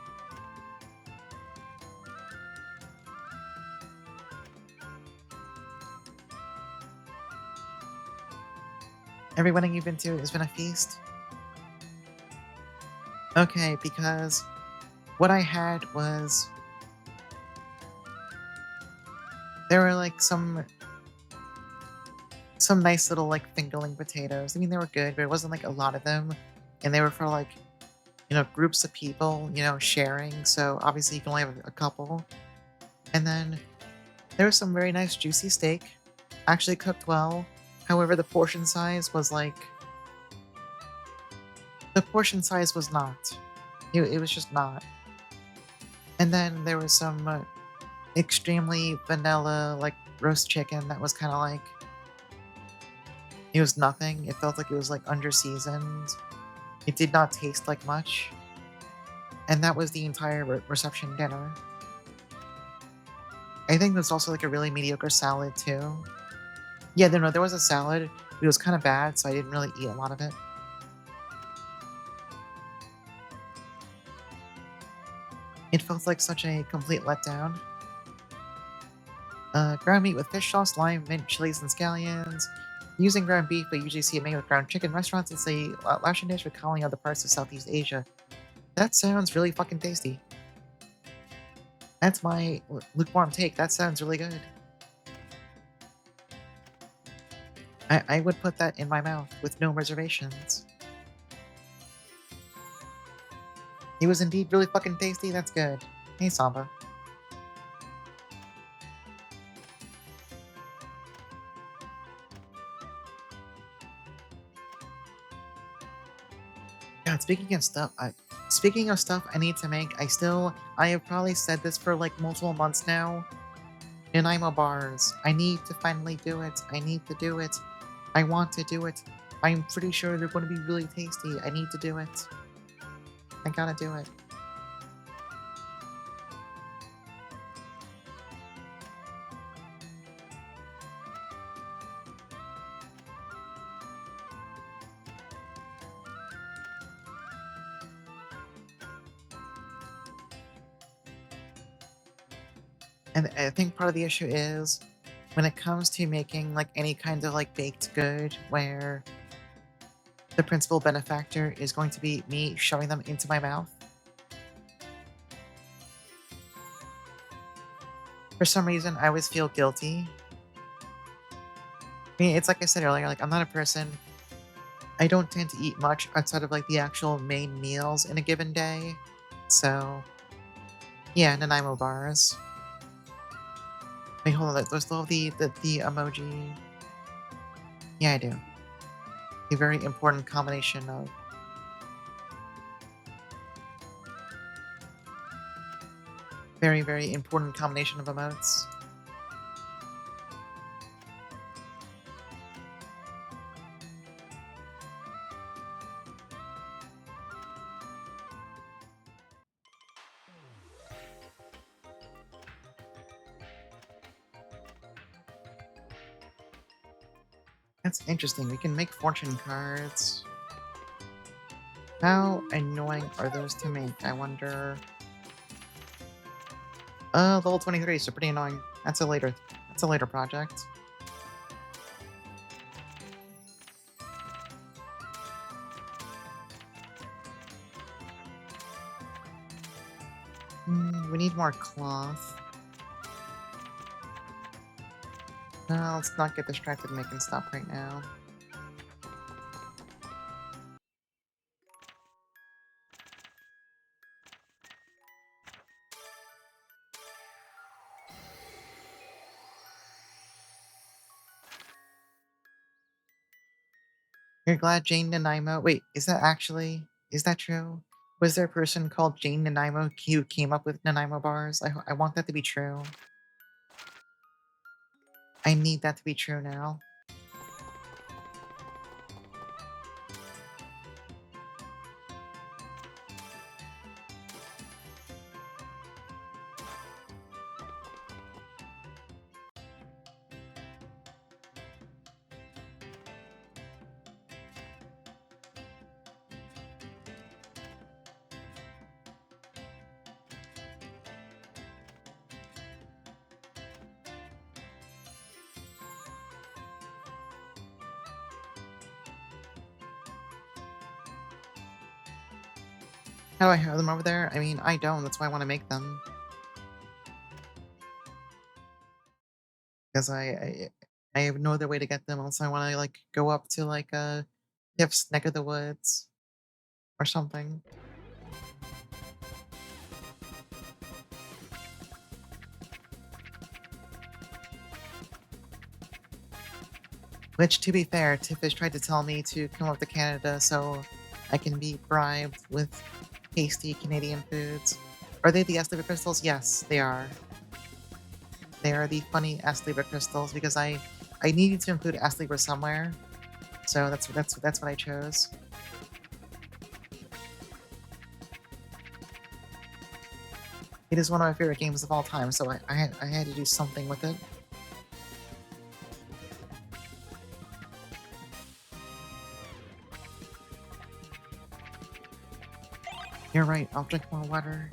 Every wedding you've been to has been a feast? Okay, because what I had was there were like some nice little like fingerling potatoes. I mean, they were good, but it wasn't like a lot of them, and they were for like groups of people, sharing. So obviously you can only have a couple. And then there was some very nice juicy steak, actually cooked well. However, the portion size was not. It was just not. And then there was some extremely vanilla like roast chicken that was kind of like it was nothing. It felt like it was like under seasoned. It did not taste like much. And that was the entire reception dinner. I think there's also like a really mediocre salad too. Yeah, no, there was a salad. It was kind of bad, so I didn't really eat a lot of it. It felt like such a complete letdown. Ground meat with fish sauce, lime, mint, chilies, and scallions. Using ground beef, but usually see it made with ground chicken. Restaurants, it's a Latin dish with calling other parts of Southeast Asia. That sounds really fucking tasty. That's my lukewarm take. That sounds really good. I would put that in my mouth with no reservations. It was indeed really fucking tasty. That's good. Hey, Samba. God, speaking of stuff I need to make, I have probably said this for like multiple months now. Nanaimo bars. I need to finally do it. I need to do it. I want to do it. I'm pretty sure they're going to be really tasty. I need to do it. I gotta do it. And I think part of the issue is when it comes to making like any kind of like baked good where the principal benefactor is going to be me shoving them into my mouth. For some reason, I always feel guilty. I mean, it's like I said earlier, like I'm not a person. I don't tend to eat much outside of like the actual main meals in a given day. So yeah, Nanaimo bars. Wait, hold on. Do I still have the emoji? Yeah, I do. A very important combination of very, very important combination of emotes. That's interesting. We can make fortune cards. How annoying are those to make? I wonder. Level 23, so pretty annoying. That's a later project. We need more cloth. No, let's not get distracted making stuff right now. You're glad Jane Nanaimo. Wait, is that true? Was there a person called Jane Nanaimo who came up with Nanaimo bars? I want that to be true. I need that to be true now. How do I have them over there? I mean, I don't. That's why I want to make them. Because I have no other way to get them unless I want to like go up to like a Tiff's neck of the woods or something. Which, to be fair, Tiff has tried to tell me to come up to Canada so I can be bribed with tasty Canadian foods. Are they the Estiva crystals? Yes, they are. They are the funny Estiva crystals because I needed to include Estiva somewhere, so that's what I chose. It is one of my favorite games of all time, so I had to do something with it. You're right, I'll drink more water.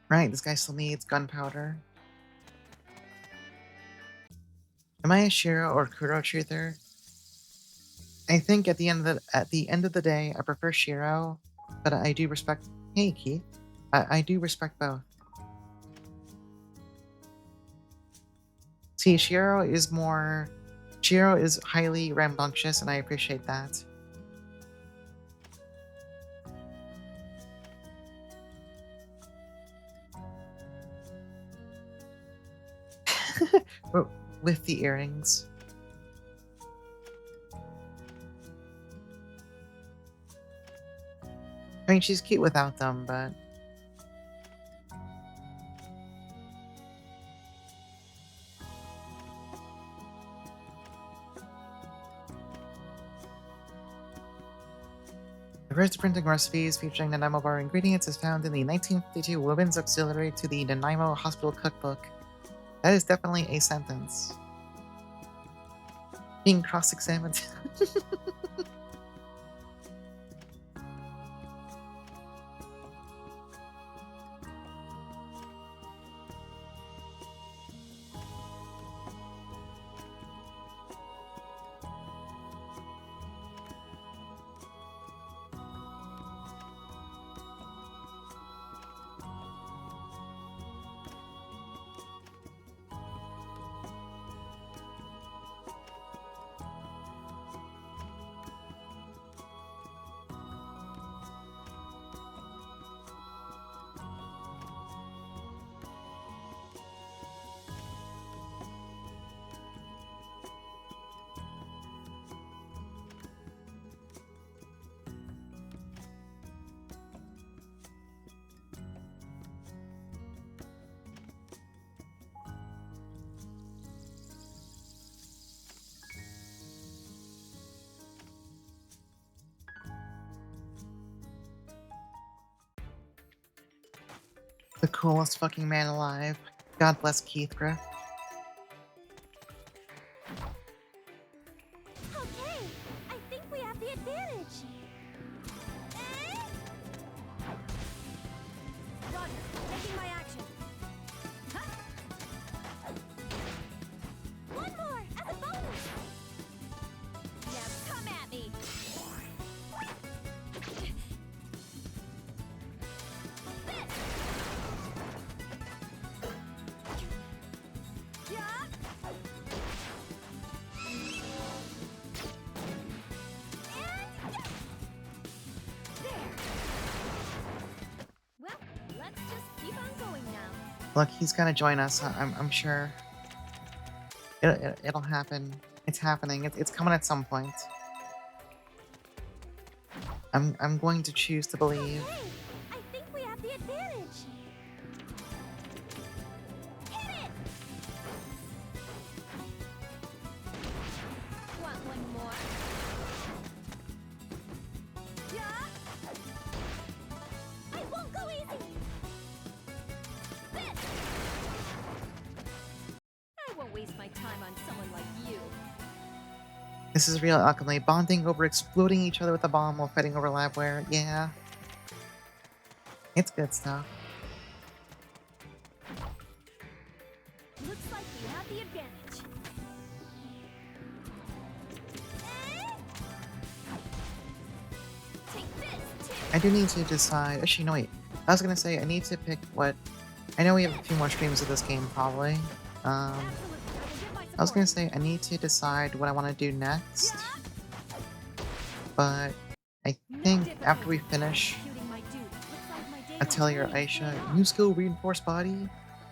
Right, this guy still needs gunpowder. Am I a Shiro or Kuro truther? I think at the end of the day, I prefer Shiro, but I do respect. Hey, Keith, I do respect both. See, Shiro is highly rambunctious, and I appreciate that. With the earrings. I mean, she's cute without them, but... The first printing recipes featuring Nanaimo bar ingredients is found in the 1952 Women's Auxiliary to the Nanaimo Hospital Cookbook. That is definitely a sentence. Being cross-examined. The coolest fucking man alive. God bless Keithgrove. Okay, I think we have the advantage. Eh? Roger, taking my action. Huh? One more as a bonus. Now come at me. Yeah. Well, let's just keep on going now. Look, he's gonna join us. I'm sure. It'll happen. It's happening. It's coming at some point. I'm going to choose to believe. Okay, I think we have the advantage. Hit it! Want one more? Yeah. I won't go easy. This. I won't waste my time on someone like you. This is real alchemy, bonding over exploding each other with a bomb while fighting over labware. Yeah, it's good stuff. Looks like we have the advantage. Take this, too. I do need to decide. Actually, no, wait. I was gonna say I need to pick what. I know we have a few more streams of this game, probably. Absolutely. I will give my I was gonna support. say I need to decide what I want to do next, but I No think after we difficulty finish executing my duty. Looks like my day went Atelier pretty Ayesha, well. new skill reinforced body,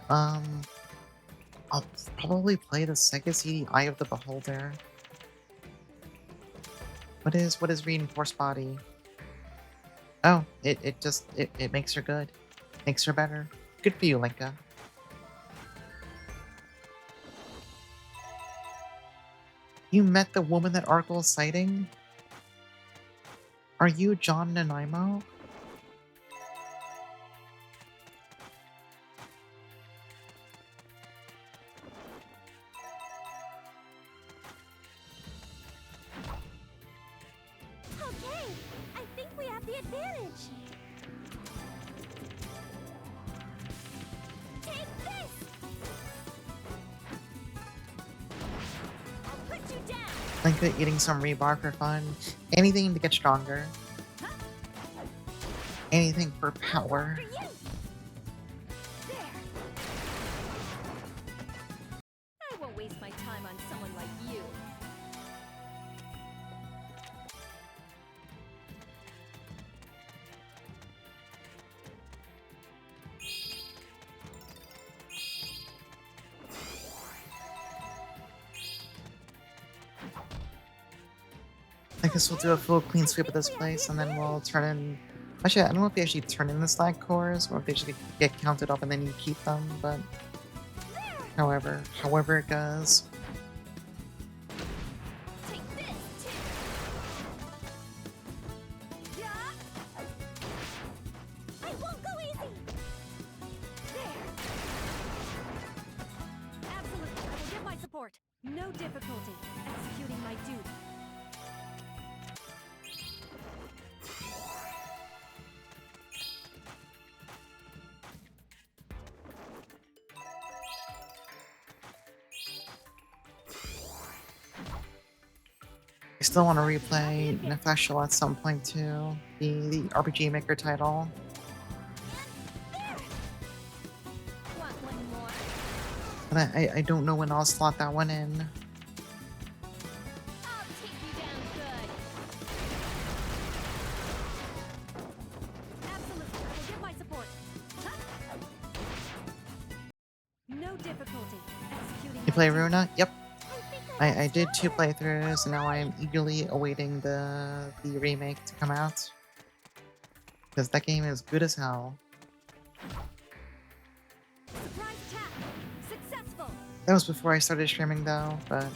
um, I'll probably play the Sega CD Eye of the Beholder. What is reinforced body? Oh, it makes her good. Makes her better. Good for you, Linka. You met the woman that Arkle is citing? Are you John Nanaimo? Okay, I think we have the advantage. Take this! I'll put you down! Linka eating some rebar for fun. Anything to get stronger. Anything for power. For you! There. I won't waste my time on someone like you. I guess we'll do a full clean sweep of this place, and then we'll turn in... Actually, I don't know if they actually turn in the slag cores, or if they just get counted up and then you keep them, but... However it goes. Take this, too! Yeah. I won't go easy! There. Absolutely. I will give my support. No difficulty executing my duty. I still want to replay Nefeshel at some point too. The RPG Maker title. Want one more? But I don't know when I'll slot that one in. I'll take you down good! Absolutely. I will give my support. No difficulty executing You my play duty. Runa? Yep. I think I did 2 playthroughs, and now I am eagerly awaiting the remake to come out. Because that game is good as hell. Surprise attack. Successful. That was before I started streaming though, but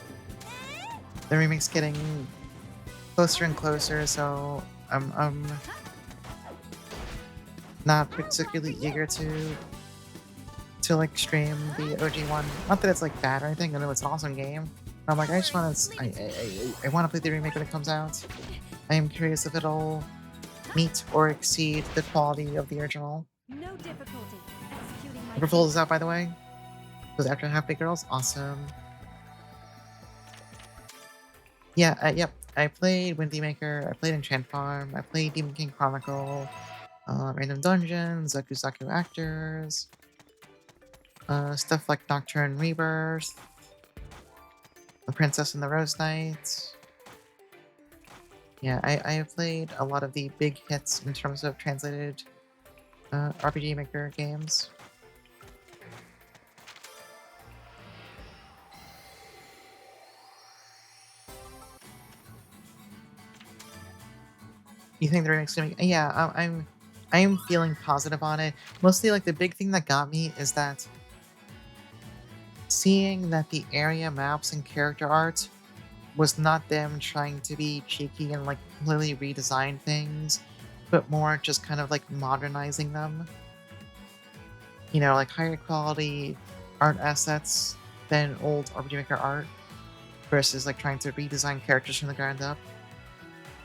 the remake's getting closer and closer, so I'm not particularly eager to like stream the OG one. Not that it's like bad or anything. I know it's an awesome game. I'm like, I just want to I want to play the remake when it comes out. I am curious if it'll meet or exceed the quality of the original. No difficulty executing my The proposal is out, by the way. It was after Half Baked Girls. Awesome. Yeah, yep. I played Windy Maker. I played Enchant Farm. I played Demon King Chronicle. Random Dungeons, Zaku Zaku Actors. Stuff like Nocturne Rebirth. The Princess and the Rose Knight. Yeah, I have played a lot of the big hits in terms of translated RPG Maker games. You think the remake's gonna be... Yeah, I am feeling positive on it. Mostly, like, the big thing that got me is that seeing that the area maps and character art was not them trying to be cheeky and like completely redesign things, but more just kind of like modernizing them. You know, like higher quality art assets than old RPG Maker art. versus like trying to redesign characters from the ground up.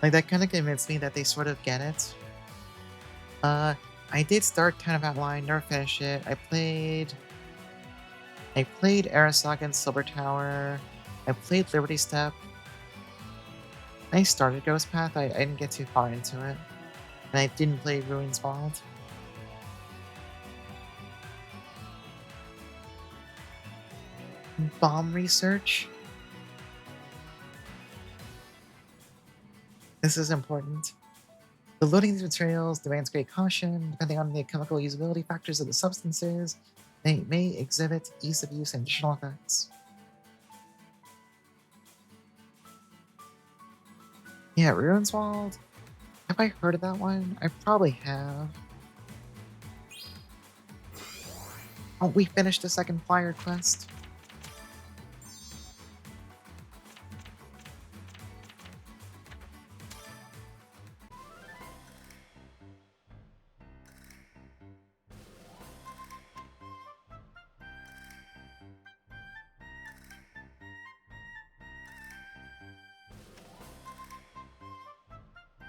Like that kind of convinced me that they sort of get it. Uh, I did start Town of Outline, never finished it. I played Arasaka and Silver Tower. I played Liberty Step. I started Ghost Path. I didn't get too far into it. And I didn't play Ruins Vault. Bomb research. This is important. The loading of these materials demands great caution. Depending on the chemical usability factors of the substances, they may exhibit ease of use and additional effects. Yeah, Ruinswald. Have I heard of that one? I probably have. Oh, we finished the second flyer quest.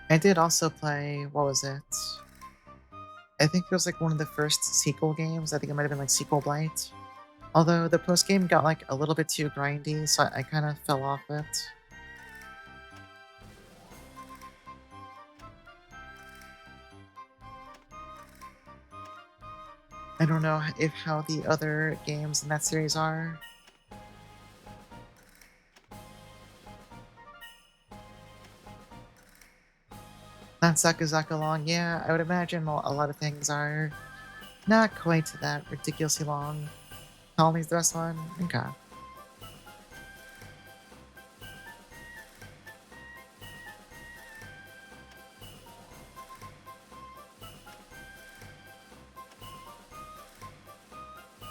I did also play, what was it? I think it was like one of the first sequel games. I think it might have been like Sequel Blight. Although the post game got like a little bit too grindy, so I kind of fell off it. I don't know if how the other games in that series are. Not Sakazaka long, yeah, I would imagine a lot of things are not quite that ridiculously long. Colony's the best one? Okay.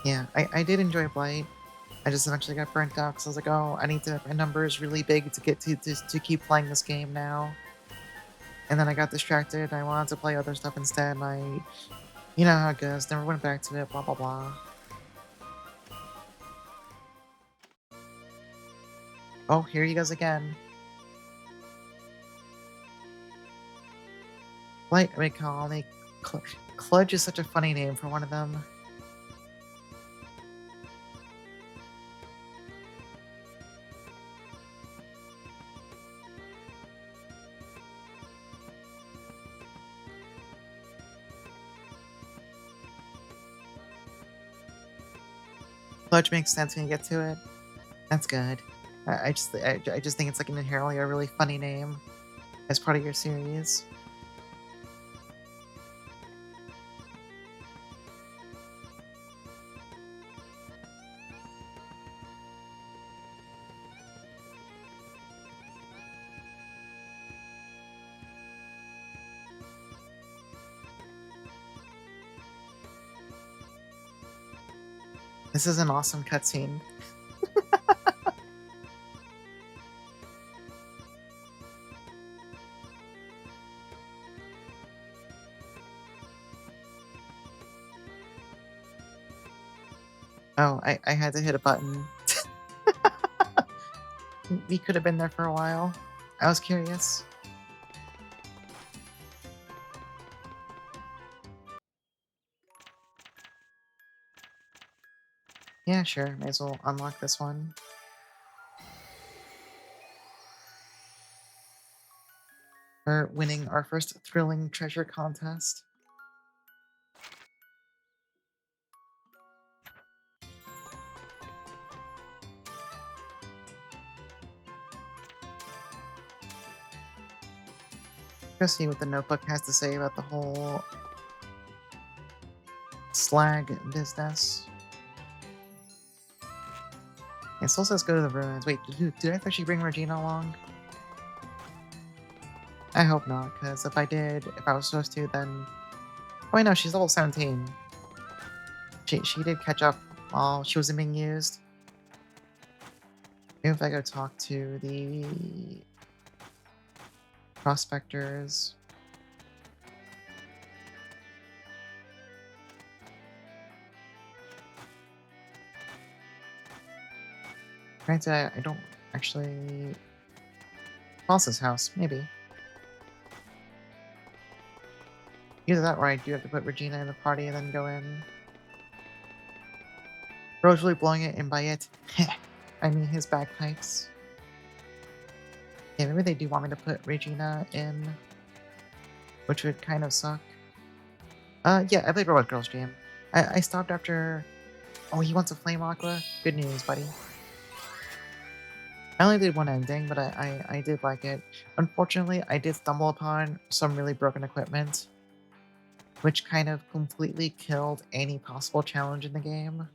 Yeah, I did enjoy Blight. I just eventually got burnt out because I was like, oh, I need to, my number is really big to get to keep playing this game now. And then I got distracted, and I wanted to play other stuff instead, and you know how it goes, never went back to it, blah blah blah. Oh, here he goes again. Blight, I mean, Colony. Cludge is such a funny name for one of them. Clutch makes sense when you get to it. That's good. I just think it's like an inherently a really funny name as part of your series. This is an awesome cutscene. Oh, I had to hit a button. We could have been there for a while. I was curious. Yeah, sure. May as well unlock this one. For winning our first thrilling treasure contest. Go see what the notebook has to say about the whole slag business. It still says go to the ruins. Wait, did I actually bring Regina along? I hope not, because if I did, if I was supposed to, then... Oh, wait, no, she's level 17. She did catch up while she wasn't being used. Maybe if I go talk to the... prospectors... Granted, Actually, Falsa's house, maybe. Either that or I do have to put Regina in the party and then go in. Bro's really blowing it, and by it, I mean his bagpipes. Yeah, maybe they do want me to put Regina in, which would kind of suck. Yeah, I played Robot Girls Dream. I stopped after... Oh, he wants a Flame Aqua? Good news, buddy. I only did one ending, but I did like it. Unfortunately, I did stumble upon some really broken equipment, which kind of completely killed any possible challenge in the game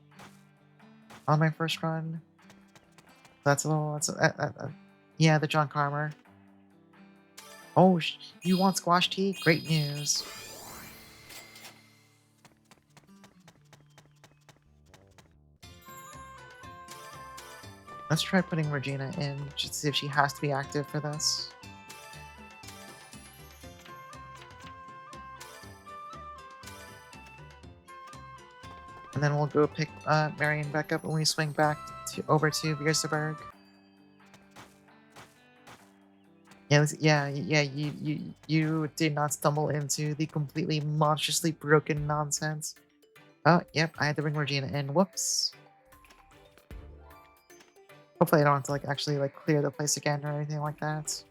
on my first run. That's a little... yeah, the John Carmer. Oh, you want squash tea? Great news. Let's try putting Regina in, just to see if she has to be active for this. And then we'll go pick Marion back up when we swing back over to Vierseberg. Yeah, you did not stumble into the completely monstrously broken nonsense. Oh, yep, I had to bring Regina in. Whoops. Hopefully I don't have to actually clear the place again or anything like that.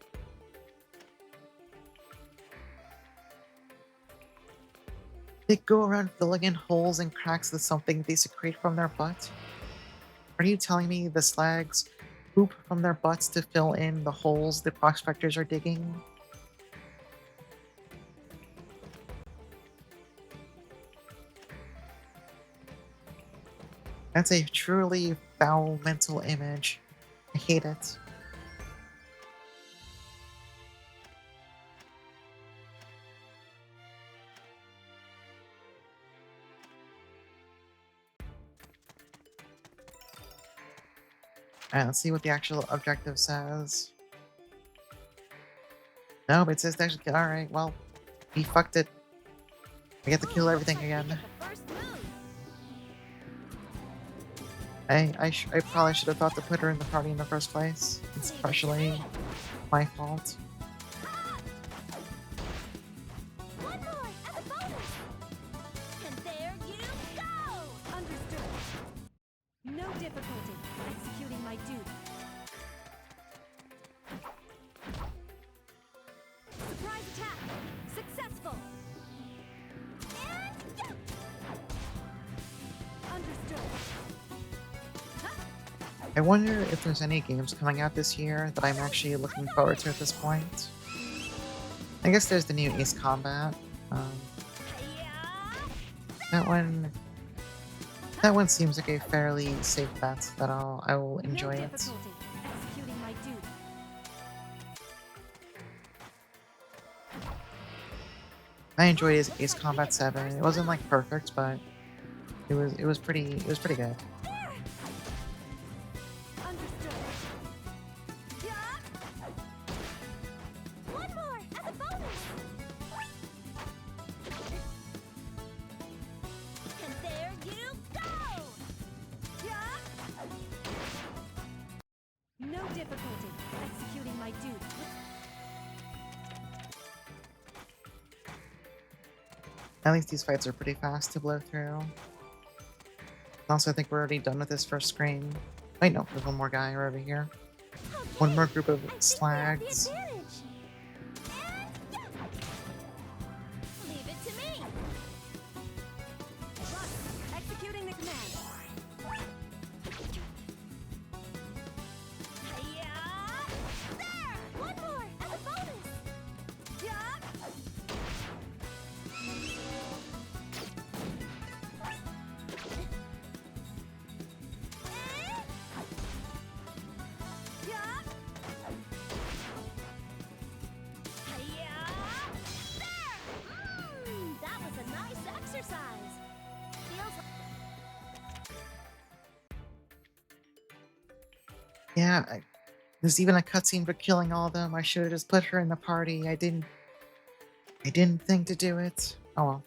They go around filling in holes and cracks with something they secrete from their butt? Are you telling me the slags poop from their butts to fill in the holes the prospectors are digging? That's a truly foul mental image. I hate it. Alright, let's see what the actual objective says. Nope, it says to actually... Alright, well, we fucked it. We get to kill everything again. I probably should have thought to put her in the party in the first place. It's partially my fault. One more as a bonus. And there you go. Understood. No difficulty executing my duty. Surprise attack. Successful. And understood. I wonder if there's any games coming out this year that I'm actually looking forward to at this point. I guess there's the new Ace Combat. That one seems like a fairly safe bet that I will enjoy No it. difficulty executing my duty. I enjoyed Ace Combat 7. It wasn't perfect, but it was pretty good. Understood. Yeah. One more as a bonus. And there you go. Yeah. No difficulty executing my duty. At least these fights are pretty fast to blow through. Also, I think we're already done with this first screen. Wait, no, there's one more guy over here. One more group of slags. Leave it to me. Executing the command. Hiya! There! One more as a bonus. Yeah. Yeah. Hiya! There! That was a nice exercise. Feels Yeah, there's even a cutscene for killing all of them. I should have just put her in the party. I didn't think to do it. Oh well.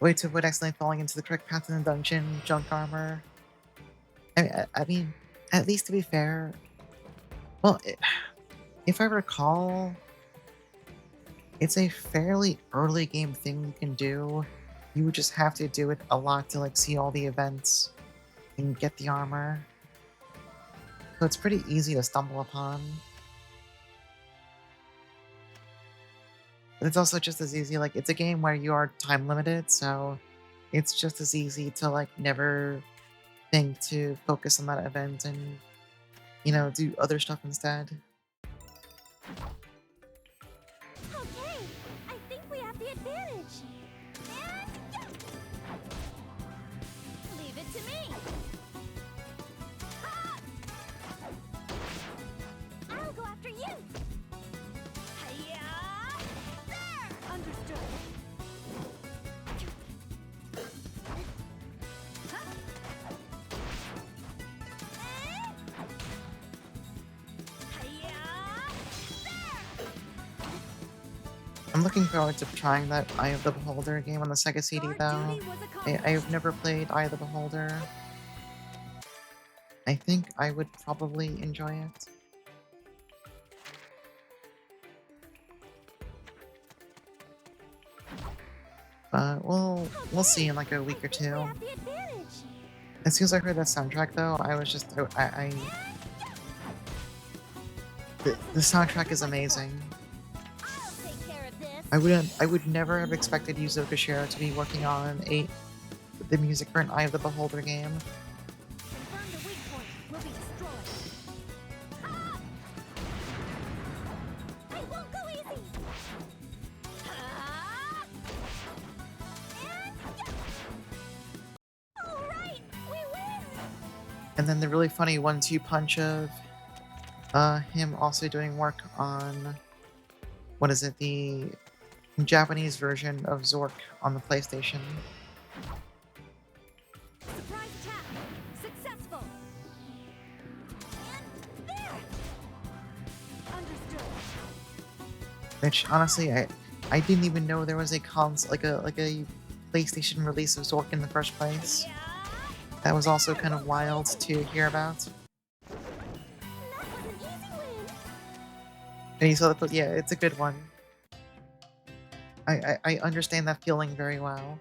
way to avoid accidentally falling into the correct path in the dungeon, junk armor. I mean, at least to be fair, well, if I recall, it's a fairly early game thing you can do. You would just have to do it a lot to like see all the events and get the armor. So it's pretty easy to stumble upon. But it's also just as easy, like it's a game where you are time limited, so it's just as easy to like never think to focus on that event and, do other stuff instead. Okay, I think we have the advantage. And yeah! Leave it to me. Ha! I'll go after you. Hiya! There! Understood. Hiya! There! I'm looking forward to trying that Eye of the Beholder game on the Sega CD Our though. duty was I've accomplished. never played Eye of the Beholder. I think I would probably enjoy it. But we'll see in like a week or I think we two. have the advantage. As soon as I heard that soundtrack though, I was just the soundtrack is amazing. I'll take care of this. I would never have expected Yuzo Koshiro to be working on the music for an Eye of the Beholder game. Confirm the weak point will be destroyed. Ah! I won't go easy. Ah! And yeah! All right, we win. And then the really funny 1-2 punch of him also doing work on what is it, the Japanese version of Zork on the PlayStation. Surprise attack. Successful. And there. Understood. Which honestly, I didn't even know there was a like a PlayStation release of Zork in the first place. Yeah. That was also kind of wild to hear about. That was an easy win. And you saw the yeah, it's a good one. I understand that feeling very well.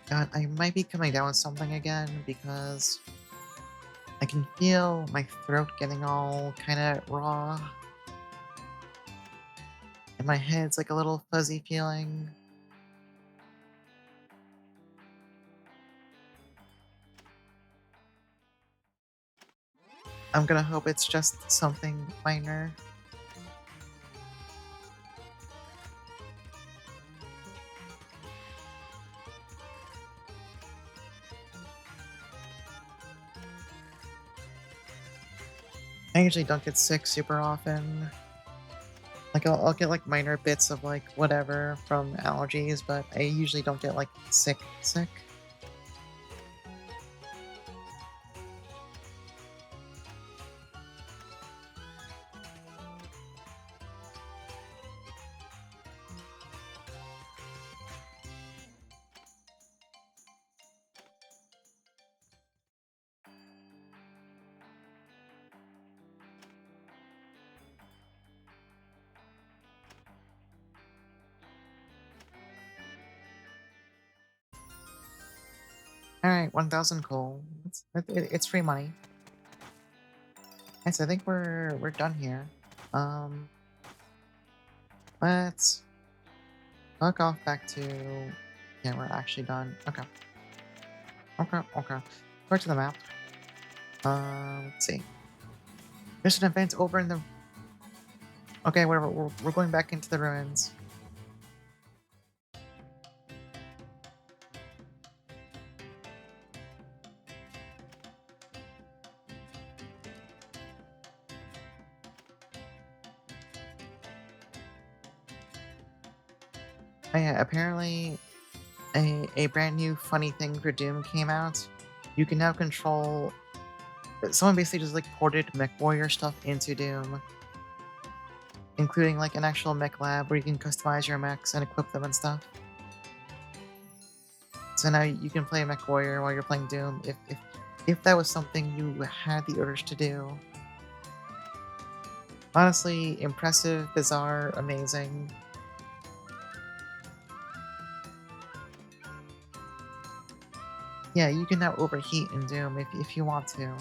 God, I might be coming down with something again because I can feel my throat getting all kind of raw. And my head's like a little fuzzy feeling. I'm gonna hope it's just something minor. I usually don't get sick super often. Like I'll get like minor bits of like whatever from allergies, but I usually don't get like sick. All right, 1,000 coal. It's free money. Nice. I think we're done here. Um, let's fuck off back to. Yeah, we're actually done. Okay. Okay. Back to the map. Let's see. There's an event over in the. Okay, whatever. We're going back into the ruins. Oh, yeah, apparently a brand new funny thing for Doom came out. You can now control Someone basically just like ported MechWarrior stuff into Doom, including like an actual mech lab where you can customize your mechs and equip them and stuff. So now you can play MechWarrior while you're playing Doom if that was something you had the urge to do. Honestly, impressive, bizarre, amazing. Yeah, you can now overheat in Doom if you want to.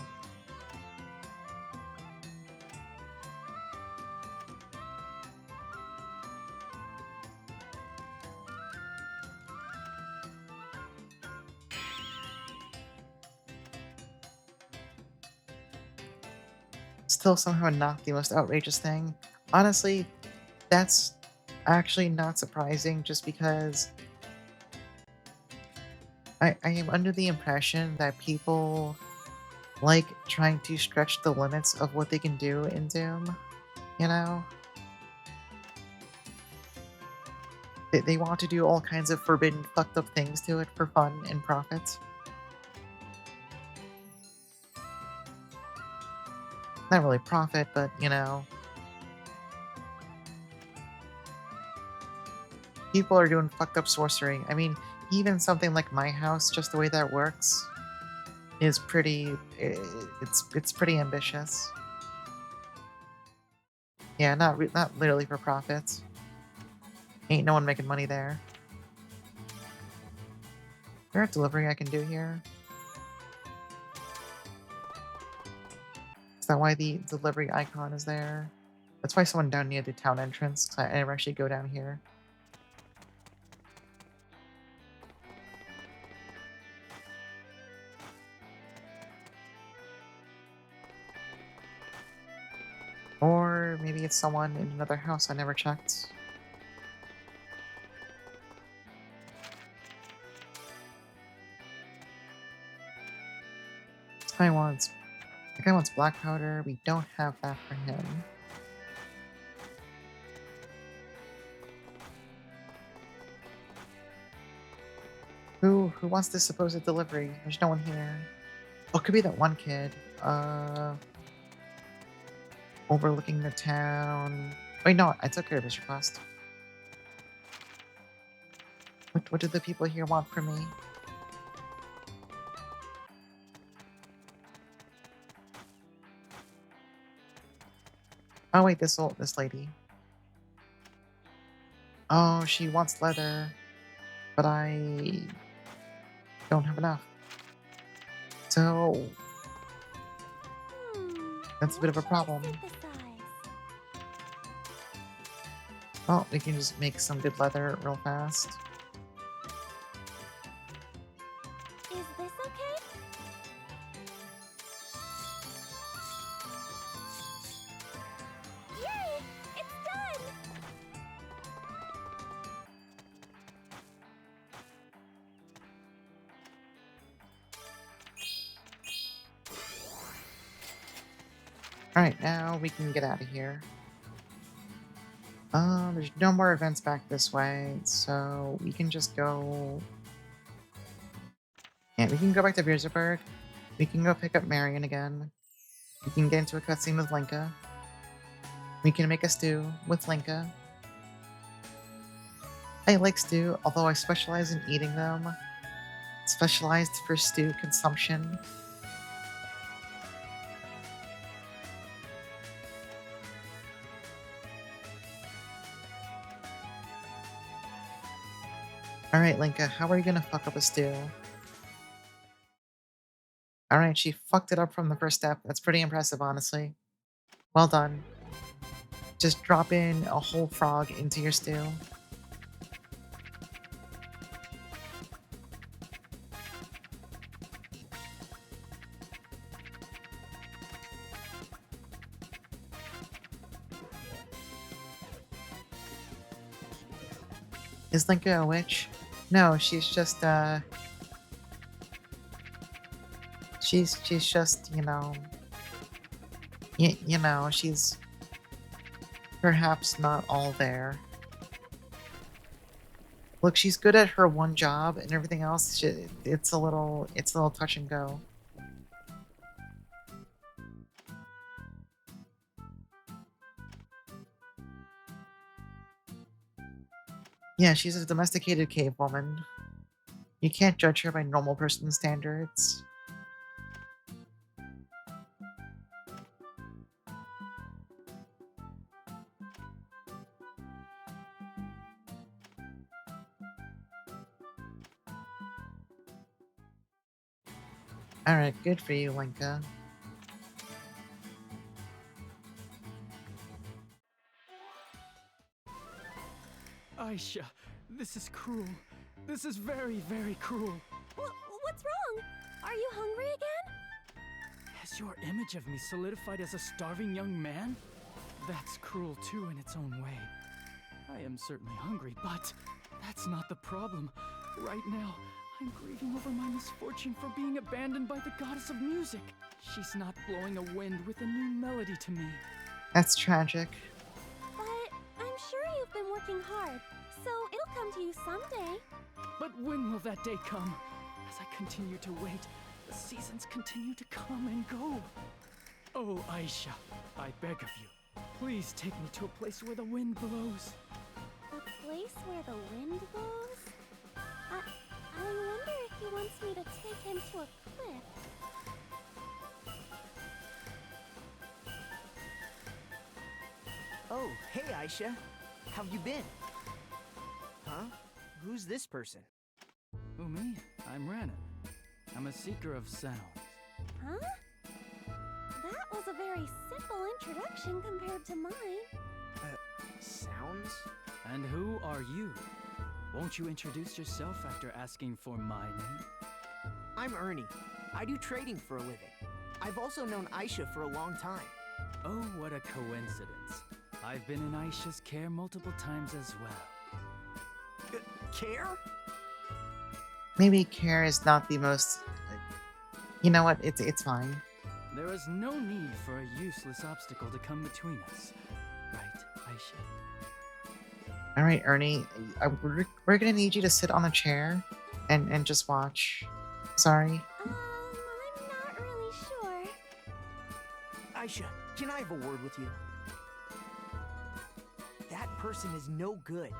Still somehow not the most outrageous thing. Honestly, that's actually not surprising just because I am under the impression that people like trying to stretch the limits of what they can do in Doom, you know? They want to do all kinds of forbidden, fucked up things to it for fun and profit. Not really profit, but you know, people are doing fucked up sorcery. I mean, even something like my house, just the way that works, is it's pretty ambitious. Yeah, not literally for profit. Ain't no one making money there. Is there a delivery I can do here? Is that why the delivery icon is there? That's why someone down near the town entrance, 'cause I never actually go down here. Or maybe it's someone in another house I never checked. The guy wants black powder. We don't have that for him. Who wants this supposed delivery? There's no one here. Oh, it could be that one kid. Overlooking the town. Wait, no, I took care of his request. What do the people here want from me? Oh wait, this lady. Oh, she wants leather, but I don't have enough. So that's a bit What of a should I problem. synthesize? Well, we can just make some good leather real fast. Is this okay? Yay! It's done! Alright, now we can get out of here. There's no more events back this way, so we can just go. Yeah, we can go back to Beerzeburg. We can go pick up Marion again. We can get into a cutscene with Linka. We can make a stew with Linka. I like stew, although I specialize in eating them. Specialized for stew consumption. Alright, Linka, how are you gonna fuck up a stew? Alright, she fucked it up from the first step. That's pretty impressive, honestly. Well done. Just drop in a whole frog into your stew. Is Linka a witch? No, she's just, she's just, she's perhaps not all there. Look, she's good at her one job, and everything else, it's a little touch and go. Yeah, she's a domesticated cave woman. You can't judge her by normal person standards. Alright, good for you, Linka. Ayesha, this is cruel. This is very, very cruel. What's wrong? Are you hungry again? Has your image of me solidified as a starving young man? That's cruel too in its own way. I am certainly hungry, but that's not the problem. Right now, I'm grieving over my misfortune for being abandoned by the goddess of music. She's not blowing a wind with a new melody to me. That's tragic. But I'm sure you've been working hard, so it'll come to you someday. But when will that day come? As I continue to wait, the seasons continue to come and go. Oh, Ayesha, I beg of you, please take me to a place where the wind blows. A place where the wind blows? I wonder if he wants me to take him to a cliff. Oh, hey Aisha. How've you been? Huh? Who's this person? Who, me? I'm Ranon. I'm a seeker of sounds. Huh? That was a very simple introduction compared to mine. Sounds? And who are you? Won't you introduce yourself after asking for my name? I'm Ernie. I do trading for a living. I've also known Aisha for a long time. Oh, what a coincidence. I've been in Aisha's care multiple times as well. Care? Maybe care is not the most... You know what? It's fine. There is no need for a useless obstacle to come between us. Right, Aisha? Alright, Ernie. We're gonna need you to sit on a chair and just watch. Sorry. I'm not really sure. Aisha, can I have a word with you? That person is no good.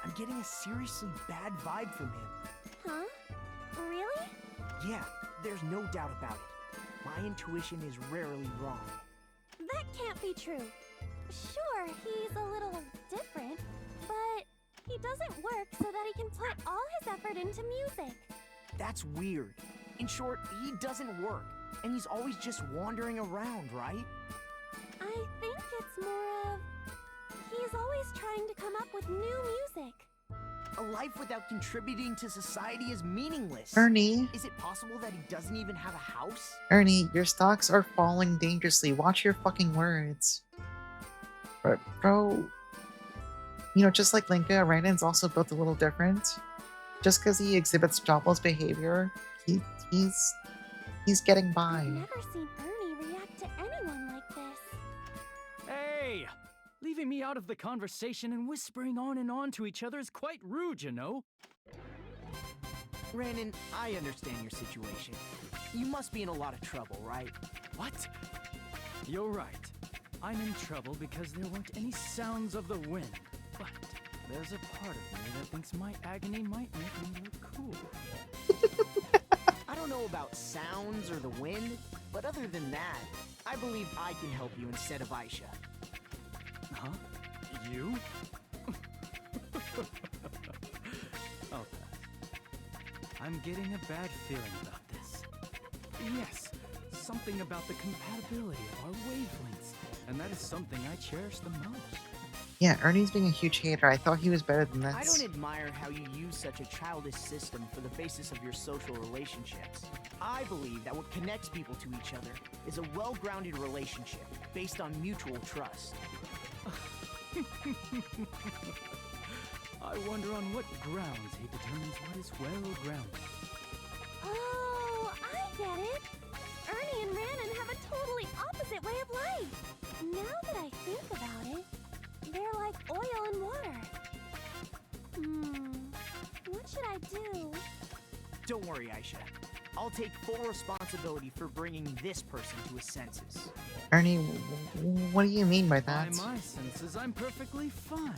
I'm getting a seriously bad vibe from him. Huh? Really? Yeah, there's no doubt about it. My intuition is rarely wrong. That can't be true. Sure, he's a little different, but he doesn't work so that he can put all his effort into music. That's weird. In short, he doesn't work, and he's always just wandering around, right? I think it's more of... he's always trying to come up with new music. A life without contributing to society is meaningless. Ernie. Is it possible that he doesn't even have a house? Ernie, your stocks are falling dangerously. Watch your fucking words. Bro, you know, just like Linka, Ranon's also built a little different. Just because he exhibits jobless behavior, he's getting by. I've never seen Ernie react to anyone like this. Hey! Leaving me out of the conversation and whispering on and on to each other is quite rude, you know? Ranon, I understand your situation. You must be in a lot of trouble, right? What? You're right. I'm in trouble because there weren't any sounds of the wind. But there's a part of me that thinks my agony might make me look cool. I don't know about sounds or the wind, but other than that, I believe I can help you instead of Aisha. Huh? You? Oh, I'm getting a bad feeling about this. Yes, something about the compatibility of our wavelengths, and that is something I cherish the most. Yeah, Ernie's being a huge hater. I thought he was better than this. I don't admire how you use such a childish system for the basis of your social relationships. I believe that what connects people to each other is a well-grounded relationship based on mutual trust. I wonder on what grounds he determines what is well-grounded. Oh, I get it. Ernie and Ranon have a totally opposite way of life. Now that I think about it, they're like oil and water. What should I do? Don't worry, Aisha. I'll take full responsibility for bringing this person to his senses. Ernie, what do you mean by that? By my senses, I'm perfectly fine.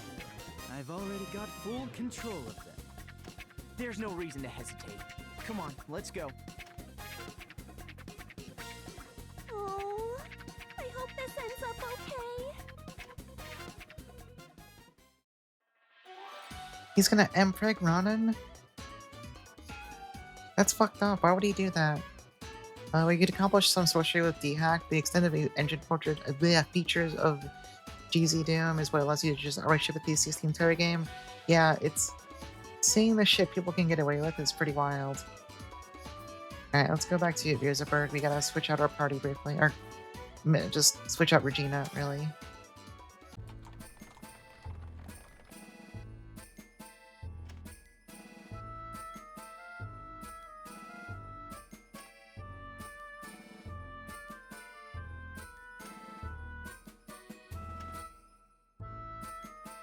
I've already got full control of them. There's no reason to hesitate. Come on, let's go. Oh, I hope this ends up okay. He's gonna impreg Ronan? That's fucked up. Why would he do that? We could accomplish some sorcery with D-Hack. The extended engine portrait features of GZ Doom is what allows you to just outright ship a Theseus the entire game. Yeah, it's... Seeing the shit people can get away with is pretty wild. Alright, let's go back to Beelzebub. We gotta switch out our party briefly. Or, just switch out Regina, really.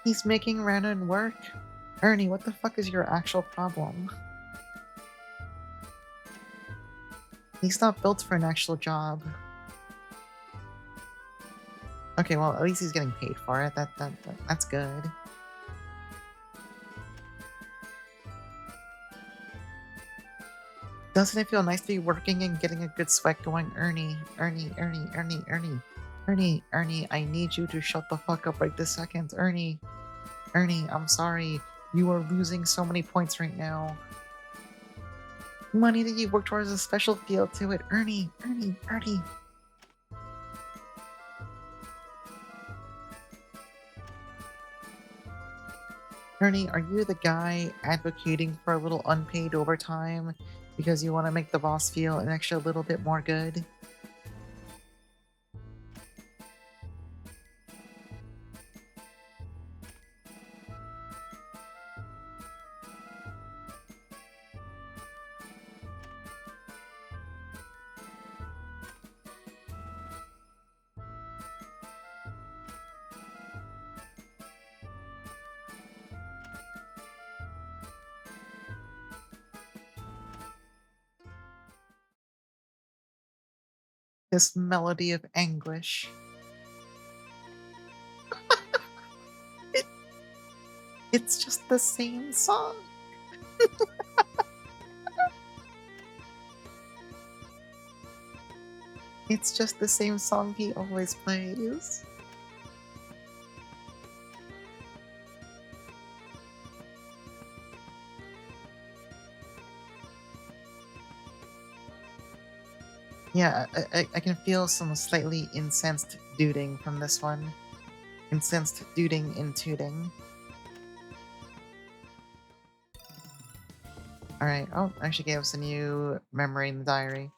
He's making Ronan work? Ernie, what the fuck is your actual problem? He's not built for an actual job. Okay, well, at least he's getting paid for it. That's good. Doesn't it feel nice to be working and getting a good sweat going? Ernie, I need you to shut the fuck up right this second. Ernie, I'm sorry. You are losing so many points right now. Money that you worked towards a special feel to it. Ernie. Ernie, are you the guy advocating for a little unpaid overtime because you want to make the boss feel an extra little bit more good? This melody of anguish. It's just the same song. It's just the same song he always plays. Yeah, I can feel some slightly incensed duding from this one. Incensed duding and tooting. Alright, oh, actually gave us a new memory in the diary.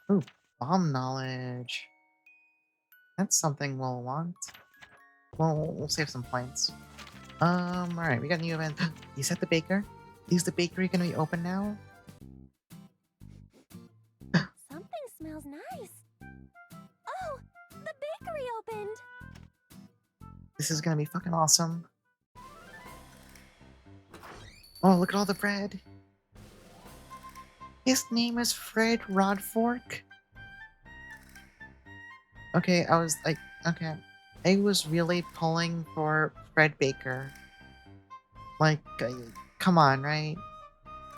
Ooh, bomb knowledge. That's something we'll want. Well, we'll save some points. Alright, we got a new event. Is that the baker? Is the bakery gonna be open now? Something smells nice. Oh, the bakery opened. This is gonna be fucking awesome. Oh, look at all the bread. His name is Fred Rodfork. Okay, okay. I was really pulling for Fred Baker. Like, come on, right?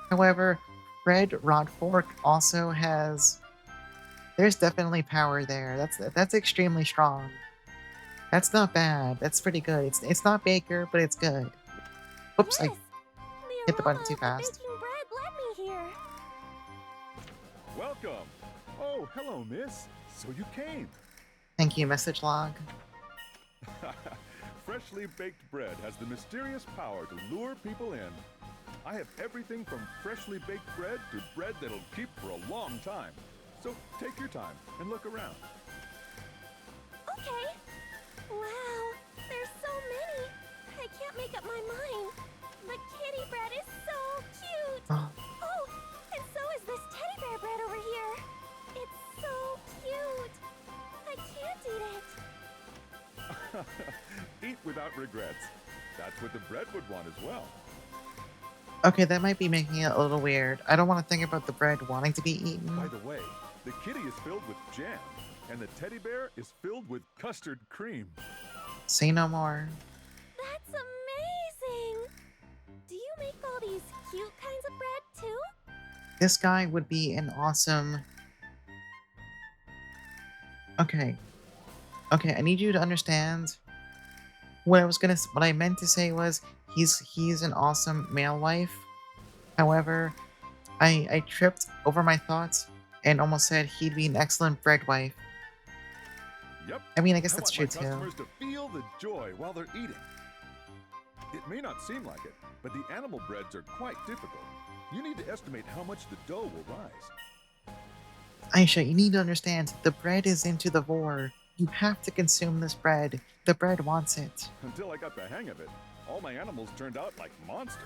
However, Fred Rodfork also has... There's definitely power there. That's extremely strong. That's not bad. That's pretty good. It's not Baker, but it's good. Oops, Yes, I hit the button too fast. baking bread led me here. Welcome! Oh, hello, miss. So you came. Thank you, message log. Freshly baked bread has the mysterious power to lure people in. I have everything from freshly baked bread to bread that'll keep for a long time. So take your time and look around. Okay. Wow, there's so many. I can't make up my mind. The kitty bread is so cute. Oh, Oh, and so is this teddy bear bread over here. It's so cute. I can't eat it. Eat without regrets. That's what the bread would want as well. okay, that might be making it a little weird. I don't want to think about the bread wanting to be eaten. By the way, the kitty is filled with jam. and the teddy bear is filled with custard cream. Say no more. That's amazing! Do you make all these cute kinds of bread too? This guy would be an awesome... Okay. Okay, I need you to understand. What I meant to say was, he's an awesome male wife. However, I tripped over my thoughts and almost said he'd be an excellent bread wife. Yep. I mean, I guess I that's want true my too. customers to feel the joy while they're eating. It may not seem like it, but the animal breads are quite difficult. You need to estimate how much the dough will rise. Aisha, you need to understand, the bread is into the vor. You have to consume this bread. The bread wants it. Until I got the hang of it, all my animals turned out like monsters.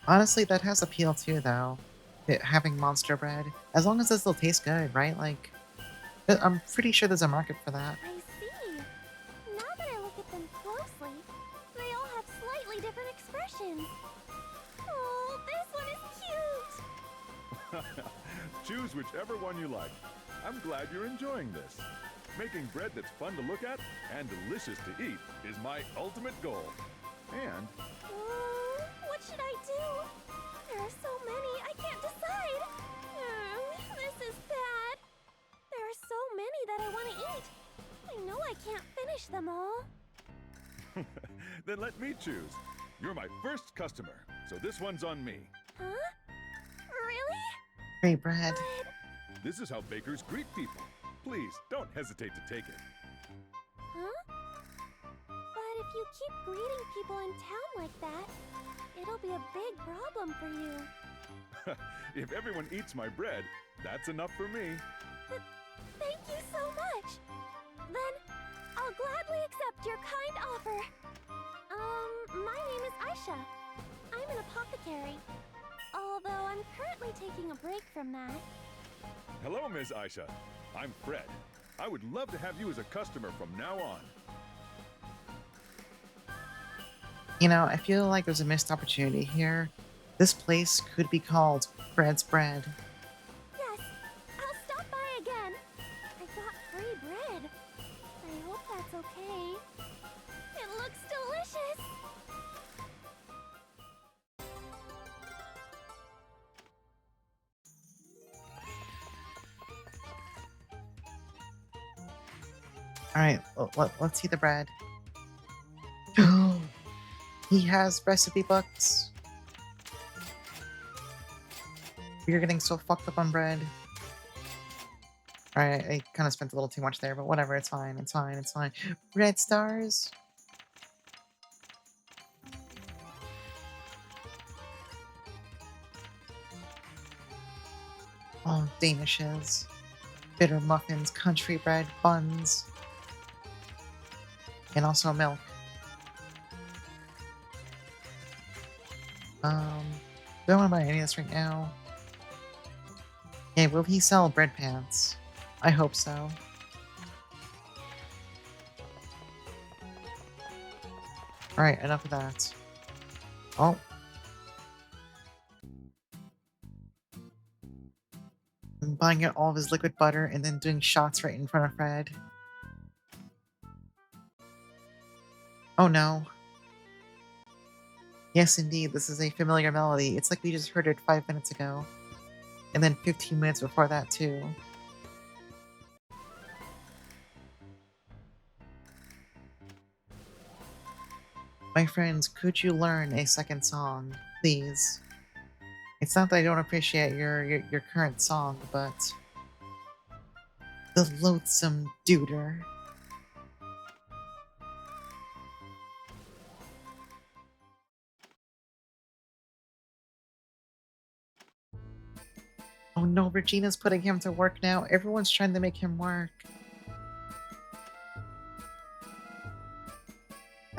Honestly, that has appeal too, though. Having monster bread. As long as it still tastes good, right? Like, I'm pretty sure there's a market for that. I see. Now that I look at them closely, they all have slightly different expressions. Oh, this one is cute! Choose whichever one you like. I'm glad you're enjoying this. Making bread that's fun to look at and delicious to eat is my ultimate goal. And What should I do? There are so many, I can't decide. This is bad. There are so many that I want to eat. I know I can't finish them all. then let me choose. You're my first customer, so this one's on me. Huh? Really? Hey, bread. But, This is how bakers greet people. Please, don't hesitate to take it. huh? But if you keep greeting people in town like that, it'll be a big problem for you. If everyone eats my bread, that's enough for me. Thank you so much. Then, I'll gladly accept your kind offer. My name is Ayesha. I'm an apothecary. Although I'm currently taking a break from that. Hello, Ms. Ayesha. I'm Fred. I would love to have you as a customer from now on. You know, I feel like there's a missed opportunity here. This place could be called Fred's Bread. Yes, I'll stop by again. I got free bread. I hope that's okay. It looks delicious. Alright, let's see the bread. He has recipe books. You're getting so fucked up on bread. Alright, I kind of spent a little too much there, but whatever, it's fine, it's fine, it's fine. Red stars? Oh, danishes. Bitter muffins, country bread, buns. And also milk. Don't want to buy any of this right now. Okay, will he sell bread pants? I hope so. Alright, enough of that. Oh. I'm buying out all of his liquid butter and then doing shots right in front of Fred. Oh no. Yes, indeed, this is a familiar melody. It's like we just heard it 5 minutes ago. And then 15 minutes before that, too. My friends, could you learn a second song, please? It's not that I don't appreciate your current song, but... The Loathsome Duder. Oh no, Regina's putting him to work now. Everyone's trying to make him work.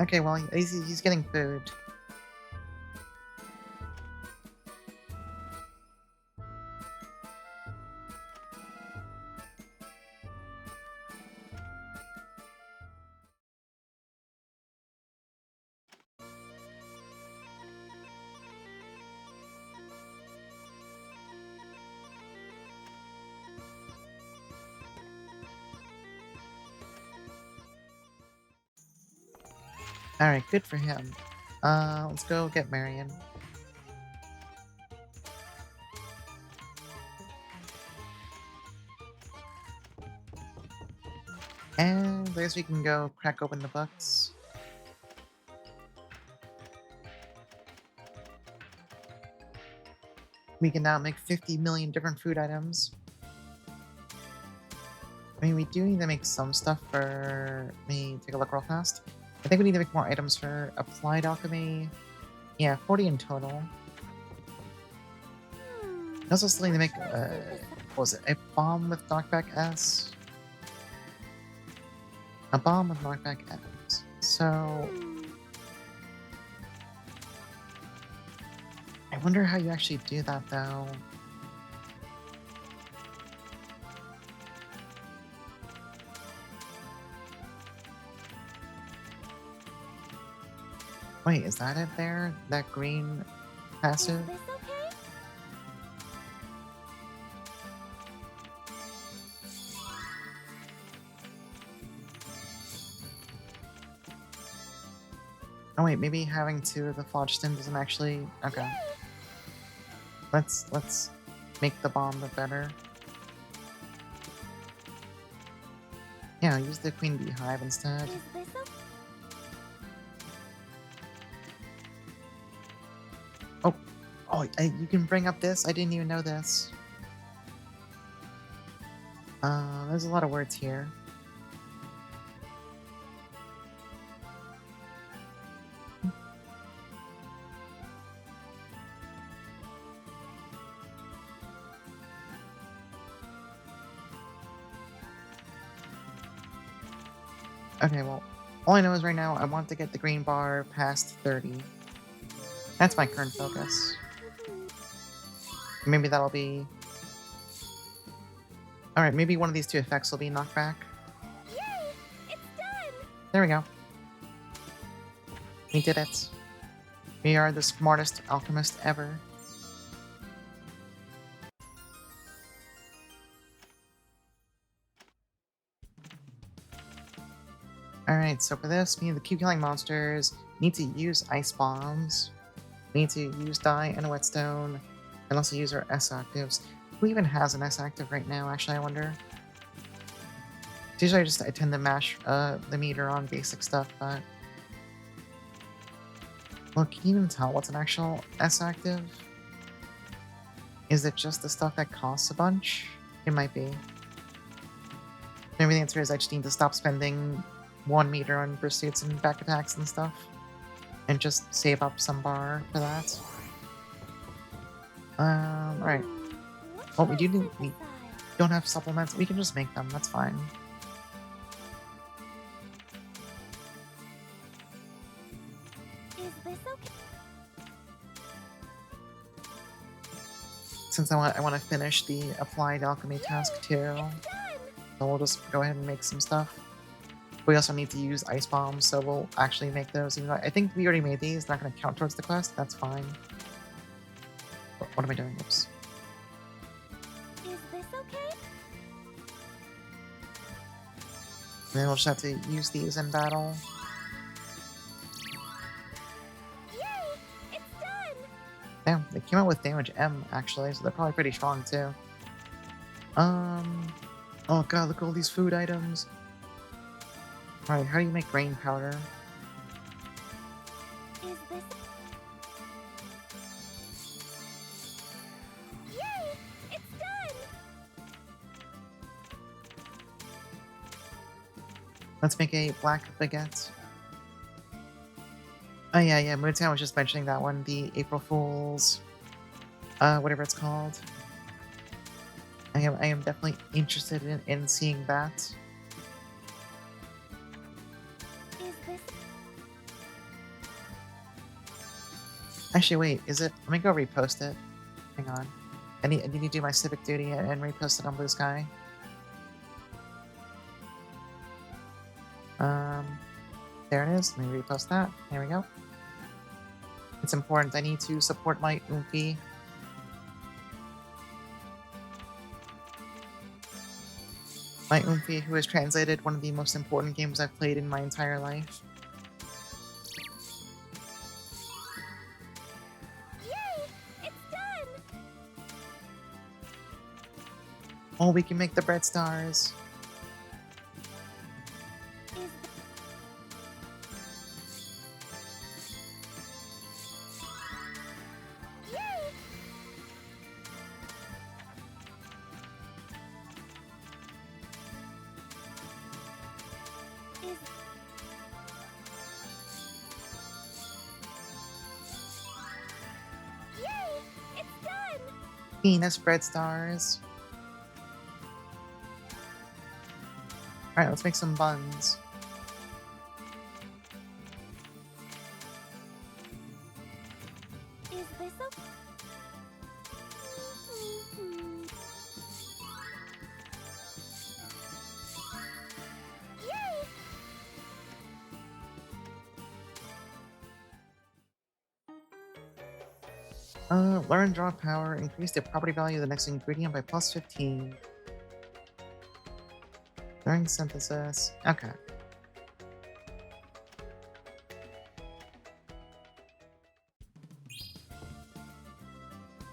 Okay, well, he's getting food. Alright, good for him. Let's go get Marion. And I guess we can go crack open the books. We can now make 50 million different food items. I mean, we do need to make some stuff for... Let me take a look real fast. I think we need to make more items for applied alchemy. Yeah, 40 in total. I also still need to make, what was it? A bomb with knockback S? A bomb with knockback S. So... I wonder how you actually do that, though. Wait, is that it there? That green passive? Is this okay? Oh wait, maybe having two of the phlogiston doesn't actually... Okay. Let's make the bomb look better. Yeah, use the queen beehive instead. Is this okay? Oh, you can bring up this? I didn't even know this. There's a lot of words here. Okay, well, all I know is right now I want to get the green bar past 30. That's my current focus. Maybe that'll be... Alright, maybe one of these two effects will be knockback. Yay! It's done! There we go. We did it. We are the smartest alchemist ever. Alright, so for this, we need to keep killing monsters, need to use ice bombs, we need to use dye and whetstone, and also use our S actives. Who even has an S active right now, actually, I wonder? Usually I tend to mash the meter on basic stuff, but... Well, can you even tell what's an actual S active? Is it just the stuff that costs a bunch? It might be. Maybe the answer is I just need to stop spending 1 meter on pursuits and back attacks and stuff, and just save up some bar for that. Alright. Well, we don't have supplements. We can just make them. That's fine. Is this okay? Since I want to finish the applied alchemy task too, so we'll just go ahead and make some stuff. We also need to use ice bombs, so we'll actually make those. Even though I think we already made these, they're not going to count towards the quest. That's fine. What am I doing? Oops. Is this okay? And then we'll just have to use these in battle. Yay! It's done! Yeah, they came out with damage M, actually, so they're probably pretty strong, too. Oh god, look at all these food items. Alright, how do you make rain powder? Is this... Yay! It's done! Let's make a black baguette. Oh yeah, Moontown was just mentioning that one, the April Fool's... whatever it's called. I am definitely interested in seeing that. Is this... Actually, wait, is it? Let me go repost it. Hang on. I need to do my civic duty and repost it on Blue Sky. There it is. Let me repost that. There we go. It's important. I need to support my Oomphy. My Oomphy, who has translated one of the most important games I've played in my entire life. Oh, we can make the bread stars. Is Yay! Is Yay! It's done! Venus bread stars. Alright, let's make some buns. Is this a Yay! Learn draw power. Increase the property value of the next ingredient by plus 15. During synthesis. Okay.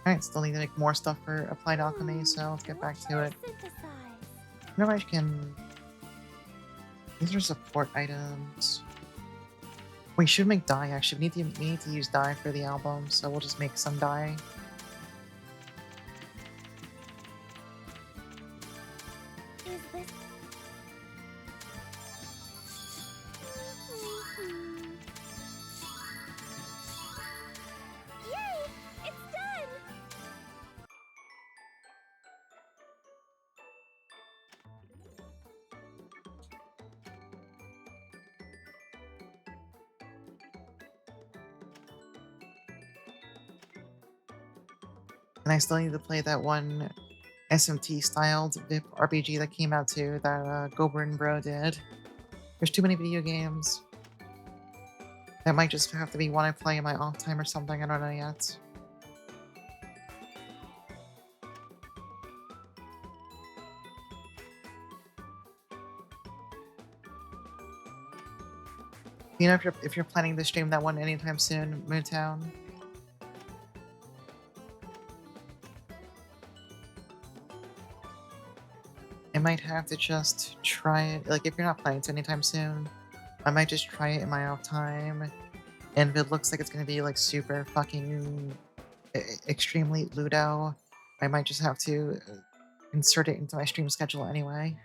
Alright, still need to make more stuff for applied alchemy, so let's get back What should to I it. synthesize? Whenever I can. These are support items. We should make dye actually. We need to use dye for the album, so we'll just make some dye. Is this Yay! It's done! And I still need to play that one SMT styled VIP RPG that came out too, that Goblin Bro did. There's too many video games. That might just have to be one I play in my off time or something, I don't know yet. You know, if you're planning to stream that one anytime soon, Moontown. I might have to just try it. Like, if you're not planning to anytime soon, I might just try it in my off time. And if it looks like it's gonna be like super fucking extremely Ludo, I might just have to insert it into my stream schedule anyway.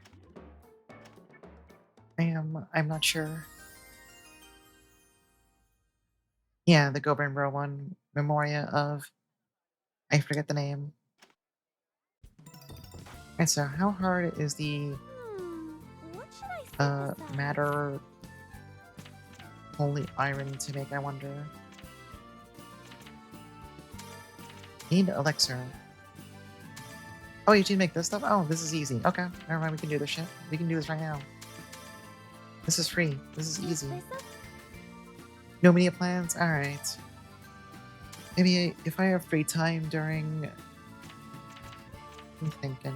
I'm not sure. Yeah, the Goburn Bro one, Memoria of, I forget the name. And so, how hard is the What should I synthesize? matter holy iron to make? I wonder. Need elixir. Oh, you need to make this stuff? Oh, this is easy. Okay, never mind. We can do this shit. We can do this right now. This is free. This is easy. Is this No media plans? Alright. Maybe if I have free time during... I'm thinking.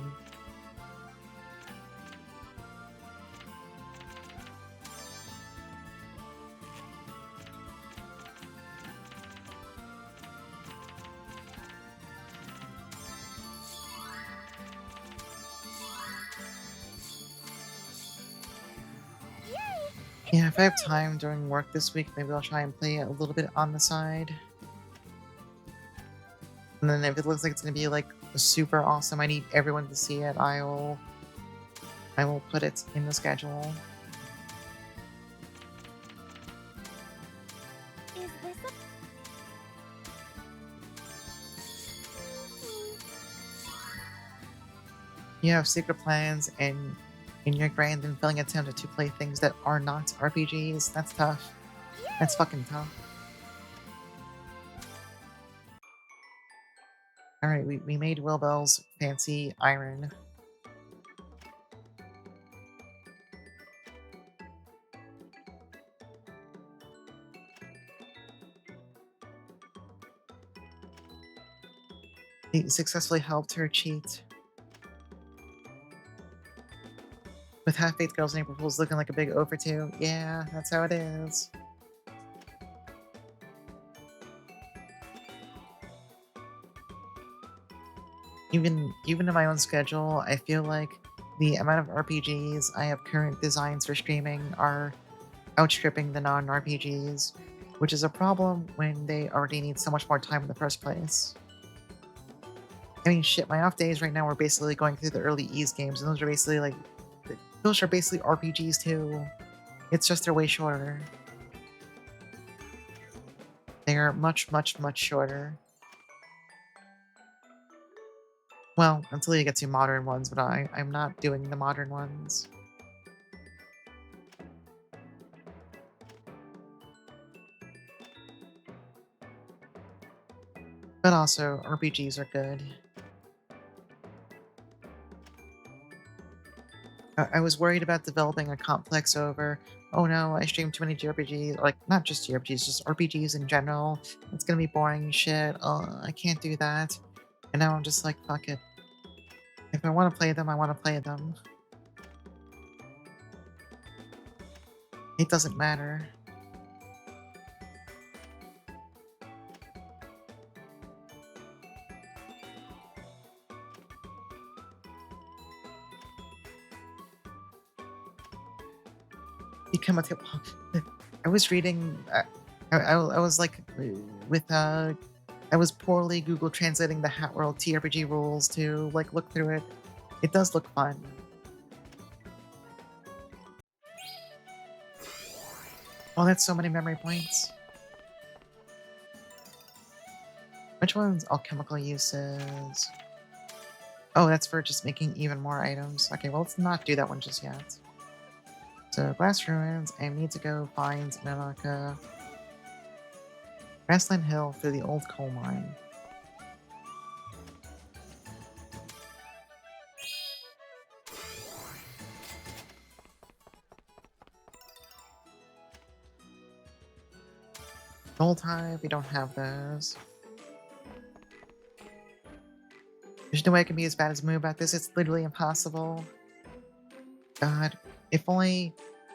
Yeah, if I have time during work this week, maybe I'll try and play a little bit on the side. And then if it looks like it's gonna be like super awesome, I need everyone to see it, I will put it in the schedule. Is this a You have secret plans and in your grand and failing attempt to play things that are not RPGs. That's tough. That's fucking tough. Alright, we made Wilbell's fancy iron. He successfully helped her cheat. With half-baked girls and April Fools looking like a big O for two. Yeah, that's how it is. Even in my own schedule, I feel like the amount of RPGs I have current designs for streaming are outstripping the non-RPGs, which is a problem when they already need so much more time in the first place. I mean, shit, my off days right now are basically going through the early ease games, and those are basically RPGs too. It's just they're way shorter. They're much, much, much shorter. Well, until you get to modern ones, but I'm not doing the modern ones. But also, RPGs are good. I was worried about developing a complex over, oh no, I streamed too many JRPGs, like, not just JRPGs, just RPGs in general. It's gonna be boring shit. I can't do that. And now I'm just like, fuck it. If I want to play them, I want to play them. It doesn't matter. Become a tip. I was reading. I was like, with I was poorly Google translating the Hat World TRPG rules to like look through it. It does look fun. Oh, that's so many memory points. Which one's alchemical uses? Oh, that's for just making even more items. Okay, well, let's not do that one just yet. So, Glass Ruins, I need to go find Nanaka. Grassland Hill through the old coal mine. Gold Hive, we don't have those. There's no way I can be as bad as Moo about this. It's literally impossible. God, if only...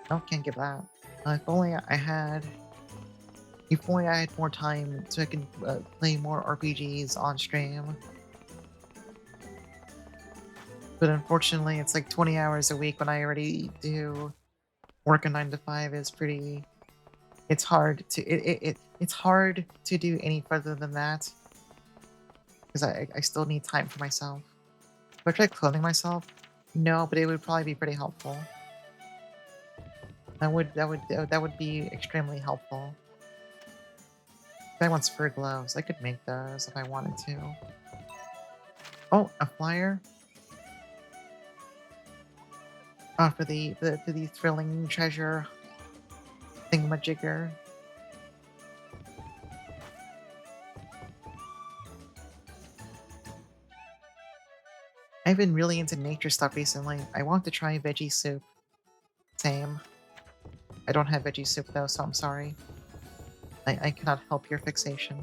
Oh, can't get that. If only I had... If only I had more time so I can play more RPGs on stream. But unfortunately, it's like 20 hours a week when I already do work a 9 to 5 is pretty... It's hard to... it's hard to do any further than that. Because I still need time for myself. If I tried clothing myself, no, but it would probably be pretty helpful. That would be extremely helpful. If I want fur gloves, I could make those if I wanted to. Oh, a flyer. Oh, for the thrilling treasure thingamajigger. I've been really into nature stuff recently. I want to try veggie soup. Same. I don't have veggie soup though, so I'm sorry. I cannot help your fixation.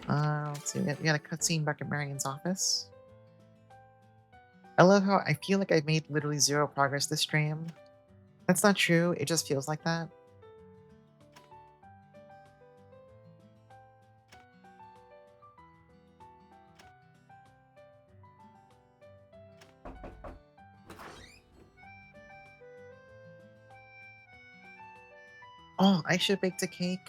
Let's see. We got a cutscene back at Marion's office. I love how I feel like I've made literally zero progress this stream. That's not true. It just feels like that. Oh, I should bake a cake.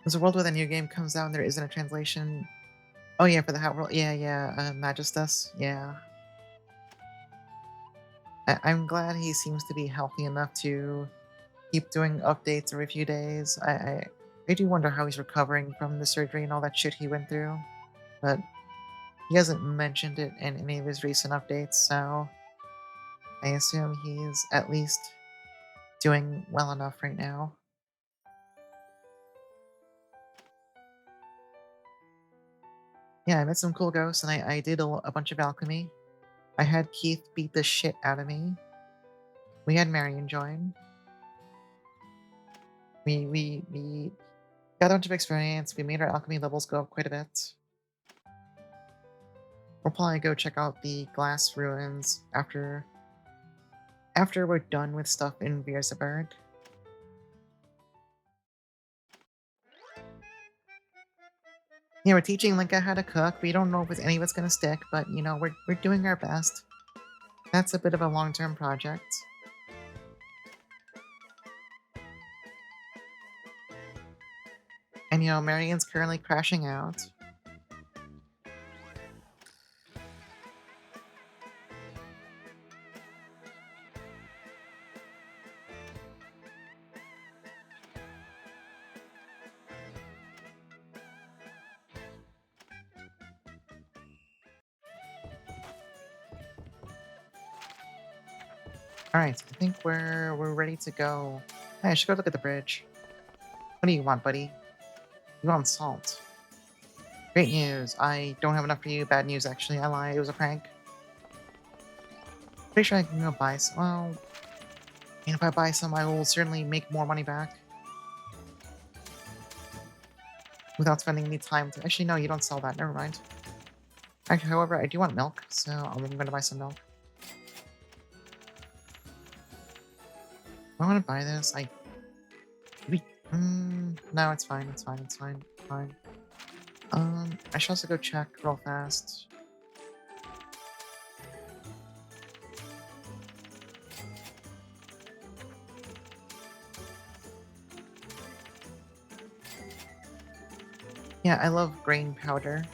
There's a world where the new game comes out and there isn't a translation. Oh yeah, for the Hat World. Yeah, yeah. Magistus. Yeah. I'm glad he seems to be healthy enough to keep doing updates every few days. I do wonder how he's recovering from the surgery and all that shit he went through. But he hasn't mentioned it in any of his recent updates, so I assume he's at least doing well enough right now. Yeah, I met some cool ghosts, and I did a bunch of alchemy. I had Keith beat the shit out of me. We had Marion join. We got a bunch of experience. We made our alchemy levels go up quite a bit. We'll probably go check out the glass ruins after after we're done with stuff in Vierseberg. Yeah, we're teaching Linka how to cook. We don't know if any of it's gonna stick, but you know, we're doing our best. That's a bit of a long-term project. And you know, Marian's currently crashing out. Alright, I think we're ready to go. Hey, I should go look at the bridge. What do you want, buddy? You want salt. Great news. I don't have enough for you. Bad news, actually. I lied. It was a prank. Pretty sure I can go buy some. Well, and if I buy some, I will certainly make more money back. Without spending any time to... Actually, no, you don't sell that. Never mind. Actually, however, I do want milk, so I'm going to buy some milk. I want to buy this. No, it's fine. It's fine. It's fine. It's fine. I should also go check real fast. Yeah, I love grain powder.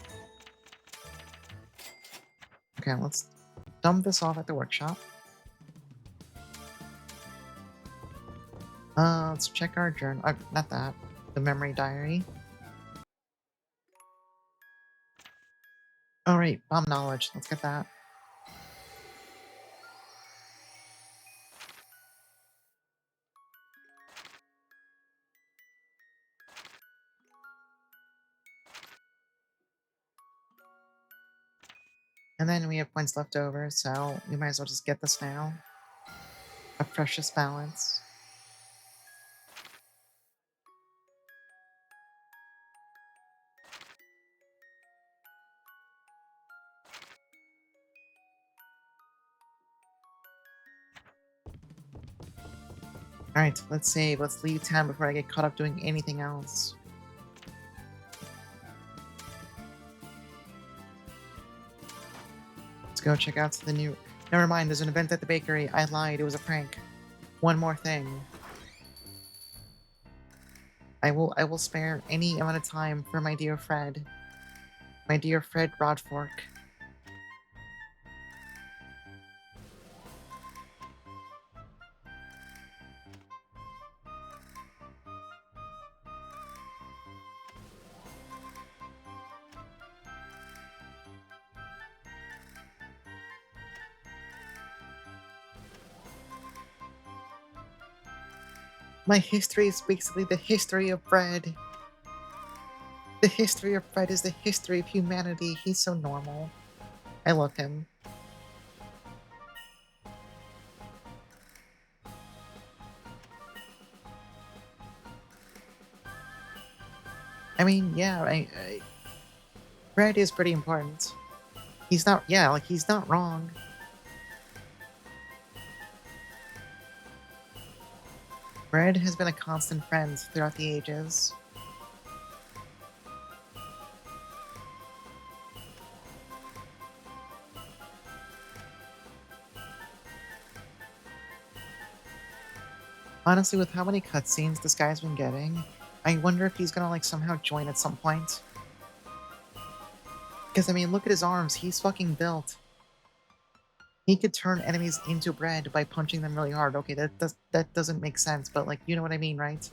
Okay, let's dump this off at the workshop. Let's check our journal. Not that. The memory diary. Oh, right. Bomb knowledge. Let's get that. And then we have points left over, so we might as well just get this now. A precious balance. Alright, let's save. Let's leave town before I get caught up doing anything else. Let's go check out the new... Never mind, there's an event at the bakery. I lied, it was a prank. One more thing. I will spare any amount of time for my dear Fred. My dear Fred Broadfork. My history is basically the history of Fred. The history of Fred is the history of humanity. He's so normal. I love him. I mean, yeah, Fred is pretty important. He's not, yeah, like, he's not wrong. Fred has been a constant friend throughout the ages. Honestly, with how many cutscenes this guy's been getting, I wonder if he's gonna, like, somehow join at some point. Because, I mean, look at his arms. He's fucking built. He could turn enemies into bread by punching them really hard. Okay, that doesn't make sense, but, like, you know what I mean, right?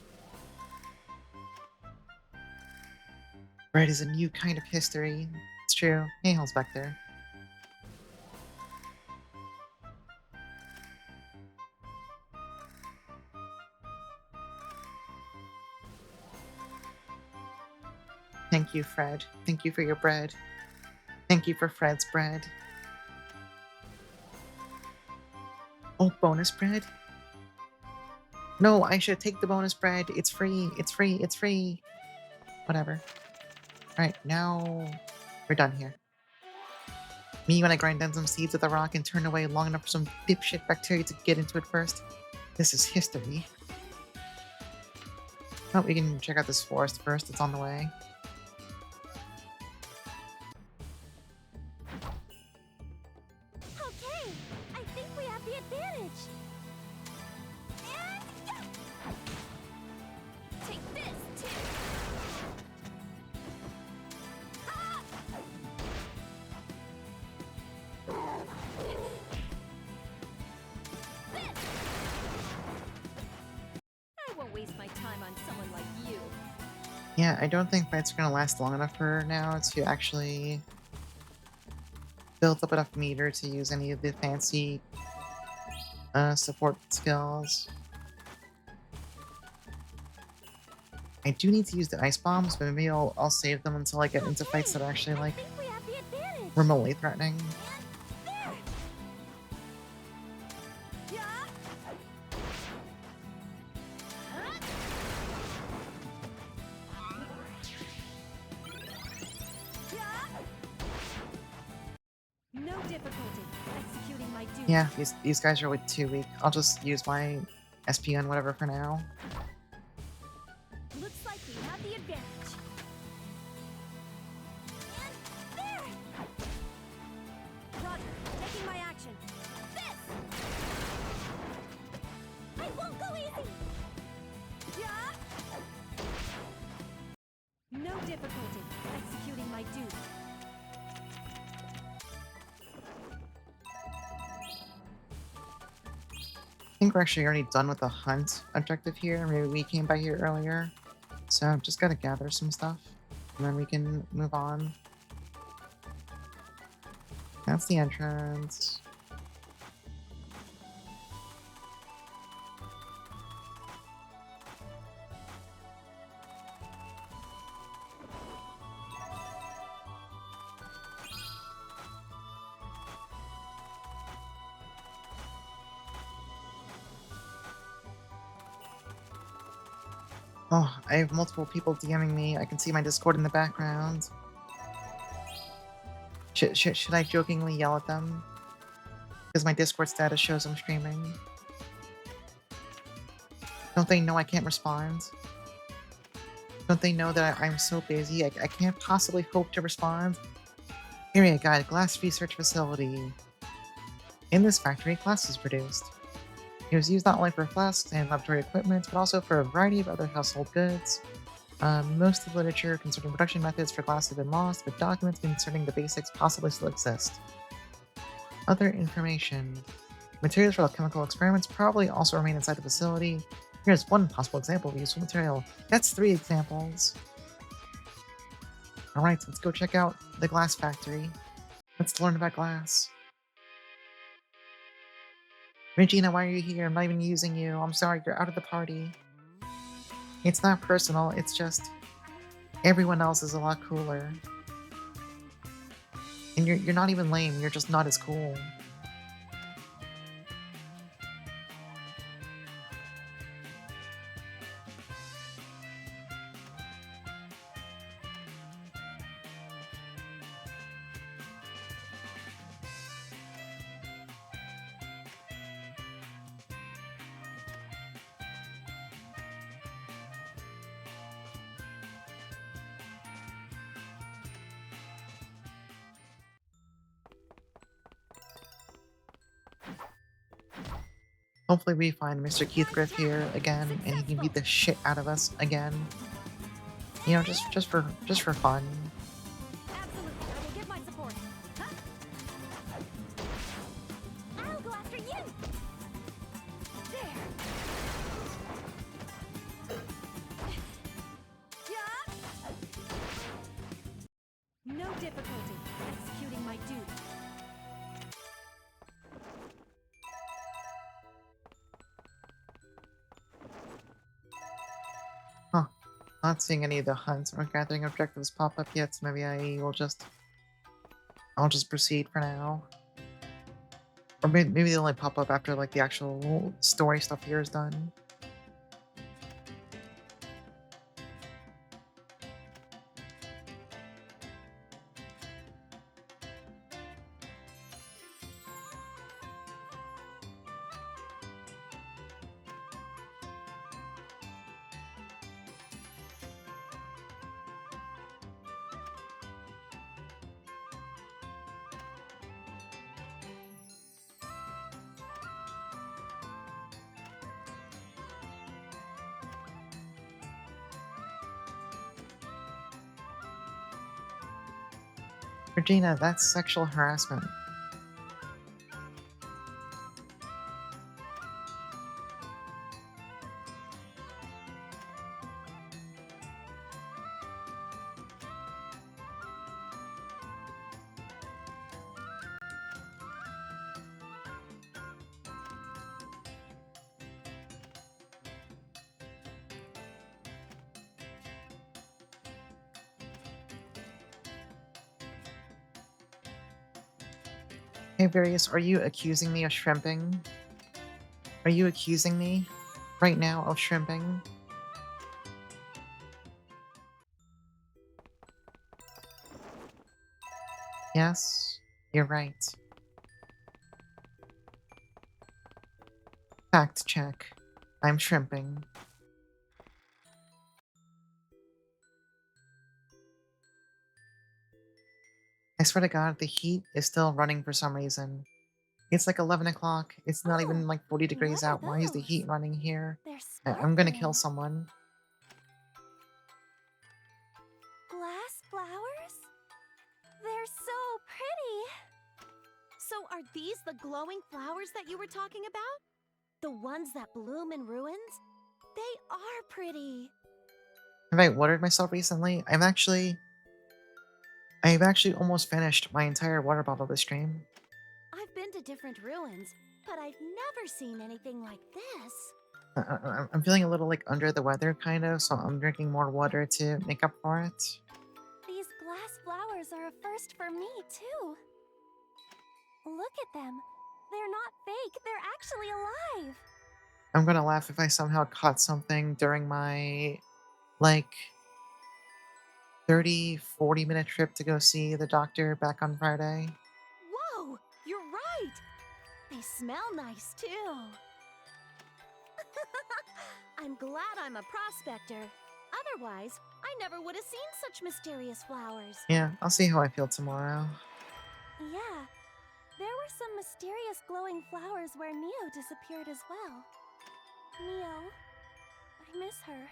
Bread is a new kind of history. It's true. Hey, how's back there? Thank you, Fred. Thank you for your bread. Thank you for Fred's bread. Oh, bonus bread? No, I should take the bonus bread. It's free. It's free. It's free. Whatever. Alright, now we're done here. Me when I grind down some seeds with a rock and turn away long enough for some dipshit bacteria to get into it first. This is history. Oh, we can check out this forest first. It's on the way. Okay, I think we have the advantage. And take this too. Ah! I won't waste my time on someone like you. Yeah, I don't think fights are gonna last long enough for her now to actually build up enough meter to use any of the fancy support skills. I do need to use the ice bombs, but maybe I'll save them until I get into fights that are actually I like think we have the advantage. remotely threatening. There. Yeah. Huh? Yeah. No difficulty executing my duty. Yeah, these guys are like too weak. I'll just use my SP on whatever for now. Looks like we have the advantage. And there. Roger, taking my action. This. I won't go easy. Yeah. No difficulty executing my duty. I think we're actually already done with the hunt objective here. Maybe we came by here earlier. So I've just gotta gather some stuff. And then we can move on. That's the entrance. Oh, I have multiple people DMing me. I can see my Discord in the background. Should I jokingly yell at them? Because my Discord status shows I'm streaming. Don't they know I can't respond? Don't they know that I'm so busy I can't possibly hope to respond? Area Guide, Glass Research Facility. In this factory, glass is produced. It was used not only for flasks and laboratory equipment, but also for a variety of other household goods. Most of the literature concerning production methods for glass have been lost, but documents concerning the basics possibly still exist. Other information. Materials for chemical experiments probably also remain inside the facility. Here's one possible example of useful material. That's 3 examples. Alright, let's go check out the glass factory. Let's learn about glass. Regina, why are you here? I'm not even using you. I'm sorry, you're out of the party. It's not personal, it's just everyone else is a lot cooler. And you're not even lame, you're just not as cool. Hopefully we find Mr. Keithgriff here again, and he can beat the shit out of us again. You know, just for fun. Absolutely, I will give my support. Huh? I'll go after you. There. Yeah. No difficulty executing my duty. Huh. Not seeing any of the hunts or gathering objectives pop up yet, so maybe I'll just proceed for now. Or maybe they'll only pop up after like the actual story stuff here is done. Regina, that's sexual harassment. Hey, Various, are you accusing me of shrimping? Are you accusing me right now of shrimping? Yes, you're right. Fact check. I'm shrimping. I swear to God, the heat is still running for some reason. It's like 11 o'clock. It's not Oh, even like 40 what degrees are out. Why is the those? heat running here? They're I'm gonna kill sparkling. someone. Glass flowers? They're so pretty. So are these the glowing flowers that you were talking about? The ones that bloom in ruins? They are pretty. Have I watered myself recently? I've actually almost finished my entire water bottle this stream. I've been to different ruins, but I've never seen anything like this. I'm feeling a little like under the weather, kind of, so I'm drinking more water to make up for it. These glass flowers are a first for me, too. Look at them. They're not fake, they're actually alive. I'm gonna laugh if I somehow caught something during my, like, 30-40 minute trip to go see the doctor back on Friday. Whoa, you're right. They smell nice too. I'm glad I'm a prospector. Otherwise, I never would have seen such mysterious flowers. Yeah, I'll see how I feel tomorrow. Yeah, there were some mysterious glowing flowers where Neo disappeared as well. Neo, I miss her.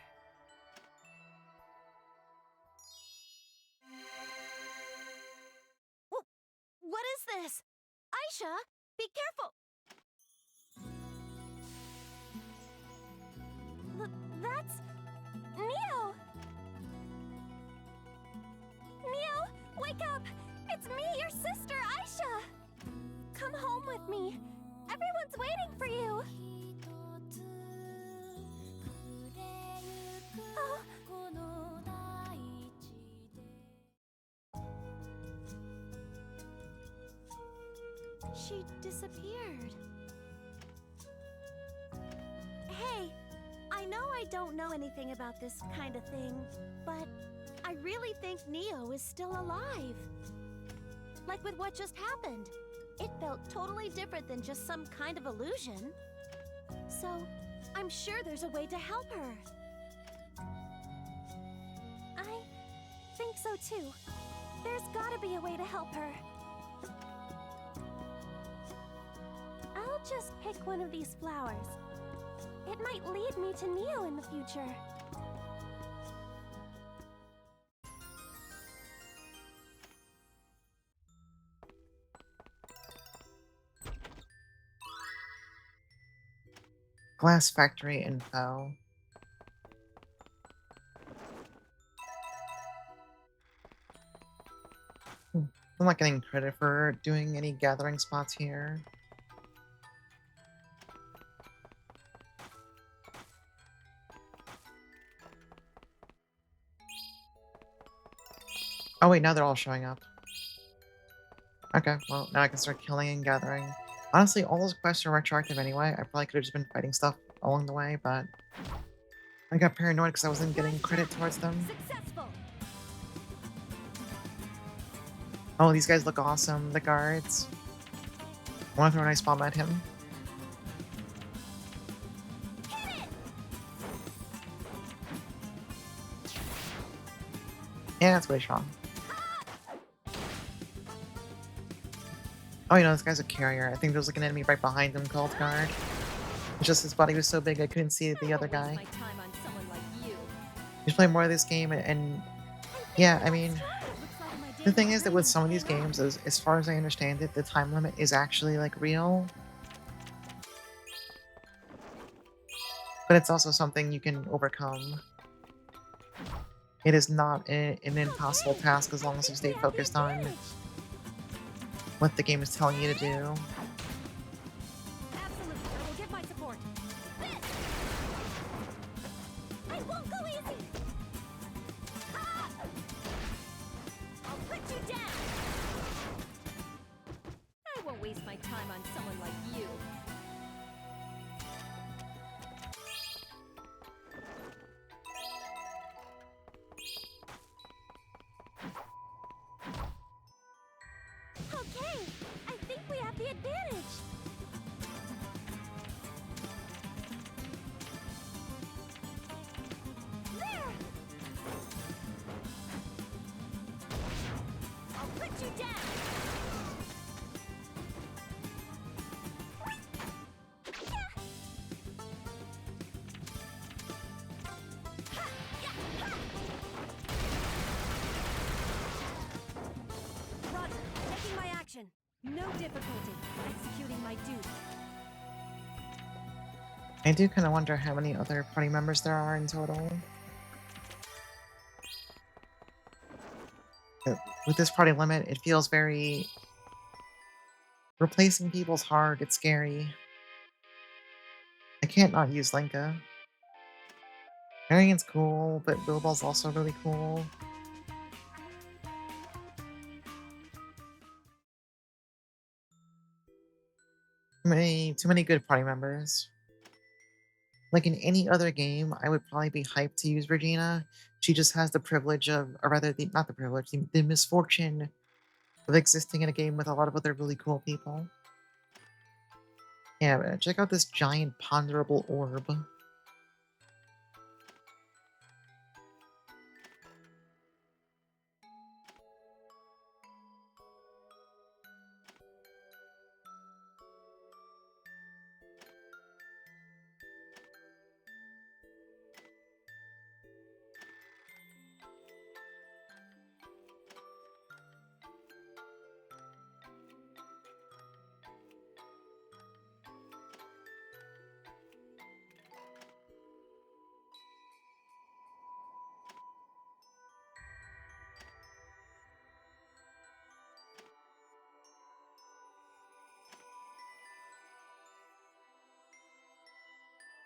What is this? Aisha, be careful. That's... Neo! Neo, wake up! It's me, your sister, Aisha! Come home with me. Everyone's waiting for you. Oh. She disappeared. Hey, I know I don't know anything about this kind of thing, but I really think Neo is still alive. Like with what just happened. It felt totally different than just some kind of illusion. So, I'm sure there's a way to help her. I think so too. There's gotta be a way to help her. I'll just pick one of these flowers. It might lead me to Neo in the future. Glass factory info. I'm not getting credit for doing any gathering spots here. Oh wait, now they're all showing up. Okay, well, now I can start killing and gathering. Honestly, all those quests are retroactive anyway. I probably could have just been fighting stuff along the way, but I got paranoid because I wasn't getting credit towards them. Successful. Oh, these guys look awesome, the guards. I want to throw a nice bomb at him. Yeah, that's way strong. Oh, you know, this guy's a carrier. I think there was like an enemy right behind him called guard. It's just his body was so big I couldn't see the other guy. My time on someone like you. You should play more of this game and yeah, I mean, The thing is that with some of these games, as far as I understand it, the time limit is actually like real, but it's also something you can overcome. It is not an impossible Okay, task as long I as you think we stay have the focused on advantage. what the game is telling you to do. Absolutely, I will give my support. This! I won't go easy! Ah! I'll put you down! I won't waste my time on someone like you. Okay, I think we have the advantage. There! I'll put you down! Roger, taking my action. No difficulty executing my duty. I do kind of wonder how many other party members there are in total. With this party limit, it feels very... Replacing people's hard, it's scary. I can't not use Linka. Marian's cool, but wilbell's also really cool. Too many good party members. Like in any other game, I would probably be hyped to use Regina. She just has the privilege of, or rather, not the privilege, the misfortune of existing in a game with a lot of other really cool people. Yeah, but check out this giant ponderable orb.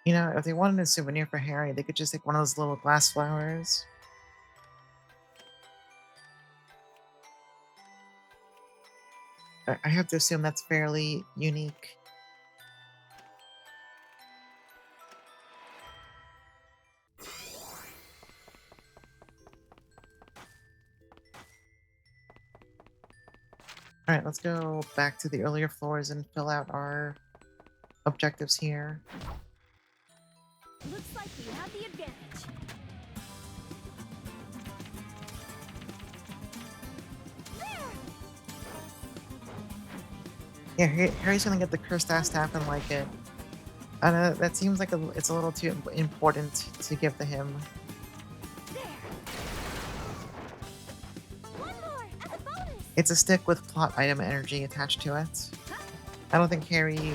You know, if they wanted a souvenir for Harry, they could just take one of those little glass flowers. I have to assume that's fairly unique. Alright, let's go back to the earlier floors and fill out our objectives here. Looks like we have the advantage. There! Yeah, Harry's gonna get the cursed ass staff and like it. I know that seems like it's a little too important to give to him. There! One more as a bonus! It's a stick with plot item energy attached to it. I don't think Harry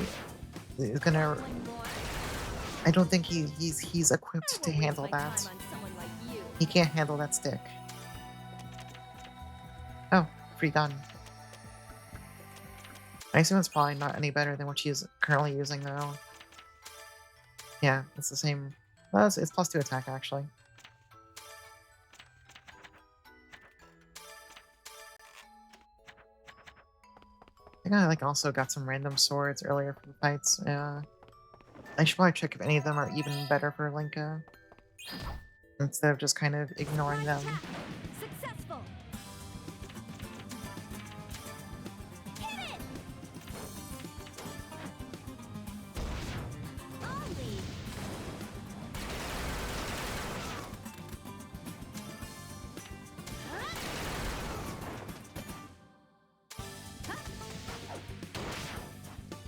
is gonna. One more. I don't think he's equipped to I won't waste handle my that. time on someone like you. He can't handle that stick. Oh, free gun. I assume it's probably not any better than what she's currently using, though. Yeah, it's the same. Well, it's plus 2 attack, actually. I think I like also got some random swords earlier for the fights. I should probably check if any of them are even better for Linka, instead of just kind of ignoring them. Attack! Successful! Hit it! I'll lead.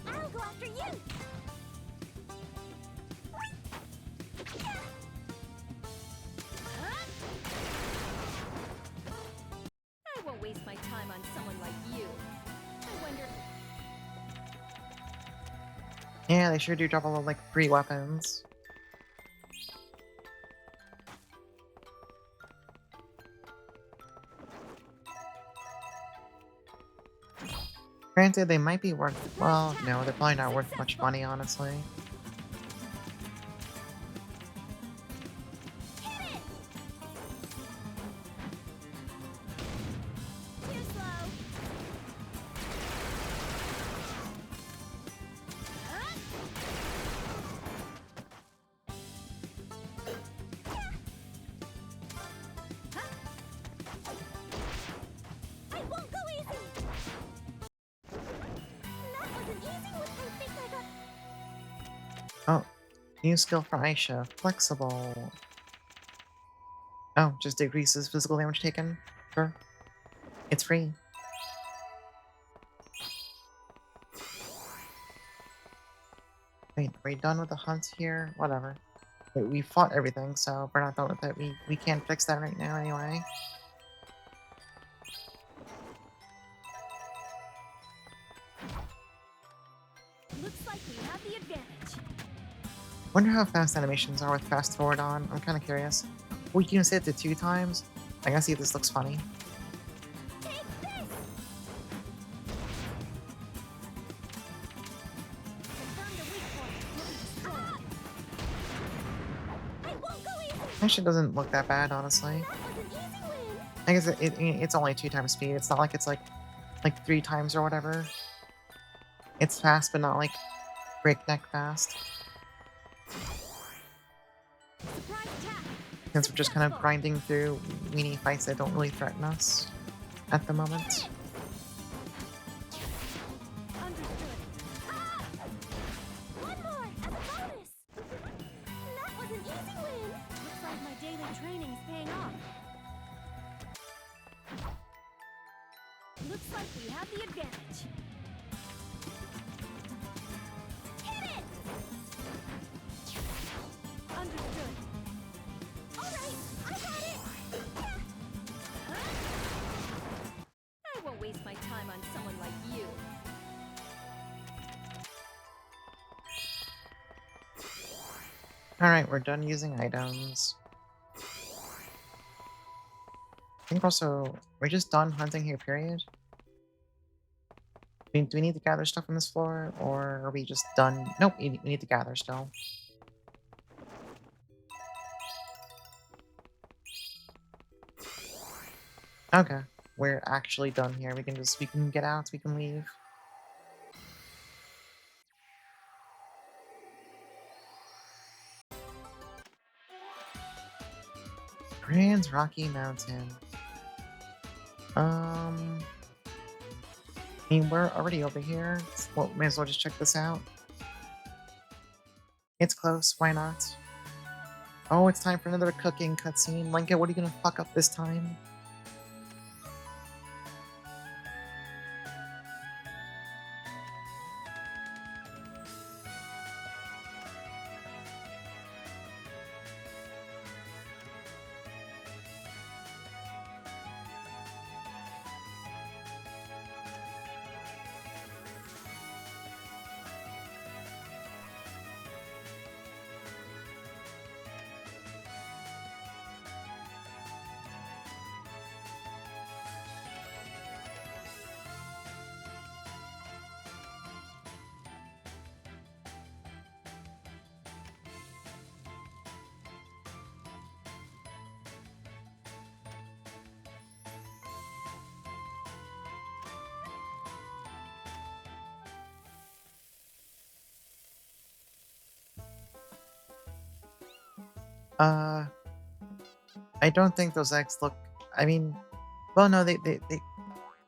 I'll go after you! I won't waste my Yeah, they sure do drop a lot of, like, free weapons. Granted, they might be worth... well, no, they're probably not worth much money, honestly. Too slow. I won't go easy. That wasn't easy. What I think I got. Oh, new skill for Aisha. Flexible. Oh, just decreases physical damage taken? Sure. It's free. Wait, are we done with the hunt here? Whatever. Wait, we fought everything, so we're not done with it. We can't fix that right now anyway. Looks like we have the advantage. Wonder how fast animations are with fast forward on. I'm kind of curious. We can set it to 2 times. I gotta see if this looks funny. Take this. I found a weak point. Will be destroyed. I won't go easy. Actually, doesn't look that bad, honestly. That was an easy win. I guess it's only 2 times speed. It's not like it's like 3 times or whatever. It's fast, but not like breakneck fast. Surprise attack. Since we're just kind of Successful. grinding through weenie fights that don't really threaten us at the moment. Understood. Ah! One more as a bonus. That was an easy win. Looks like my daily training is paying off. Looks like we have the advantage. Hit it! Understood. All right, I got it. I won't waste my time on someone like you. Alright, we're done using items. I think also, we're just done hunting here, period. Do we need to gather stuff on this floor, or are we just done? Nope, we need to gather still. Okay, we're actually done here. We can get out, we can leave. Grand Rocky Mountain. I mean, we're already over here. Well, may as well just check this out. It's close, why not? Oh, it's time for another cooking cutscene. Lincoln, what are you gonna fuck up this time? Uh, I don't think those eggs look... I mean, well, no, they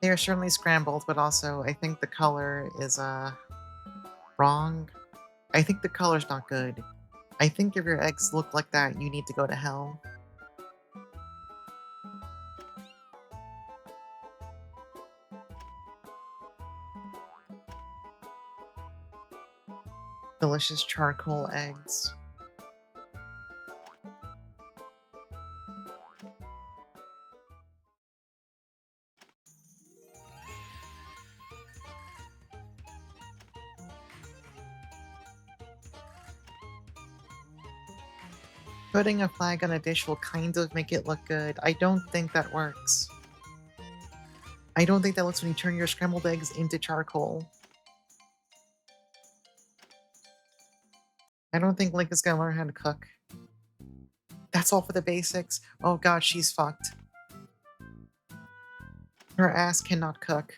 are certainly scrambled, but also I think the color is, wrong. I think the color's not good. I think if your eggs look like that, you need to go to hell. Delicious charcoal eggs. Putting a flag on a dish will kind of make it look good. I don't think that works. I don't think that looks when you turn your scrambled eggs into charcoal. I don't think Link is gonna learn how to cook. That's all for the basics. Oh god, she's fucked. Her ass cannot cook.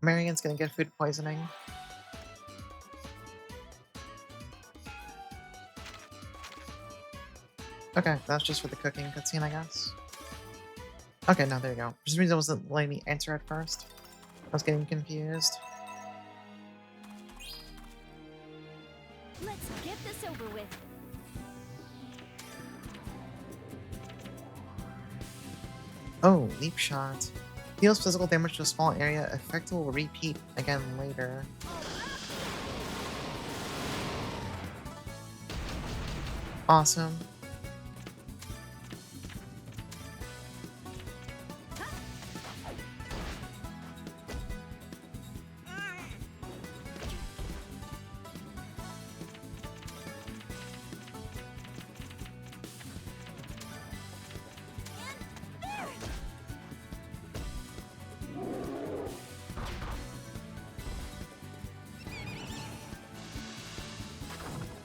Marian's gonna get food poisoning. Okay, that's just for the cooking cutscene, I guess. Okay, now there you go. For some reason, it wasn't letting me answer at first. I was getting confused. Let's get this over with. Oh, leap shot. Deals physical damage to a small area. Effect will repeat again later. Awesome.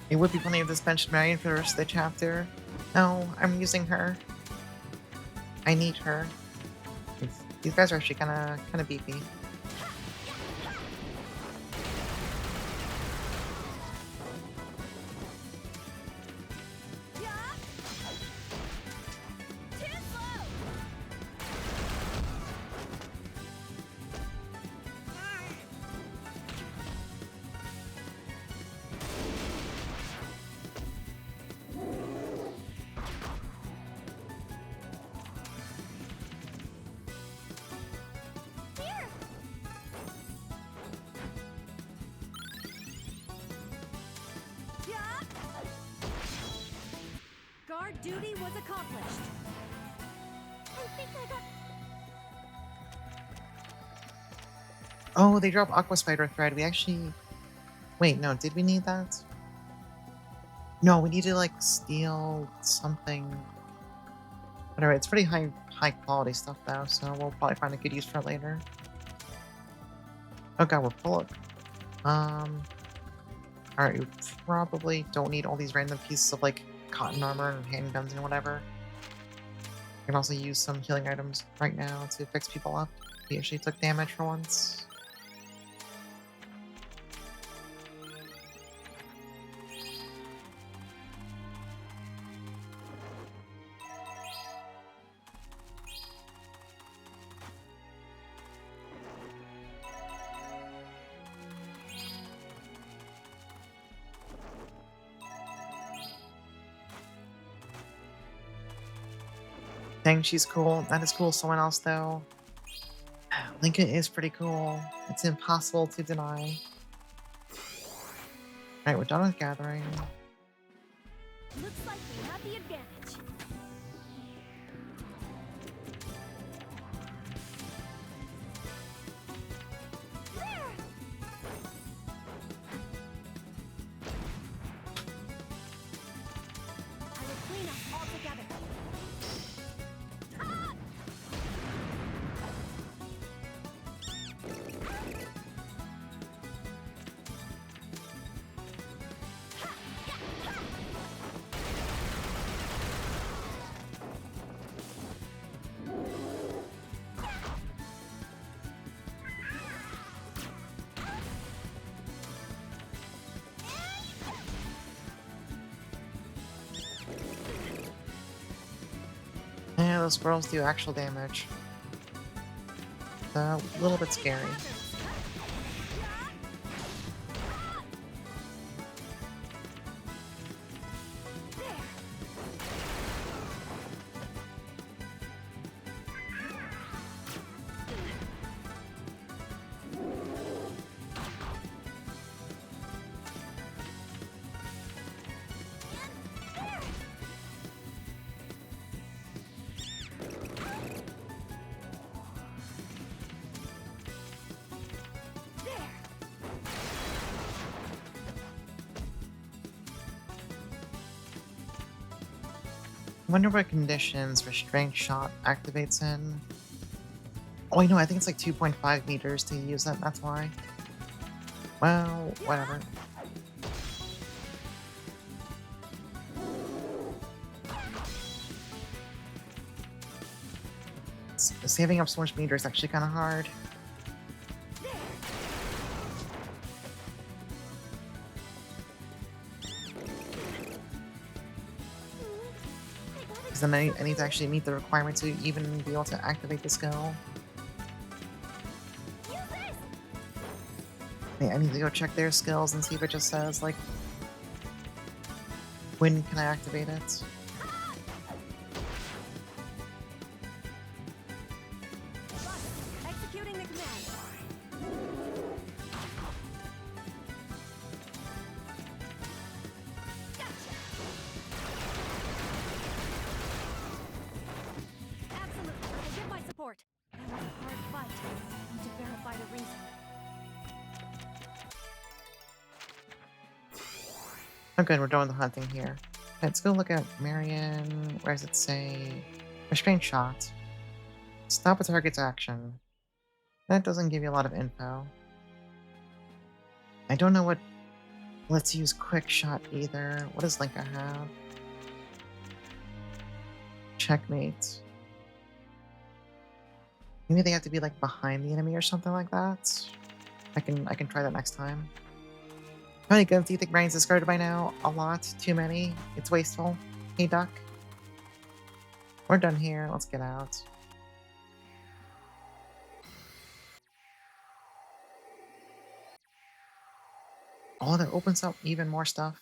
It would be funny if this mentioned Marion for the rest of the chapter. No, I'm using her. I need her. These guys are actually kinda beefy. Guard duty was accomplished. I think I got... Oh, they dropped Aqua Spider Thread. We actually... Wait, no, did we need that? No, we need to, like, steal something. Whatever, it's pretty high quality stuff, though, so we'll probably find a good use for it later. Oh god, we're full of... Alright, we probably don't need all these random pieces of, like, cotton armor and handguns and whatever. We can also use some healing items right now to fix people up. We actually took damage for once. Dang, she's cool. Not as cool as someone else, though. Lincoln is pretty cool. It's impossible to deny. Alright, we're done with gathering. Looks like we have the advantage. There! I will clean us all together. Yeah, those squirrels do actual damage. It's a little bit scary. wonder what conditions restraint shot activates in. Oh, I know, I think it's like 2.5 meters to use it, that's why. Well, whatever. Saving up so much meter is actually kind of hard. Because then I need to actually meet the requirement to even be able to activate the skill. Yeah, I need to go check their skills and see if it just says, like, when can I activate it? Executing the command. Absolutely. I will give my support. That was a hard fight. I need to verify the reason. Oh good, we're doing the hunting here. Let's go look at Marion. Where does it say? Restraint shot. Stop a target's action. That doesn't give you a lot of info. I don't know what lets use quick shot either. What does Linka have? Checkmate. Maybe they have to be like behind the enemy or something like that. I can try that next time. How many guns do you think Ryan's discarded by now? A lot. Too many. It's wasteful. Hey, Duck. We're done here. Let's get out. Oh, that opens up even more stuff.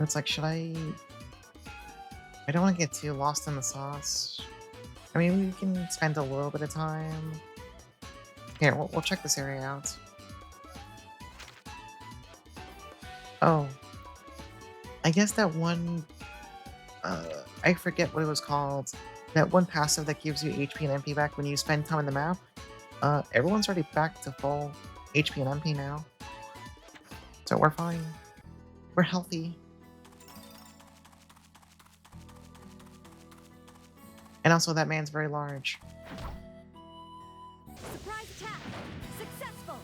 It's like, should I don't want to get too lost in the sauce. I mean, we can spend a little bit of time. Here, we'll check this area out. Oh. I guess that one... I forget what it was called. That one passive that gives you HP and MP back when you spend time on the map. Everyone's already back to full HP and MP now. So we're fine. We're healthy. And also, that man's very large. Surprise attack! Successful!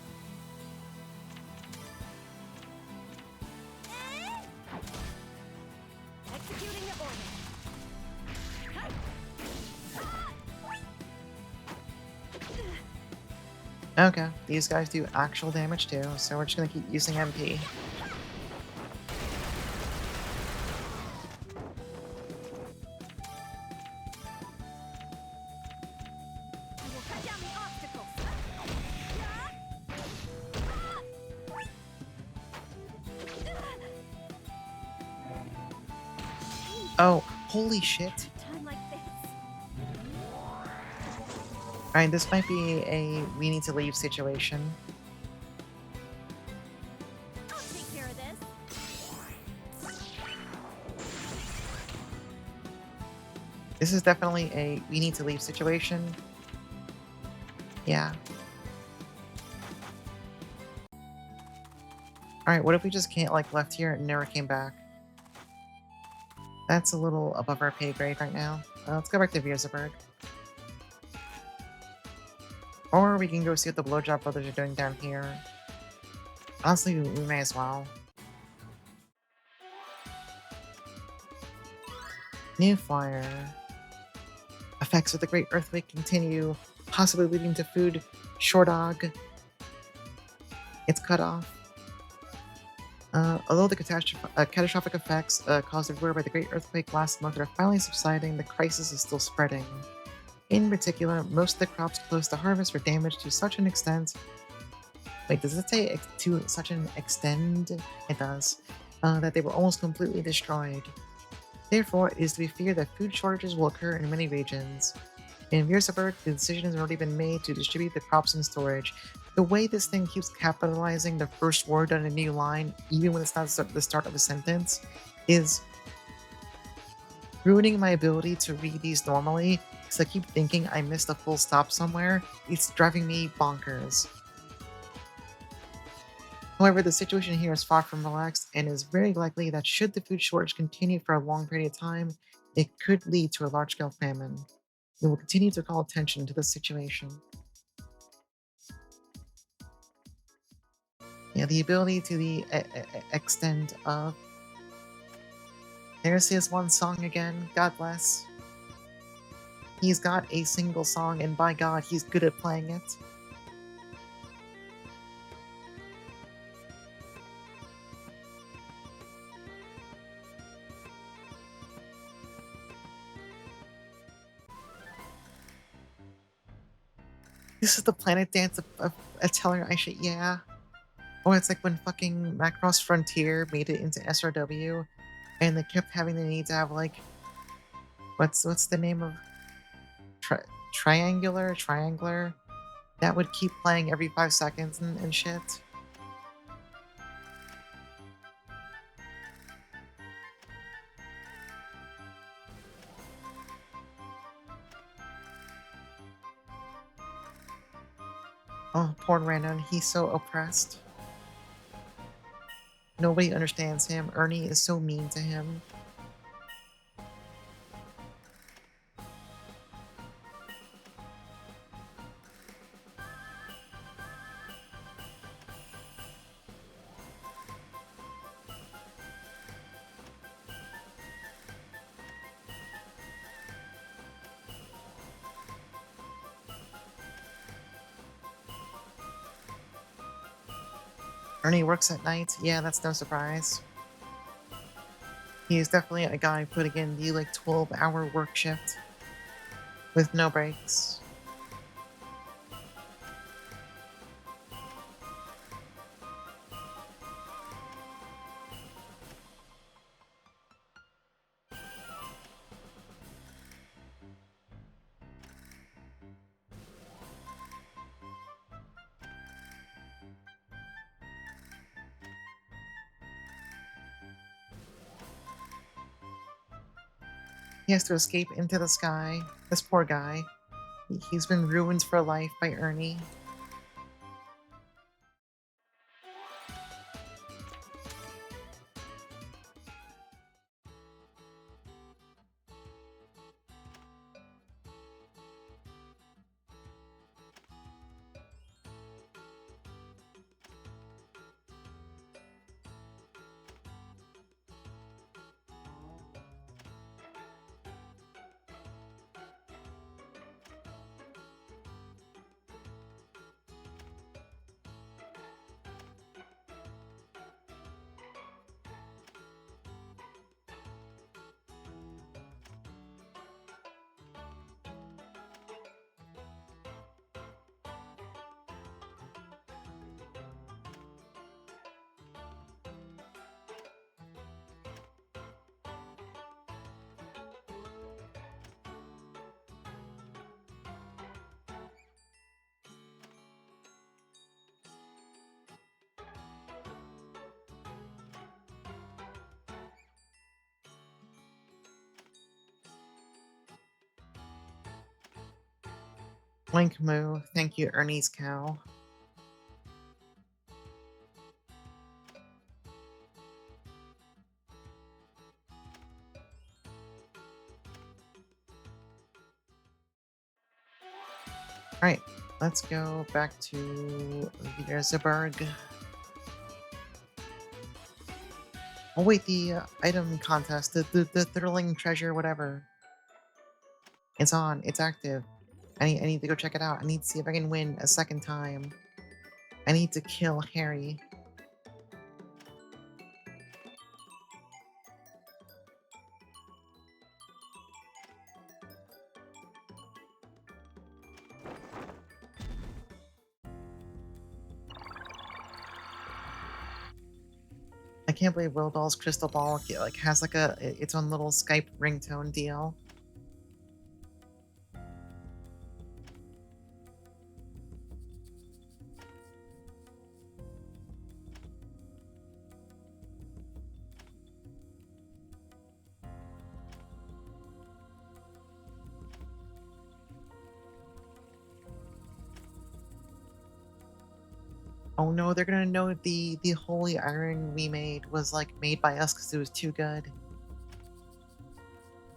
Executing the order. Okay, these guys do actual damage too, so we're just gonna keep using MP. I will cut down the obstacles. Oh, holy shit. Time like this. Alright, this might be a we need to leave situation. I'll take care of this. This is definitely a we need to leave situation. Yeah. Alright, what if we just can't like left here and never came back? That's a little above our pay grade right now. Let's go back to Vierzeburg. Or we can go see what the Blowjob Brothers are doing down here. Honestly, we may as well. New flyer. Effects of the Great Earthquake continue, possibly leading to food shortage. It's cut off. Although the catastrophic effects caused everywhere by the Great Earthquake last month are finally subsiding, the crisis is still spreading. In particular, most of the crops close to harvest were damaged to such an extent. Wait, does it say to such an extent? It does. That they were almost completely destroyed. Therefore, it is to be feared that food shortages will occur in many regions. In Vierzeburg, the decision has already been made to distribute the crops in storage. The way this thing keeps capitalizing the first word on a new line, even when it's not the start of a sentence, is ruining my ability to read these normally, because I keep thinking I missed a full stop somewhere. It's driving me bonkers. However, the situation here is far from relaxed and is very likely that should the food shortage continue for a long period of time, it could lead to a large-scale famine. We will continue to call attention to the situation. Yeah, the ability to the extent of. There's his one song again. God bless. He's got a single song, and by God, he's good at playing it. This is the planet dance of Atelier Ayesha, yeah. Oh, it's like when fucking Macross Frontier made it into SRW, and they kept having the need to have like, what's the name of triangular that would keep playing every 5 seconds and shit. Oh, poor Randon, he's so oppressed. Nobody understands him. Ernie is so mean to him. Ernie works at night. Yeah, that's no surprise. He is definitely a guy putting in the like 12-hour work shift with no breaks. He has to escape into the sky. This poor guy. He's been ruined for life by Ernie. Blink moo. Thank you, Ernie's cow. Alright, let's go back to Vierzeburg. Oh wait, the item contest, the thrilling treasure, whatever. It's on, it's active. I need to go check it out. I need to see if I can win a second time. I need to kill Harry. I can't believe Wilbell's crystal ball like has like its own little Skype ringtone deal. Oh no, they're gonna know the holy iron we made was like made by us because it was too good.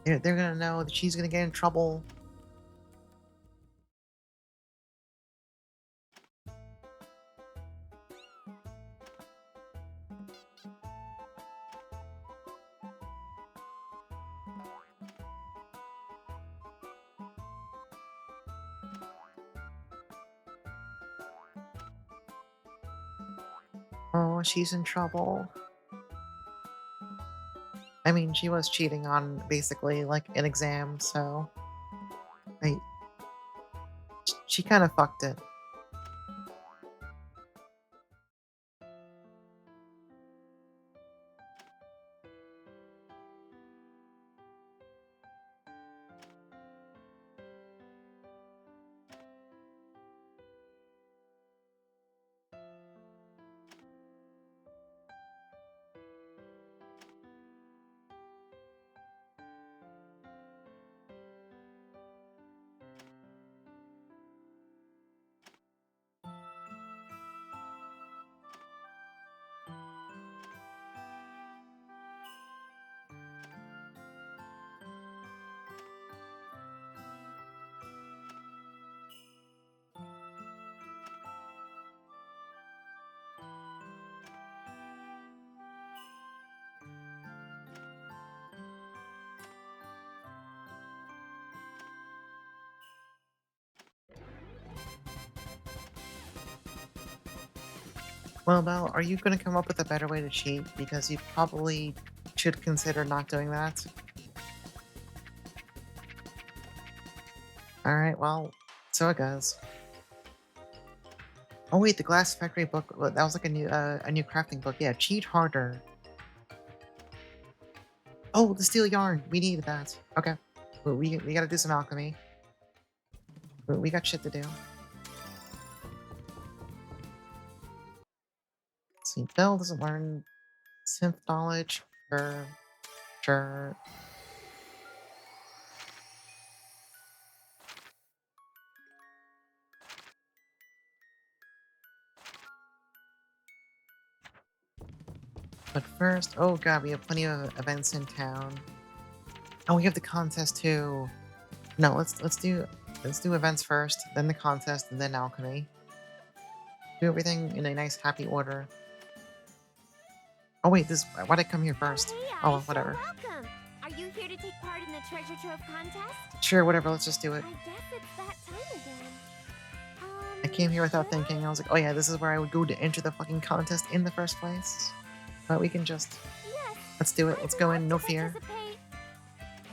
They're gonna know that she's gonna get in trouble. Oh, she's in trouble. I mean, she was cheating on basically like an exam, so I, she kind of fucked it. Well, Belle, are you gonna come up with a better way to cheat? Because you probably should consider not doing that. Alright, well, so it goes. Oh wait, the glass factory book, that was like a new crafting book. Yeah, cheat harder. Oh, the steel yarn, we need that. Okay, well, we gotta do some alchemy. We got shit to do. Let's see, Belle doesn't learn synth knowledge. Sure, sure. But first, oh god, we have plenty of events in town. Oh, we have the contest too. No, let's do events first, then the contest, and then alchemy. Do everything in a nice happy order. Oh wait, this why'd I come here first? Hey, Oh well, Aisha, whatever. welcome. Are you here to take part in the treasure trove contest? Sure, whatever, let's just do it. I guess it's that time again. I came here without should I? thinking. I was like, oh yeah, this is where I would go to enter the fucking contest in the first place. But we can just Yes. let's do it. I'd Let's go love in, to no fear. participate.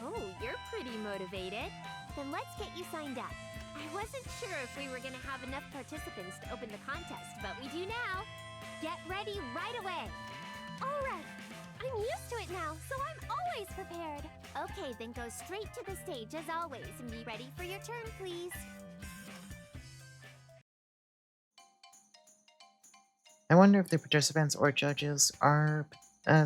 Oh, you're pretty motivated. Then let's get you signed up. I wasn't sure if we were gonna have enough participants to open the contest, but we do now. Get ready right away. All right. I'm used to it now, so I'm always prepared. Okay, then go straight to the stage as always and be ready for your turn, please. I wonder if the participants or judges are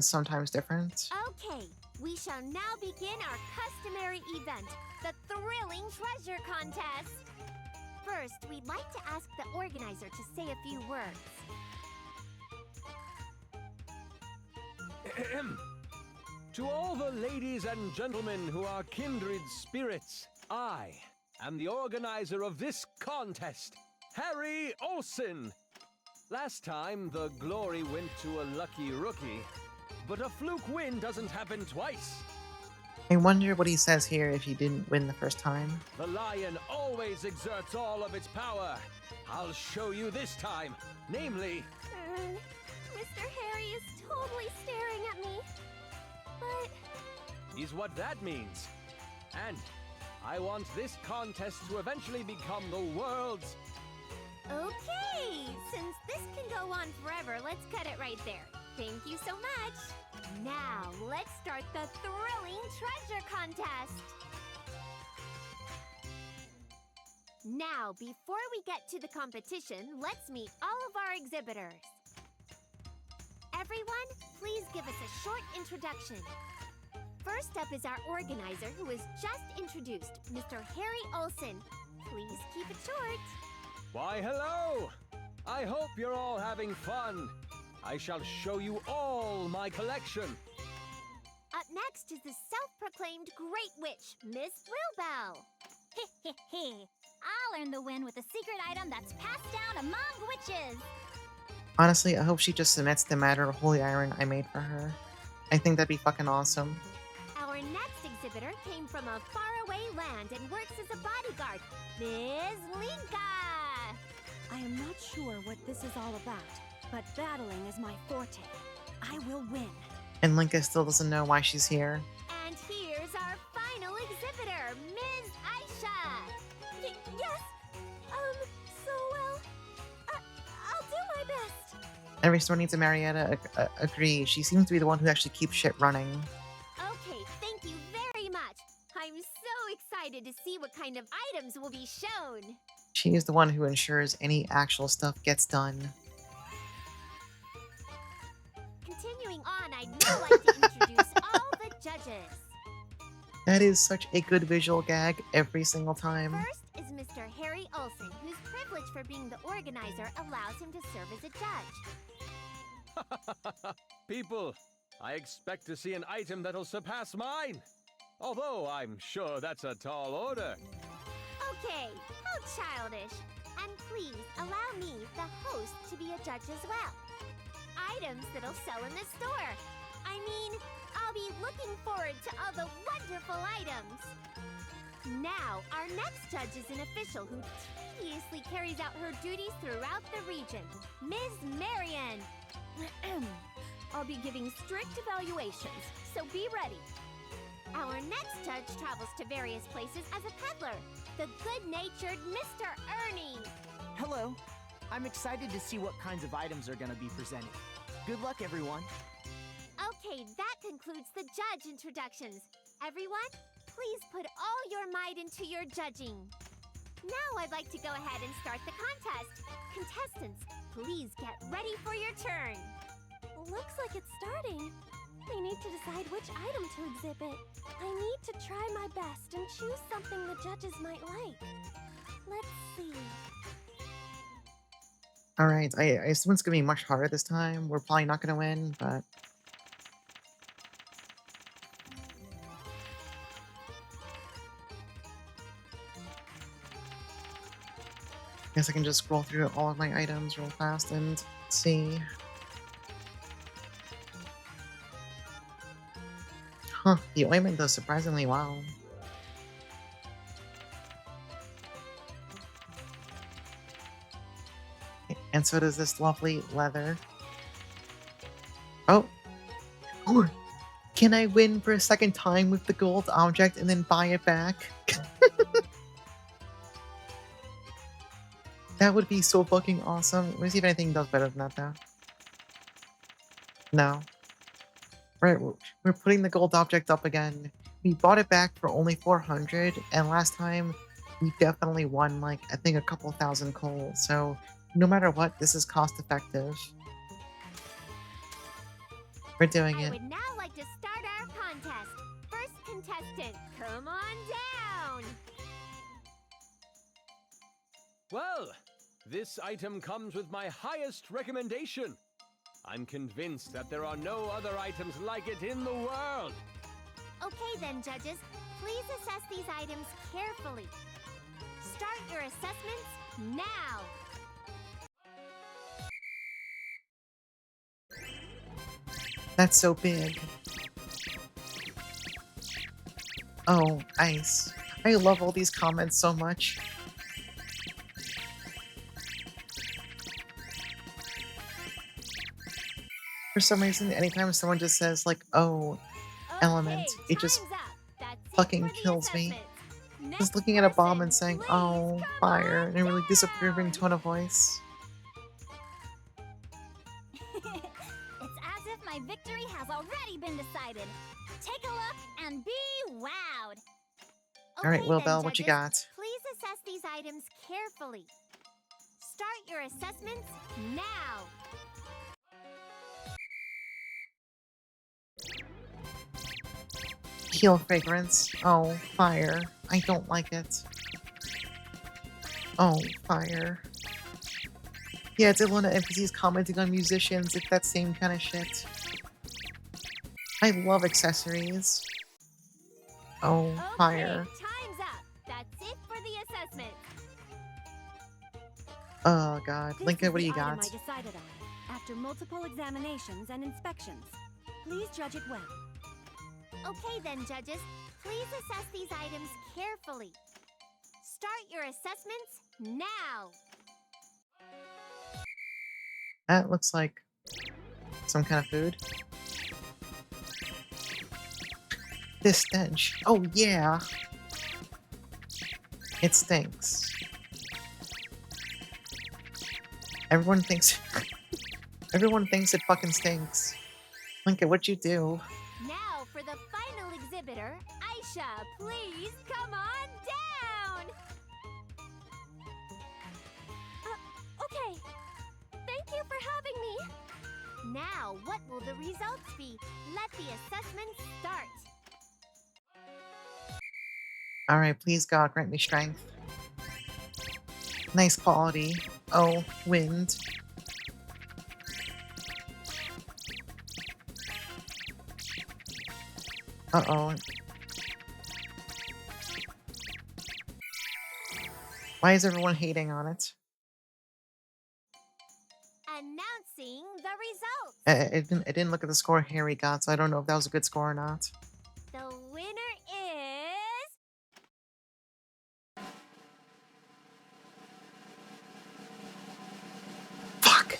sometimes different. Okay, we shall now begin our customary event, the Thrilling Treasure Contest. First, we'd like to ask the organizer to say a few words. Ahem. To all the ladies and gentlemen who are kindred spirits, I am the organizer of this contest, Harry Olsen. Last time, the glory went to a lucky rookie, but a fluke win doesn't happen twice. I wonder what he says here if he didn't win the first time. The lion always exerts all of its power. I'll show you this time, namely... Mr. Harry is totally staring at me. But is what that means. And I want this contest to eventually become the world's... okay, since this can go on forever, let's cut it right there. Thank you so much. Now, let's start the Thrilling Treasure Contest. Now, before we get to the competition, let's meet all of our exhibitors. Everyone, please give us a short introduction. First up is our organizer, who was just introduced, Mr. Harry Olsen. Please keep it short. Why, hello! I hope you're all having fun. I shall show you all my collection. Up next is the self-proclaimed Great Witch, Miss Wilbell. I'll earn the win with a secret item that's passed down among witches. Honestly, I hope she just submits the matter of holy iron I made for her. I think that'd be fucking awesome. Our next exhibitor came from a faraway land and works as a bodyguard, Ms. Linca. I am not sure what this is all about, but battling is my forte. I will win. And Linka still doesn't know why she's here. And here's our final exhibitor, Ms. Ayesha. Yes. I'll do my best. Every store needs a Marietta. Agree. She seems to be the one who actually keeps shit running. Okay, thank you very much. I'm so excited to see what kind of items will be shown. She is the one who ensures any actual stuff gets done. Continuing on, I'd now like to introduce all the judges. That is such a good visual gag every single time. First is Mr. Harry Olson, whose privilege for being the organizer allows him to serve as a judge. People, I expect to see an item that'll surpass mine. Although I'm sure that's a tall order. Okay, how childish. And please allow me, the host, to be a judge as well. Items that'll sell in the store. I mean, I'll be looking forward to all the wonderful items. Now, our next judge is an official who tediously carries out her duties throughout the region, Ms. Marion. I'll be giving strict evaluations, so be ready. Our next judge travels to various places as a peddler, the good-natured Mr. Ernie. Hello. I'm excited to see what kinds of items are going to be presented. Good luck, everyone. Okay, that concludes the judge introductions. Everyone, please put all your might into your judging. Now I'd like to go ahead and start the contest. Contestants, please get ready for your turn. Looks like it's starting. We need to decide which item to exhibit. I need to try my best and choose something the judges might like. Let's see. Alright, I assume it's gonna be much harder this time. We're probably not gonna win, but... guess I can just scroll through all of my items real fast and see. Huh, the ointment does surprisingly well. And so does this lovely leather. Oh! Ooh. Can I win for a second time with the gold object and then buy it back? That would be so fucking awesome. Let me see if anything does better than that, though. No. Right, we're putting the gold object up again. We bought it back for only 400, and last time we definitely won, like, I think a couple thousand coal. So, no matter what, this is cost effective. We're doing I it. would now like to start our contest. First contestant, come on down. Well, this item comes with my highest recommendation. I'm convinced that there are no other items like it in the world. Okay then, judges. Please assess these items carefully. Start your assessments now. That's so big. Oh, ice. I love all these comments so much. For some reason, anytime someone just says, like, oh, element, Okay, it just time's up. That's it fucking for the kills me. assessments. Just Next looking at a bomb person, and saying, please oh, come fire, on in a really disapproving down. tone of voice. It's as if my victory has already been decided. Take a look and be wowed. Alright, Okay Wilbell, then, what you judges, got? Please assess these items carefully. Start your assessments now. Heal fragrance. Oh, fire. I don't like it. Oh, fire. Yeah, it's a lot of NPCs commenting on musicians. It's that same kind of shit. I love accessories. Oh, Okay, fire. time's up. That's it for the assessment. Oh god. This Linka, is what do the you item got? I decided on, after multiple examinations and inspections. Please judge it well. Okay then, judges. Please assess these items carefully. Start your assessments now. That looks like some kind of food. This stench. Oh yeah. It stinks. Everyone thinks everyone thinks it fucking stinks. Linka, what'd you do? Now for the final exhibitor, Ayesha, please come on down. Okay. Thank you for having me. Now, what will the results be? Let the assessment start. Alright, please God, grant me strength. Nice quality. Oh, wind. Uh-oh. Why is everyone hating on it? Announcing the results. It didn't look at the score Harry got, so I don't know if that was a good score or not. The winner is... Fuck!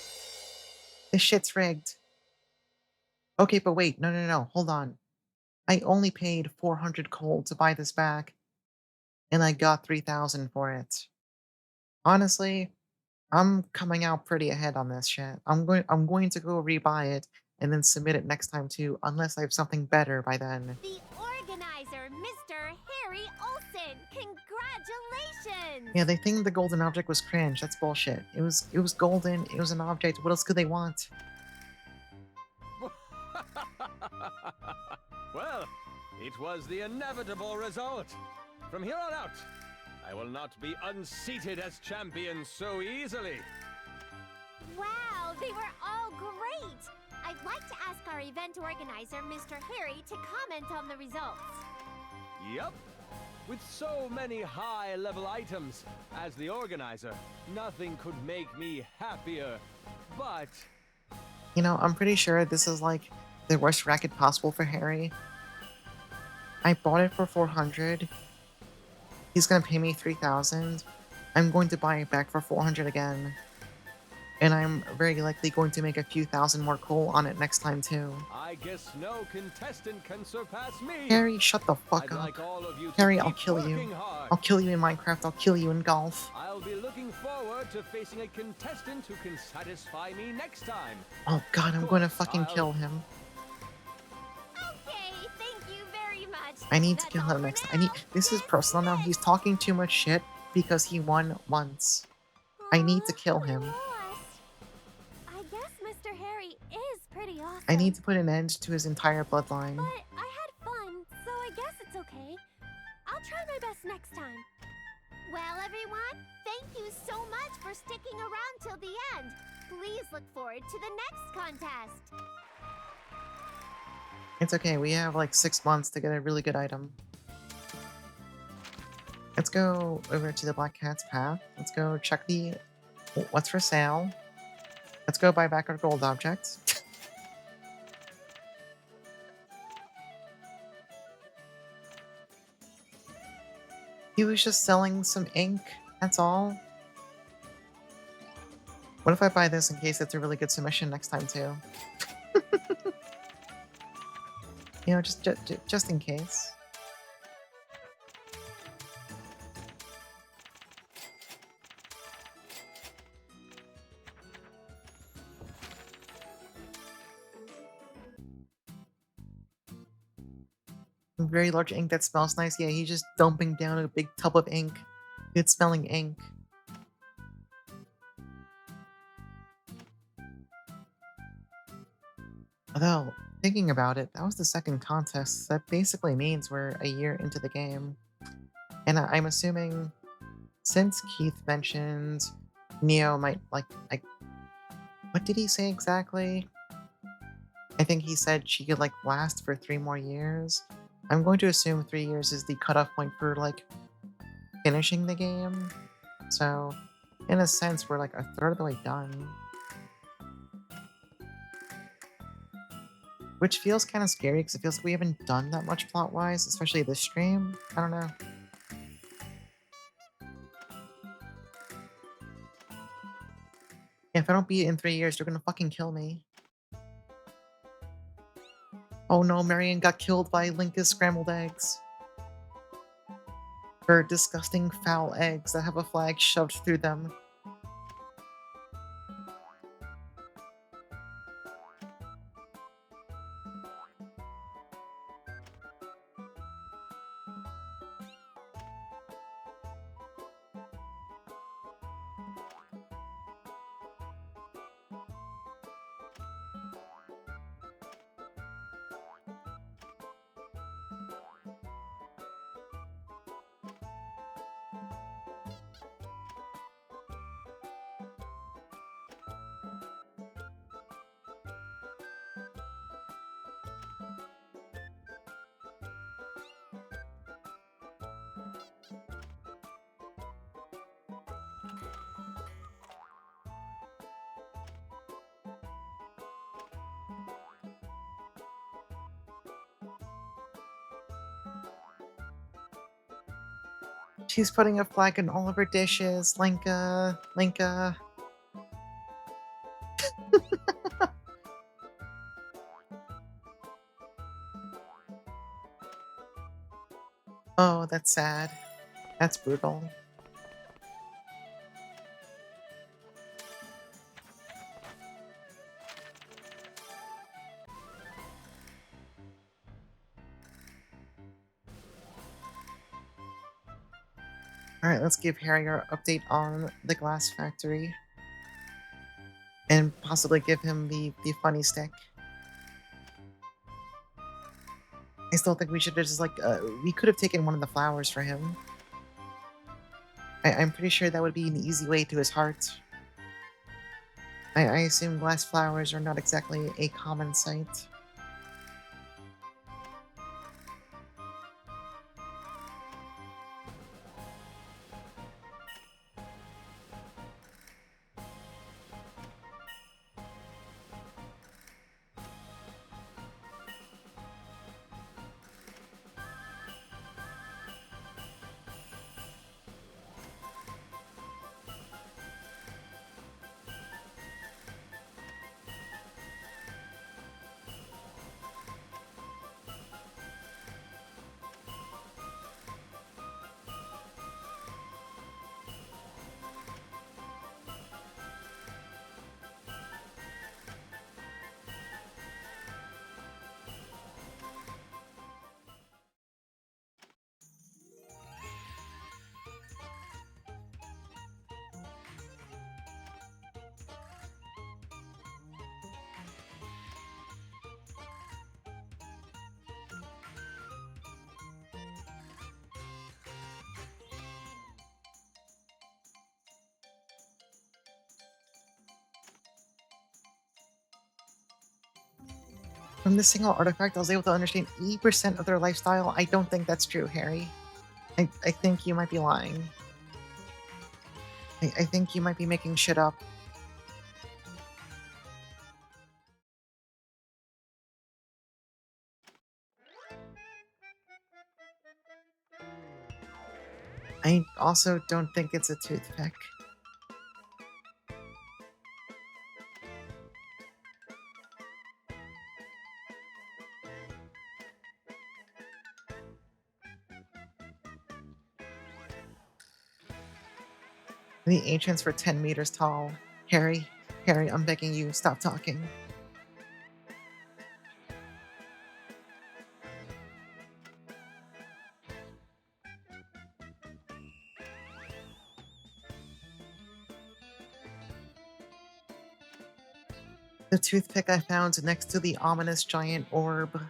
This shit's rigged. Okay, but wait, no, hold on. I only paid 400 gold to buy this back, and I got 3,000 for it. Honestly, I'm coming out pretty ahead on this shit. I'm going to go rebuy it and then submit it next time too, unless I have something better by then. the organizer, Mr. Harry Olsen. Congratulations! Yeah, they think the golden object was cringe. That's bullshit. It was golden. It was an object. What else could they want? Well, it was the inevitable result. From here on out, I will not be unseated as champion so easily. Wow, they were all great! I'd like to ask our event organizer, Mr. Harry, to comment on the results. Yup. With so many high-level items, as the organizer, nothing could make me happier. But You know, I'm pretty sure this is like the worst racket possible for Harry. I bought it for 400. He's gonna pay me 3,000. I'm going to buy it back for 400 again. And I'm very likely going to make a few thousand more coal on it next time too. I guess no contestant can surpass me. Harry, shut the fuck I'd up. like all of you to Harry, I'll keep kill you. working hard. I'll kill you in Minecraft. I'll kill you in golf. I'll be looking forward to facing a contestant who can satisfy me next time. Oh god, I'm going to fucking I'll- kill him. Okay, thank you very much. I need to That's kill all him for next. now. This is personal now. He's talking too much shit because he won once. I need to kill him. Lost. I guess Mr. Harry is pretty awesome. I need to put an end to his entire bloodline. But I had fun, so I guess it's okay. I'll try my best next time. Well, everyone, thank you so much for sticking around till the end. Please look forward to the next contest. It's okay, we have like 6 months to get a really good item. Let's go over to the Black Cat's path. Let's go check the what's for sale. Let's go buy back our gold object. He was just selling some ink, that's all. What if I buy this in case it's a really good submission next time too? You know, just in case. Very large ink that smells nice. Yeah, he's just dumping down a big tub of ink. Good smelling ink. Although, thinking about it, that was the second contest. That basically means we're a year into the game. And I'm assuming, since Keith mentioned Neo might, like, What did he say exactly? I think he said she could, like, last for 3 more years. I'm going to assume 3 years is the cutoff point for, like, finishing the game. So, in a sense, we're, like, a third of the way done. Which feels kinda scary because it feels like we haven't done that much plot-wise, especially this stream. I don't know. If I don't beat it in 3 years, they're gonna fucking kill me. Oh no, Marion got killed by Linka's scrambled eggs. Her disgusting foul eggs that have a flag shoved through them. She's putting a flag in all of her dishes. Linka, Linka. Oh, that's sad. That's brutal. Alright, let's give Harry our update on the glass factory. And possibly give him the funny stick. I still think we should have just, like, we could have taken one of the flowers for him. I'm pretty sure that would be an easy way to his heart. I assume glass flowers are not exactly a common sight. From this single artifact, I was able to understand 80% of their lifestyle. I don't think that's true, Harry. I think you might be lying. I think you might be making shit up. I also don't think it's a toothpick. The ancients were 10 meters tall. Harry, Harry, I'm begging you, stop talking. The toothpick I found next to the ominous giant orb.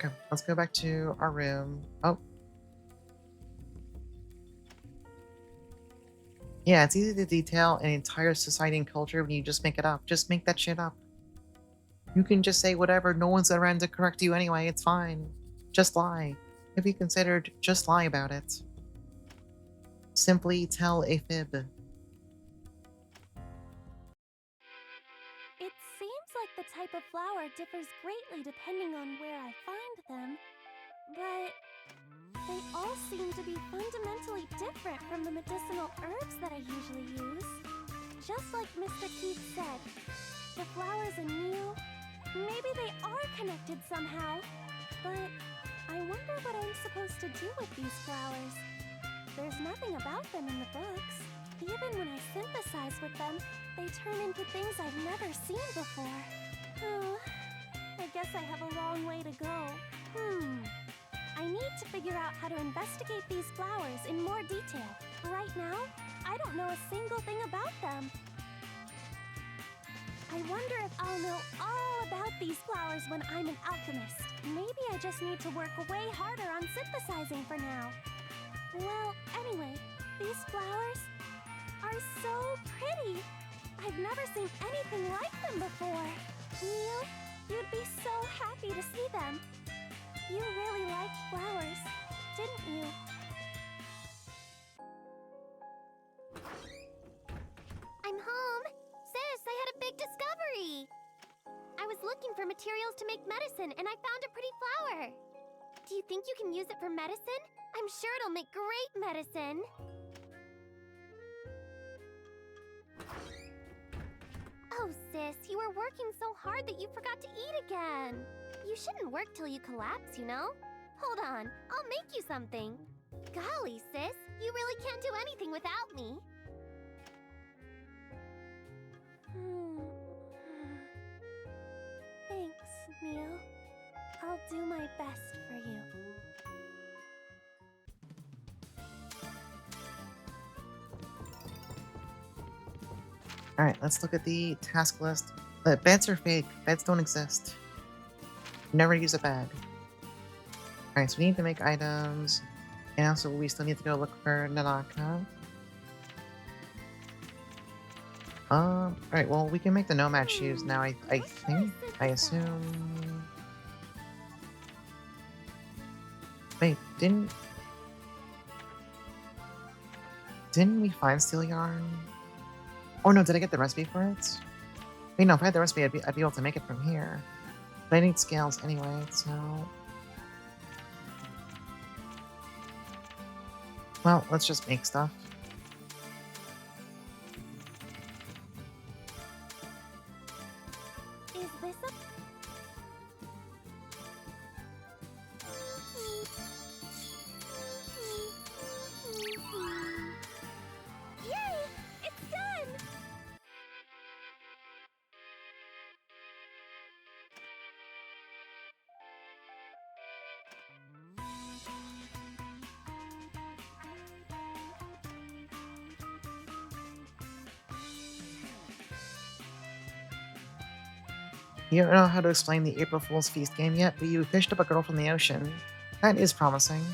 Okay, let's go back to our room. Oh. Yeah, it's easy to detail an entire society and culture when you just make it up. Just make that shit up. You can just say whatever, no one's around to correct you anyway, it's fine. Just lie. If you considered, just lie about it. Simply tell a fib. It seems like the type of flower differs greatly depending on where I find them, but they all seem to be fundamentally different from the medicinal herbs that I usually use. Just like Mr. Keith said, the flowers in Neo, maybe they are connected somehow, but I wonder what I'm supposed to do with these flowers. There's nothing about them in the books. Even when I synthesize with them, they turn into things I've never seen before. Oh, I guess I have a long way to go. I need to figure out how to investigate these flowers in more detail. Right now, I don't know a single thing about them. I wonder if I'll know all about these flowers when I'm an alchemist. Maybe I just need to work way harder on synthesizing for now. Well, anyway, these flowers are so pretty. I've never seen anything like them before. Neil, you'd be so happy to see them. You really liked flowers, didn't you? I'm home. Sis, I had a big discovery. I was looking for materials to make medicine, and I found a pretty flower. Do you think you can use it for medicine? I'm sure it'll make great medicine. Oh, sis, you were working so hard that you forgot to eat again. You shouldn't work till you collapse, you know? Hold on, I'll make you something. Golly, sis, you really can't do anything without me. Thanks, Neil. I'll do my best for you. Alright, let's look at the task list. Beds are fake. Beds don't exist. Never use a bed. Alright, so we need to make items. And also we still need to go look for Nanaka. Alright, well we can make the nomad shoes now, I think. I assume. Wait, didn't we find steel yarn? Oh no, did I get the recipe for it? Wait, no, if I had the recipe, I'd be able to make it from here. But I need scales anyway, so... Well, let's just make stuff. Is this a... Yay! It's done! You don't know how to explain the April Fool's Feast game yet, but you fished up a girl from the ocean. That is promising.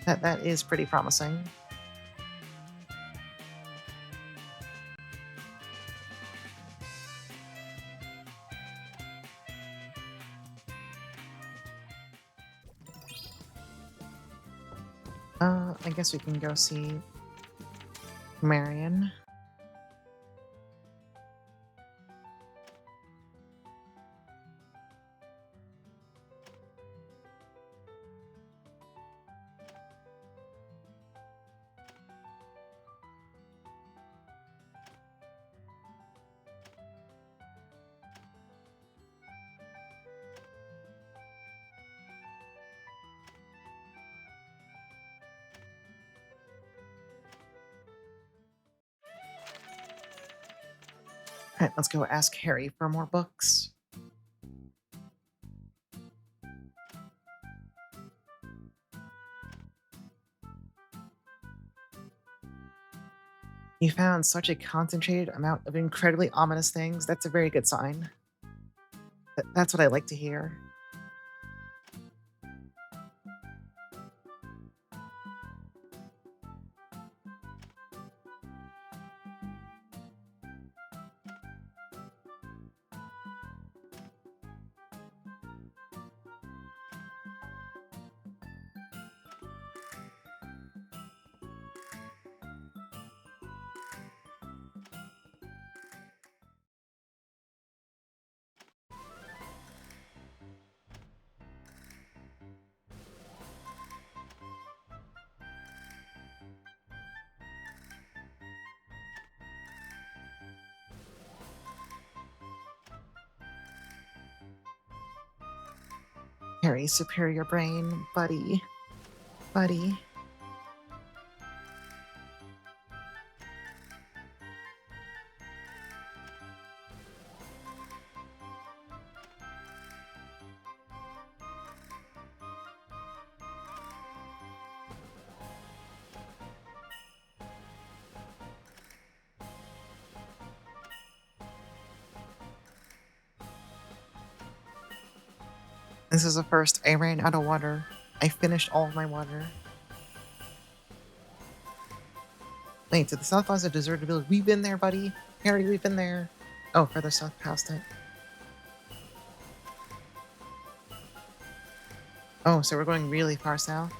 That is pretty promising. I guess we can go see Marion. Alright, let's go ask Harry for more books. You found such a concentrated amount of incredibly ominous things. That's a very good sign. That's what I like to hear. very superior brain, buddy. Buddy. This is a first. I ran out of water. I finished all of my water. Wait, to the south was a deserted village. We've been there, buddy. Harry, we've been there. Oh, further south past it. Oh, so we're going really far south?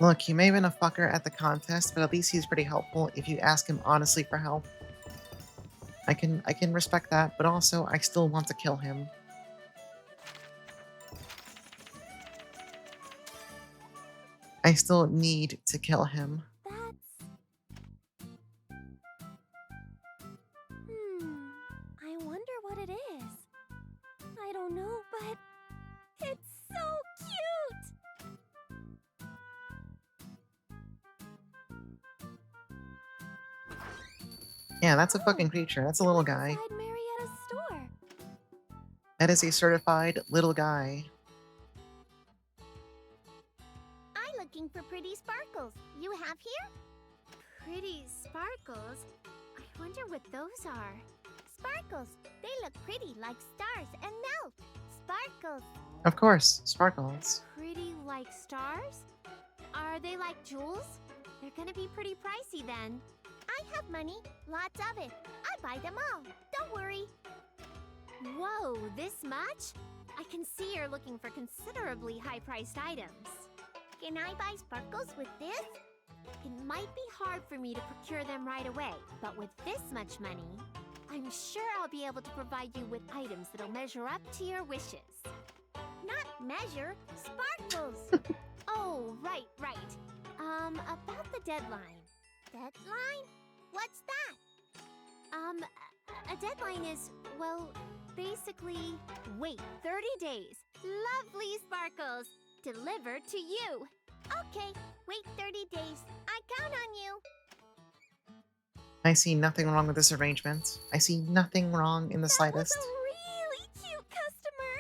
Look, he may have been a fucker at the contest, but at least he's pretty helpful if you ask him honestly for help. I can respect that, but also I still want to kill him. I still need to kill him. I wonder what it is. I don't know, but it's so cute! Yeah, that's a fucking creature. That's a little guy. Inside Marietta's store. That is a certified little guy. I'm looking for pretty sparkles. You have here? Pretty sparkles? I wonder what those are. Sparkles! They look pretty like stars and melt. Sparkles! Of course, sparkles. Pretty like stars? Are they like jewels? They're gonna be pretty pricey then. I have money, lots of it. I buy them all. Don't worry. Whoa, this much? I can see you're looking for considerably high-priced items. Can I buy sparkles with this? It might be hard for me to procure them right away, but with this much money, I'm sure I'll be able to provide you with items that'll measure up to your wishes. Not measure, sparkles! Oh, right. About the deadline. Deadline? What's that? A deadline is, well, basically, wait 30 days. Lovely sparkles! Delivered to you. Okay, wait 30 days. I count on you. I see nothing wrong with this arrangement. I see nothing wrong in the slightest. That was a really cute customer!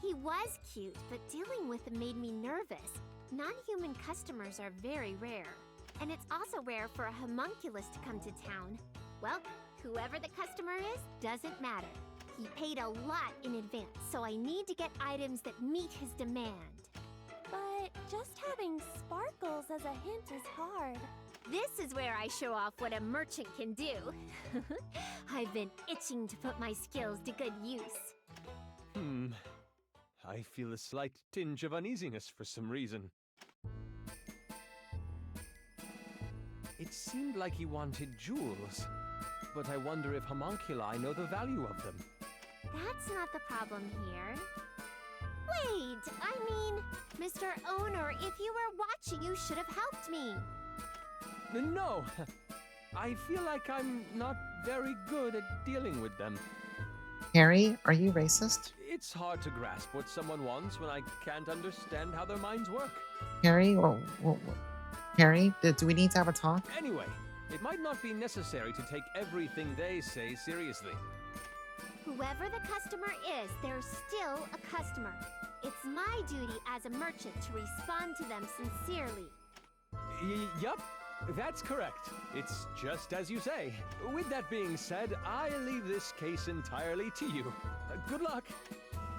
He was cute, but dealing with him made me nervous. Non-human customers are very rare. And it's also rare for a homunculus to come to town. Well, whoever the customer is, doesn't matter. He paid a lot in advance, so I need to get items that meet his demand. But just having sparkles as a hint is hard. This is where I show off what a merchant can do. I've been itching to put my skills to good use. I feel a slight tinge of uneasiness for some reason. It seemed like he wanted jewels, but I wonder if homunculi know the value of them. That's not the problem here. Wait, I mean, Mr. Owner, if you were watching, you should have helped me. No, I feel like I'm not very good at dealing with them. Harry, are you racist? It's hard to grasp what someone wants when I can't understand how their minds work. Harry, Harry, do we need to have a talk? Anyway, it might not be necessary to take everything they say seriously. Whoever the customer is, they're still a customer. It's my duty as a merchant to respond to them sincerely. Yup, that's correct. It's just as you say. With that being said, I leave this case entirely to you. Good luck.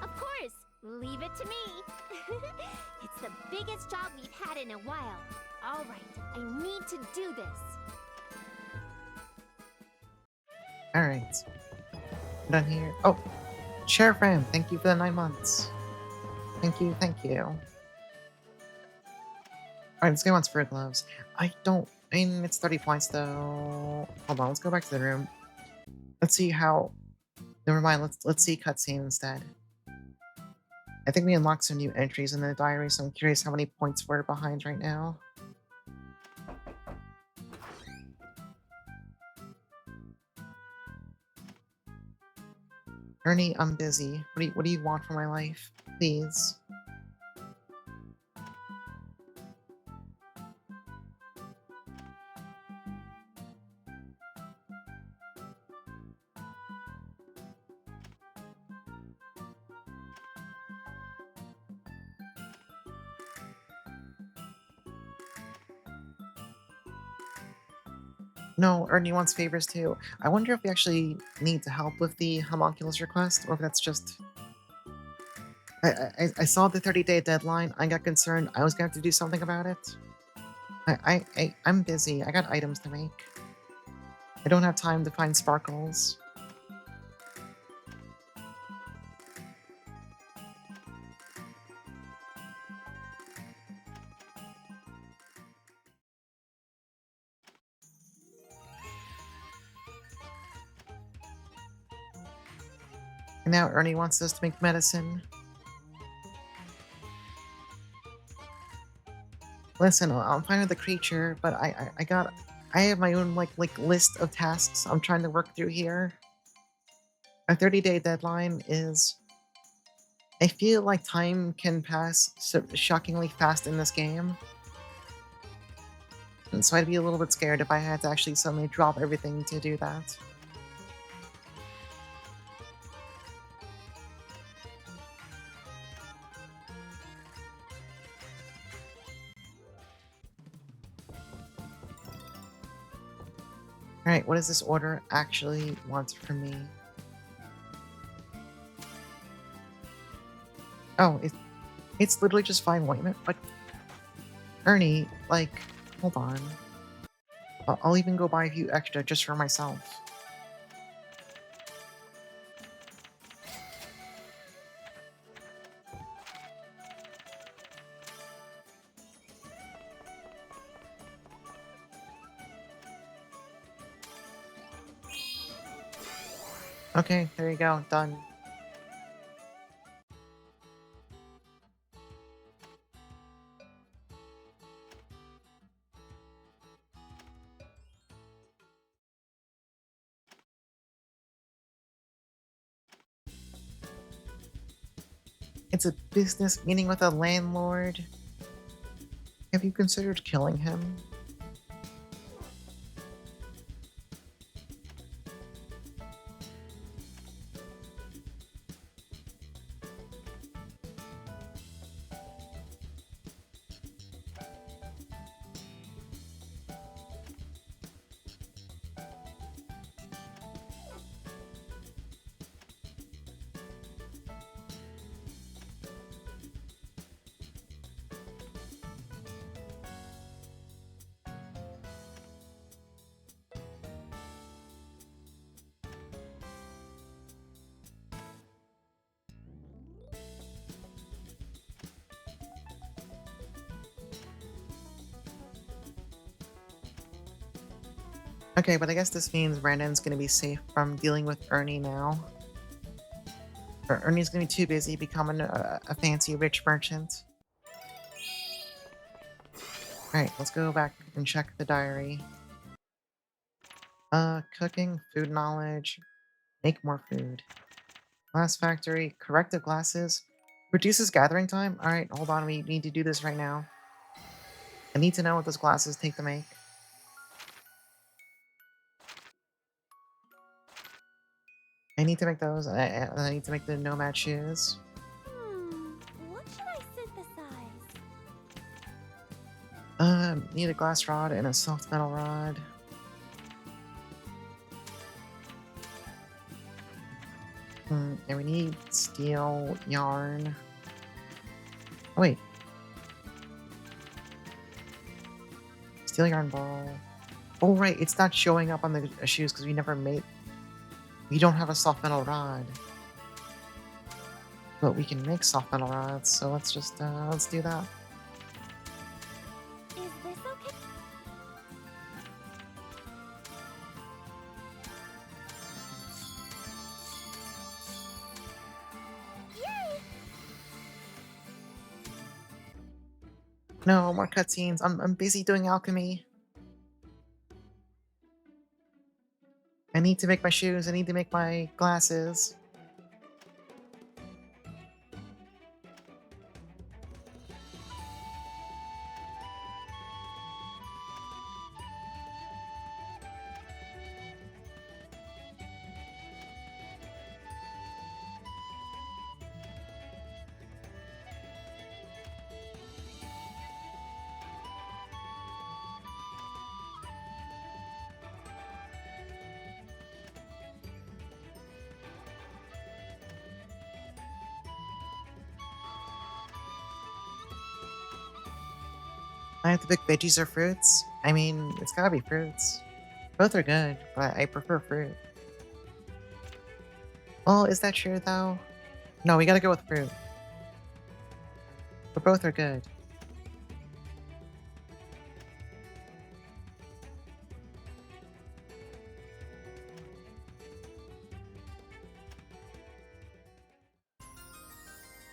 Of course, leave it to me. It's the biggest job we've had in a while. All right, I need to do this. Alright. Done here. Oh! Sheriff Ram, thank you for the 9 months. Thank you, thank you. Alright, let's go on Spirit Gloves. I mean, it's 30 points though. Hold on, let's go back to the room. Let's see how... Never mind, let's see cutscene instead. I think we unlocked some new entries in the diary, so I'm curious how many points we're behind right now. Ernie, I'm busy. What do you want from my life? Please. No, Ernie wants favors too. I wonder if we actually need to help with the homunculus request, or if that's just... I saw the 30-day deadline. I got concerned. I was going to have to do something about it. I'm busy. I got items to make. I don't have time to find sparkles. And now Ernie wants us to make medicine. Listen, I'm fine with the creature, but I have my own like list of tasks I'm trying to work through here. A 30-day deadline is... I feel like time can pass so shockingly fast in this game. And so I'd be a little bit scared if I had to actually suddenly drop everything to do that. Alright, what does this order actually want from me? Oh, it's literally just fine ointment, but... Ernie, like, hold on. I'll even go buy a few extra just for myself. Okay, there you go, done. It's a business meeting with a landlord. Have you considered killing him? Okay, but I guess this means Brandon's gonna be safe from dealing with Ernie now. Or Ernie's gonna be too busy becoming a fancy rich merchant. Alright, let's go back and check the diary. Cooking, food knowledge, make more food. Glass factory, corrective glasses, reduces gathering time? Alright, hold on, we need to do this right now. I need to know what those glasses take to make. I need to make those. I need to make the nomad shoes. What should I synthesize? Need a glass rod and a soft metal rod. And we need steel yarn. Oh, wait. Steel yarn ball. Oh, right. It's not showing up on the shoes because we never made... We don't have a soft metal rod. but we can make soft metal rods, so let's just, let's do that. Is this okay? Yay! No, more cutscenes. I'm busy doing alchemy. I need to make my shoes. I need to make my glasses. I have to pick veggies or fruits. I mean, it's gotta be fruits. Both are good, but I prefer fruit. Well, is that true though? No, we gotta go with fruit. But both are good.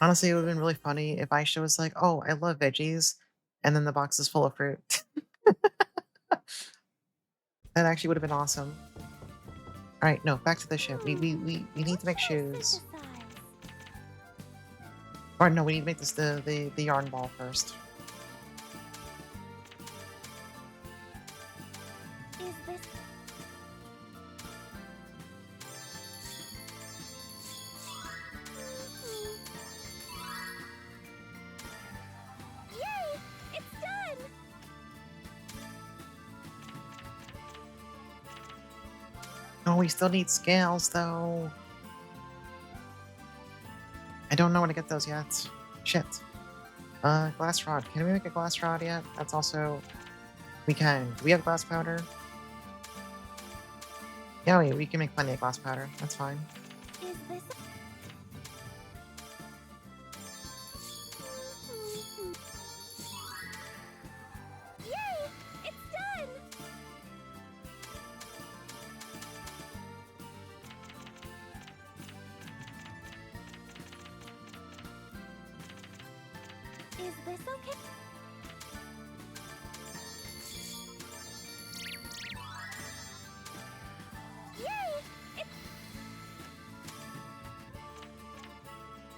Honestly, it would have been really funny if Aisha was like, "Oh, I love veggies," and then the box is full of fruit. That actually would have been awesome. All right, no, back to the ship. We need What to make shall I shoes. synthesize? Or no, we need to make this the yarn ball first. Is this... Yay! It's done! Oh, we still need scales though. I don't know where to get those yet. Shit. Glass rod. Can we make a glass rod yet? That's also... We can. Do we have glass powder? Yeah, we can make plenty of glass powder. That's fine. Is this... Yay! It's done! Is this okay? Yay! It's...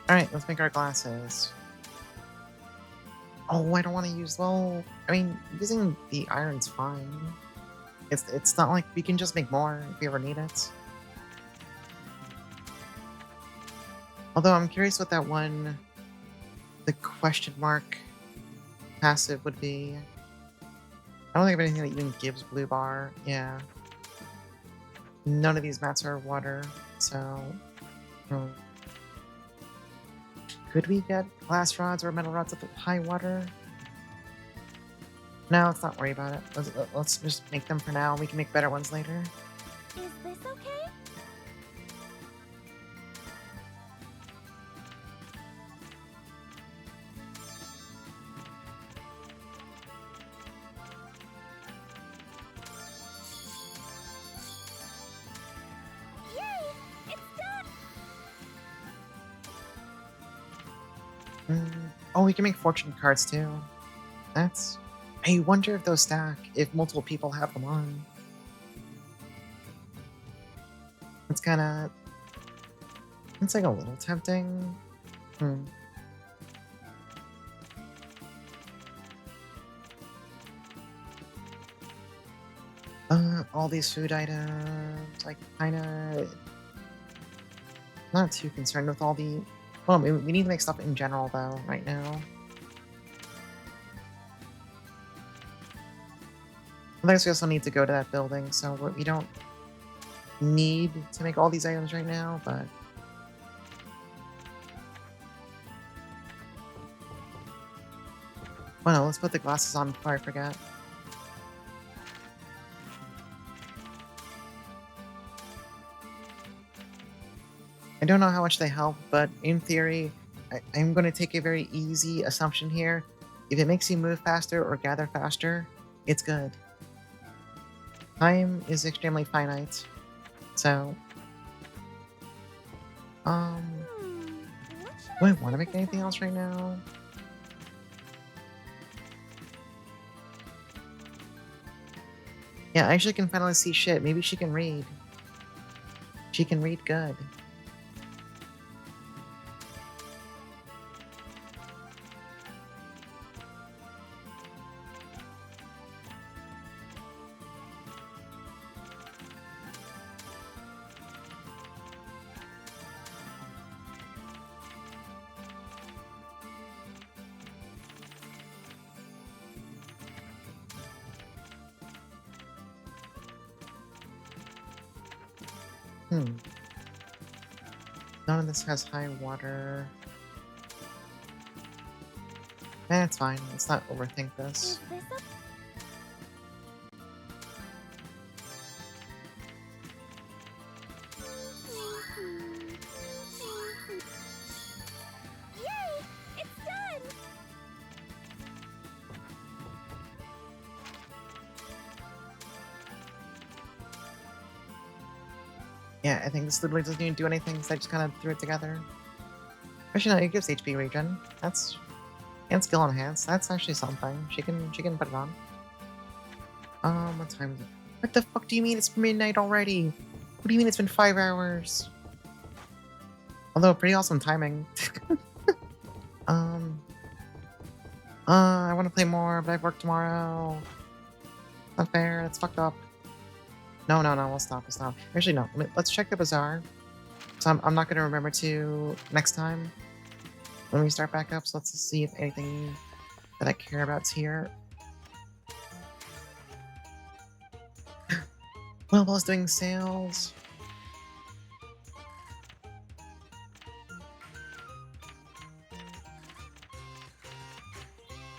Alright, let's make our glasses. Oh, I don't want to use... Well, I mean, using the iron's fine. It's not like we can just make more if we ever need it. Although I'm curious what that one... The question mark passive would be. I don't think of anything that even gives blue bar. Yeah. None of these mats are water, so... hmm. Could we get glass rods or metal rods at the high water? No, let's not worry about it. Let's just make them for now. We can make better ones later. Is this okay? Yay! It's done! Oh, we can make fortune cards too. That's... I wonder if those stack, if multiple people have them on. It's kind of... It's like a little tempting. All these food items, like, kind of... Not too concerned with all the... Well, we need to make stuff in general, though, right now. I guess we also need to go to that building, so we don't need to make all these items right now, but... Well, no, let's put the glasses on before I forget. I don't know how much they help, but in theory, I'm going to take a very easy assumption here. If it makes you move faster or gather faster, it's good. Time is extremely finite. So, What should do I I want to make anything else right synthesize? now? Yeah, I actually can finally see shit. Maybe she can read. She can read good. Hmm. None of this has high water. That's fine. Let's not overthink Is this. this a Yay! It's done! Yeah, I think this literally doesn't even do anything, so I just kind of threw it together. Actually, no, it gives HP regen. That's and skill enhance. That's actually something. She can put it on. What time is it? What the fuck do you mean it's midnight already? What do you mean it's been 5 hours? Although pretty awesome timing. um, I want to play more, but I work tomorrow. Not fair. That's fucked up. No, no, no. We'll stop. We'll stop. Actually, no. Let's check the bazaar. So I'm not gonna remember to next time when we start back up. So let's see if anything that I care about's here. Wilbell's doing sales.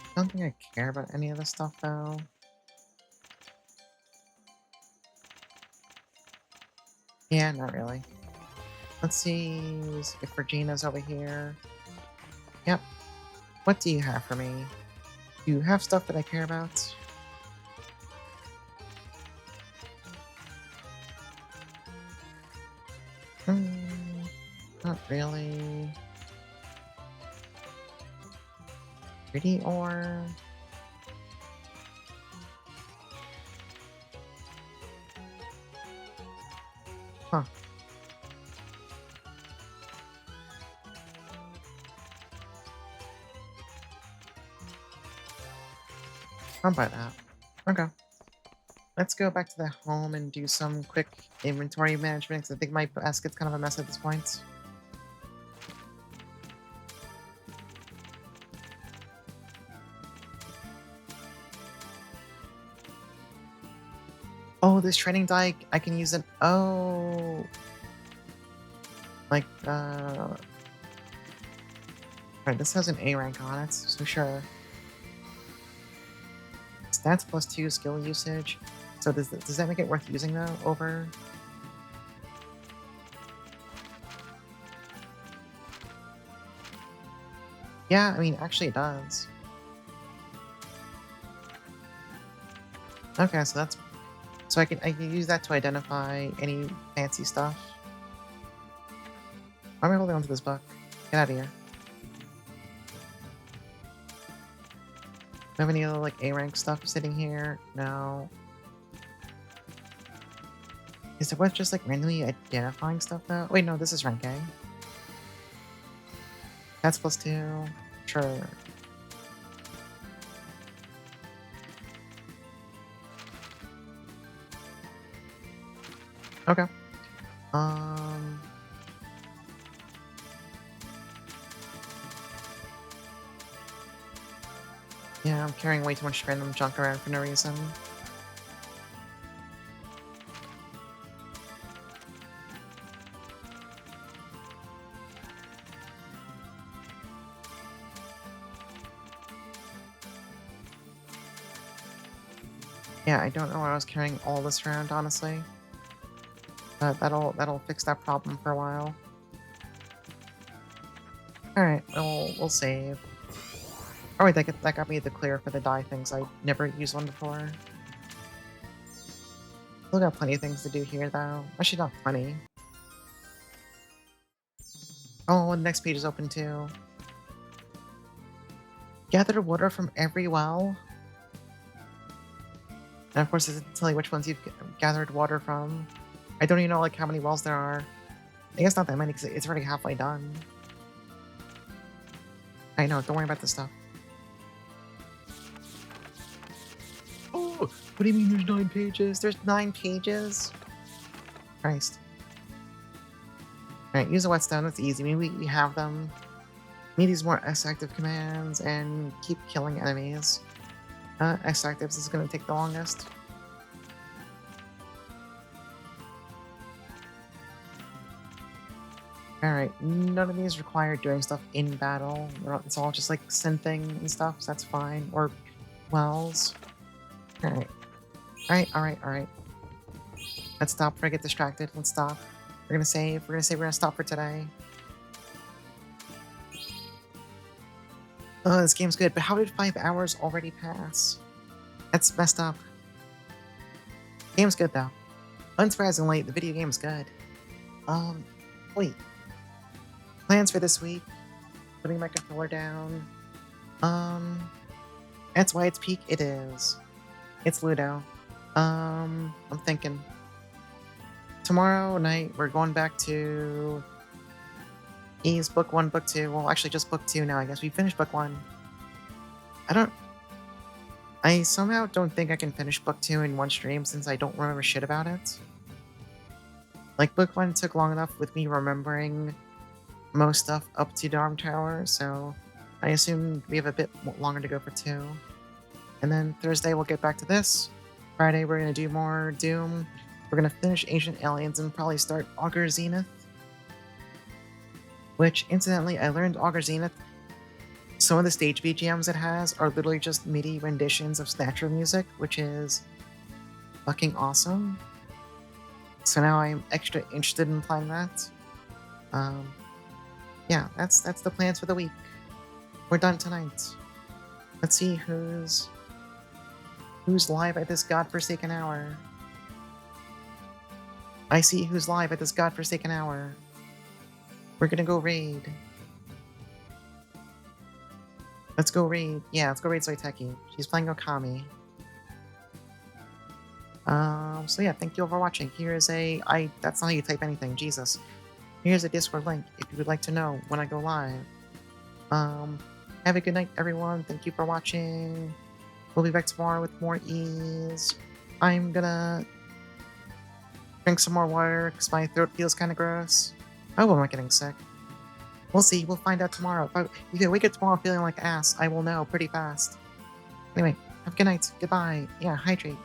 I don't think I care about any of this stuff though. Yeah, not really. Let's see if Regina's over here. Yep. What do you have for me? Do you have stuff that I care about? Not really. Pretty or... Huh. I'll buy that. Okay. Let's go back to the home and do some quick inventory management, because I think my basket's kind of a mess at this point. Oh, this training die, I can use it. Oh. Like, Right, this has an A rank on it, so sure. Stats +2 skill usage. So does that make it worth using though? Over. Yeah, I mean, actually it does. Okay, so that's so I can use that to identify any fancy stuff. Why am I holding onto this book? Get out of here. Do I have any other like A rank stuff sitting here? No. Is it worth just like randomly identifying stuff though? Wait, no, this is rank A. That's +2. Sure. Okay. Yeah, I'm carrying way too much random junk around for no reason. Yeah, I don't know why I was carrying all this around, honestly. But that'll fix that problem for a while. Alright, we'll save. Oh wait, that got me the clear for the dye things. I never used one before. Still got plenty of things to do here, though. Actually, not plenty. Oh, the next page is open, too. Gather water from every well. And of course, it doesn't tell you which ones you've gathered water from. I don't even know, like, how many wells there are. I guess not that many, because it's already halfway done. I know, don't worry about this stuff. Oh, what do you mean there's 9 pages? There's 9 pages? Christ. Alright, use a whetstone, that's easy. I mean, we have them. Need these more S-active commands and keep killing enemies. S-actives is gonna take the longest. Alright, none of these require doing stuff in battle. It's all just like synthing and stuff, so that's fine. Or wells. Alright. Alright. Let's stop before I get distracted. Let's stop. We're gonna save. We're gonna stop for today. Oh, this game's good, but how did 5 hours already pass? That's messed up. Game's good though. Unsurprisingly, the video game's good. Wait. Plans for this week. Putting my controller down. That's why it's peak. It is. It's Ludo. I'm thinking. Tomorrow night, we're going back to E's book 1, book 2. Well, actually, just book 2 now, I guess. We finished book 1. I somehow don't think I can finish book 2 in one stream since I don't remember shit about it. Like, book 1 took long enough with me remembering most stuff up to Darm Tower, so I assume we have a bit longer to go for 2. And then Thursday, we'll get back to this. Friday, we're going to do more Doom. We're going to finish Ancient Aliens and probably start Augur Zenith. Which, incidentally, I learned Augur Zenith. Some of the stage BGMs it has are literally just MIDI renditions of Snatcher music, which is fucking awesome. So now I'm extra interested in playing that. Yeah, that's the plans for the week. We're done tonight. Let's see who's live at this godforsaken hour. I see who's live at this godforsaken hour. We're gonna go raid. Let's go raid. Yeah, let's go raid Zoiteki. She's playing Okami. So yeah, thank you all for watching. Here's that's not how you type anything, Jesus. Here's a Discord link if you would like to know when I go live. Have a good night, everyone. Thank you for watching. We'll be back tomorrow with more E's. I'm gonna drink some more water because my throat feels kind of gross. I hope I'm not getting sick. We'll see. We'll find out tomorrow. If I wake up tomorrow feeling like ass, I will know pretty fast. Anyway, have a good night. Goodbye. Yeah, hydrate.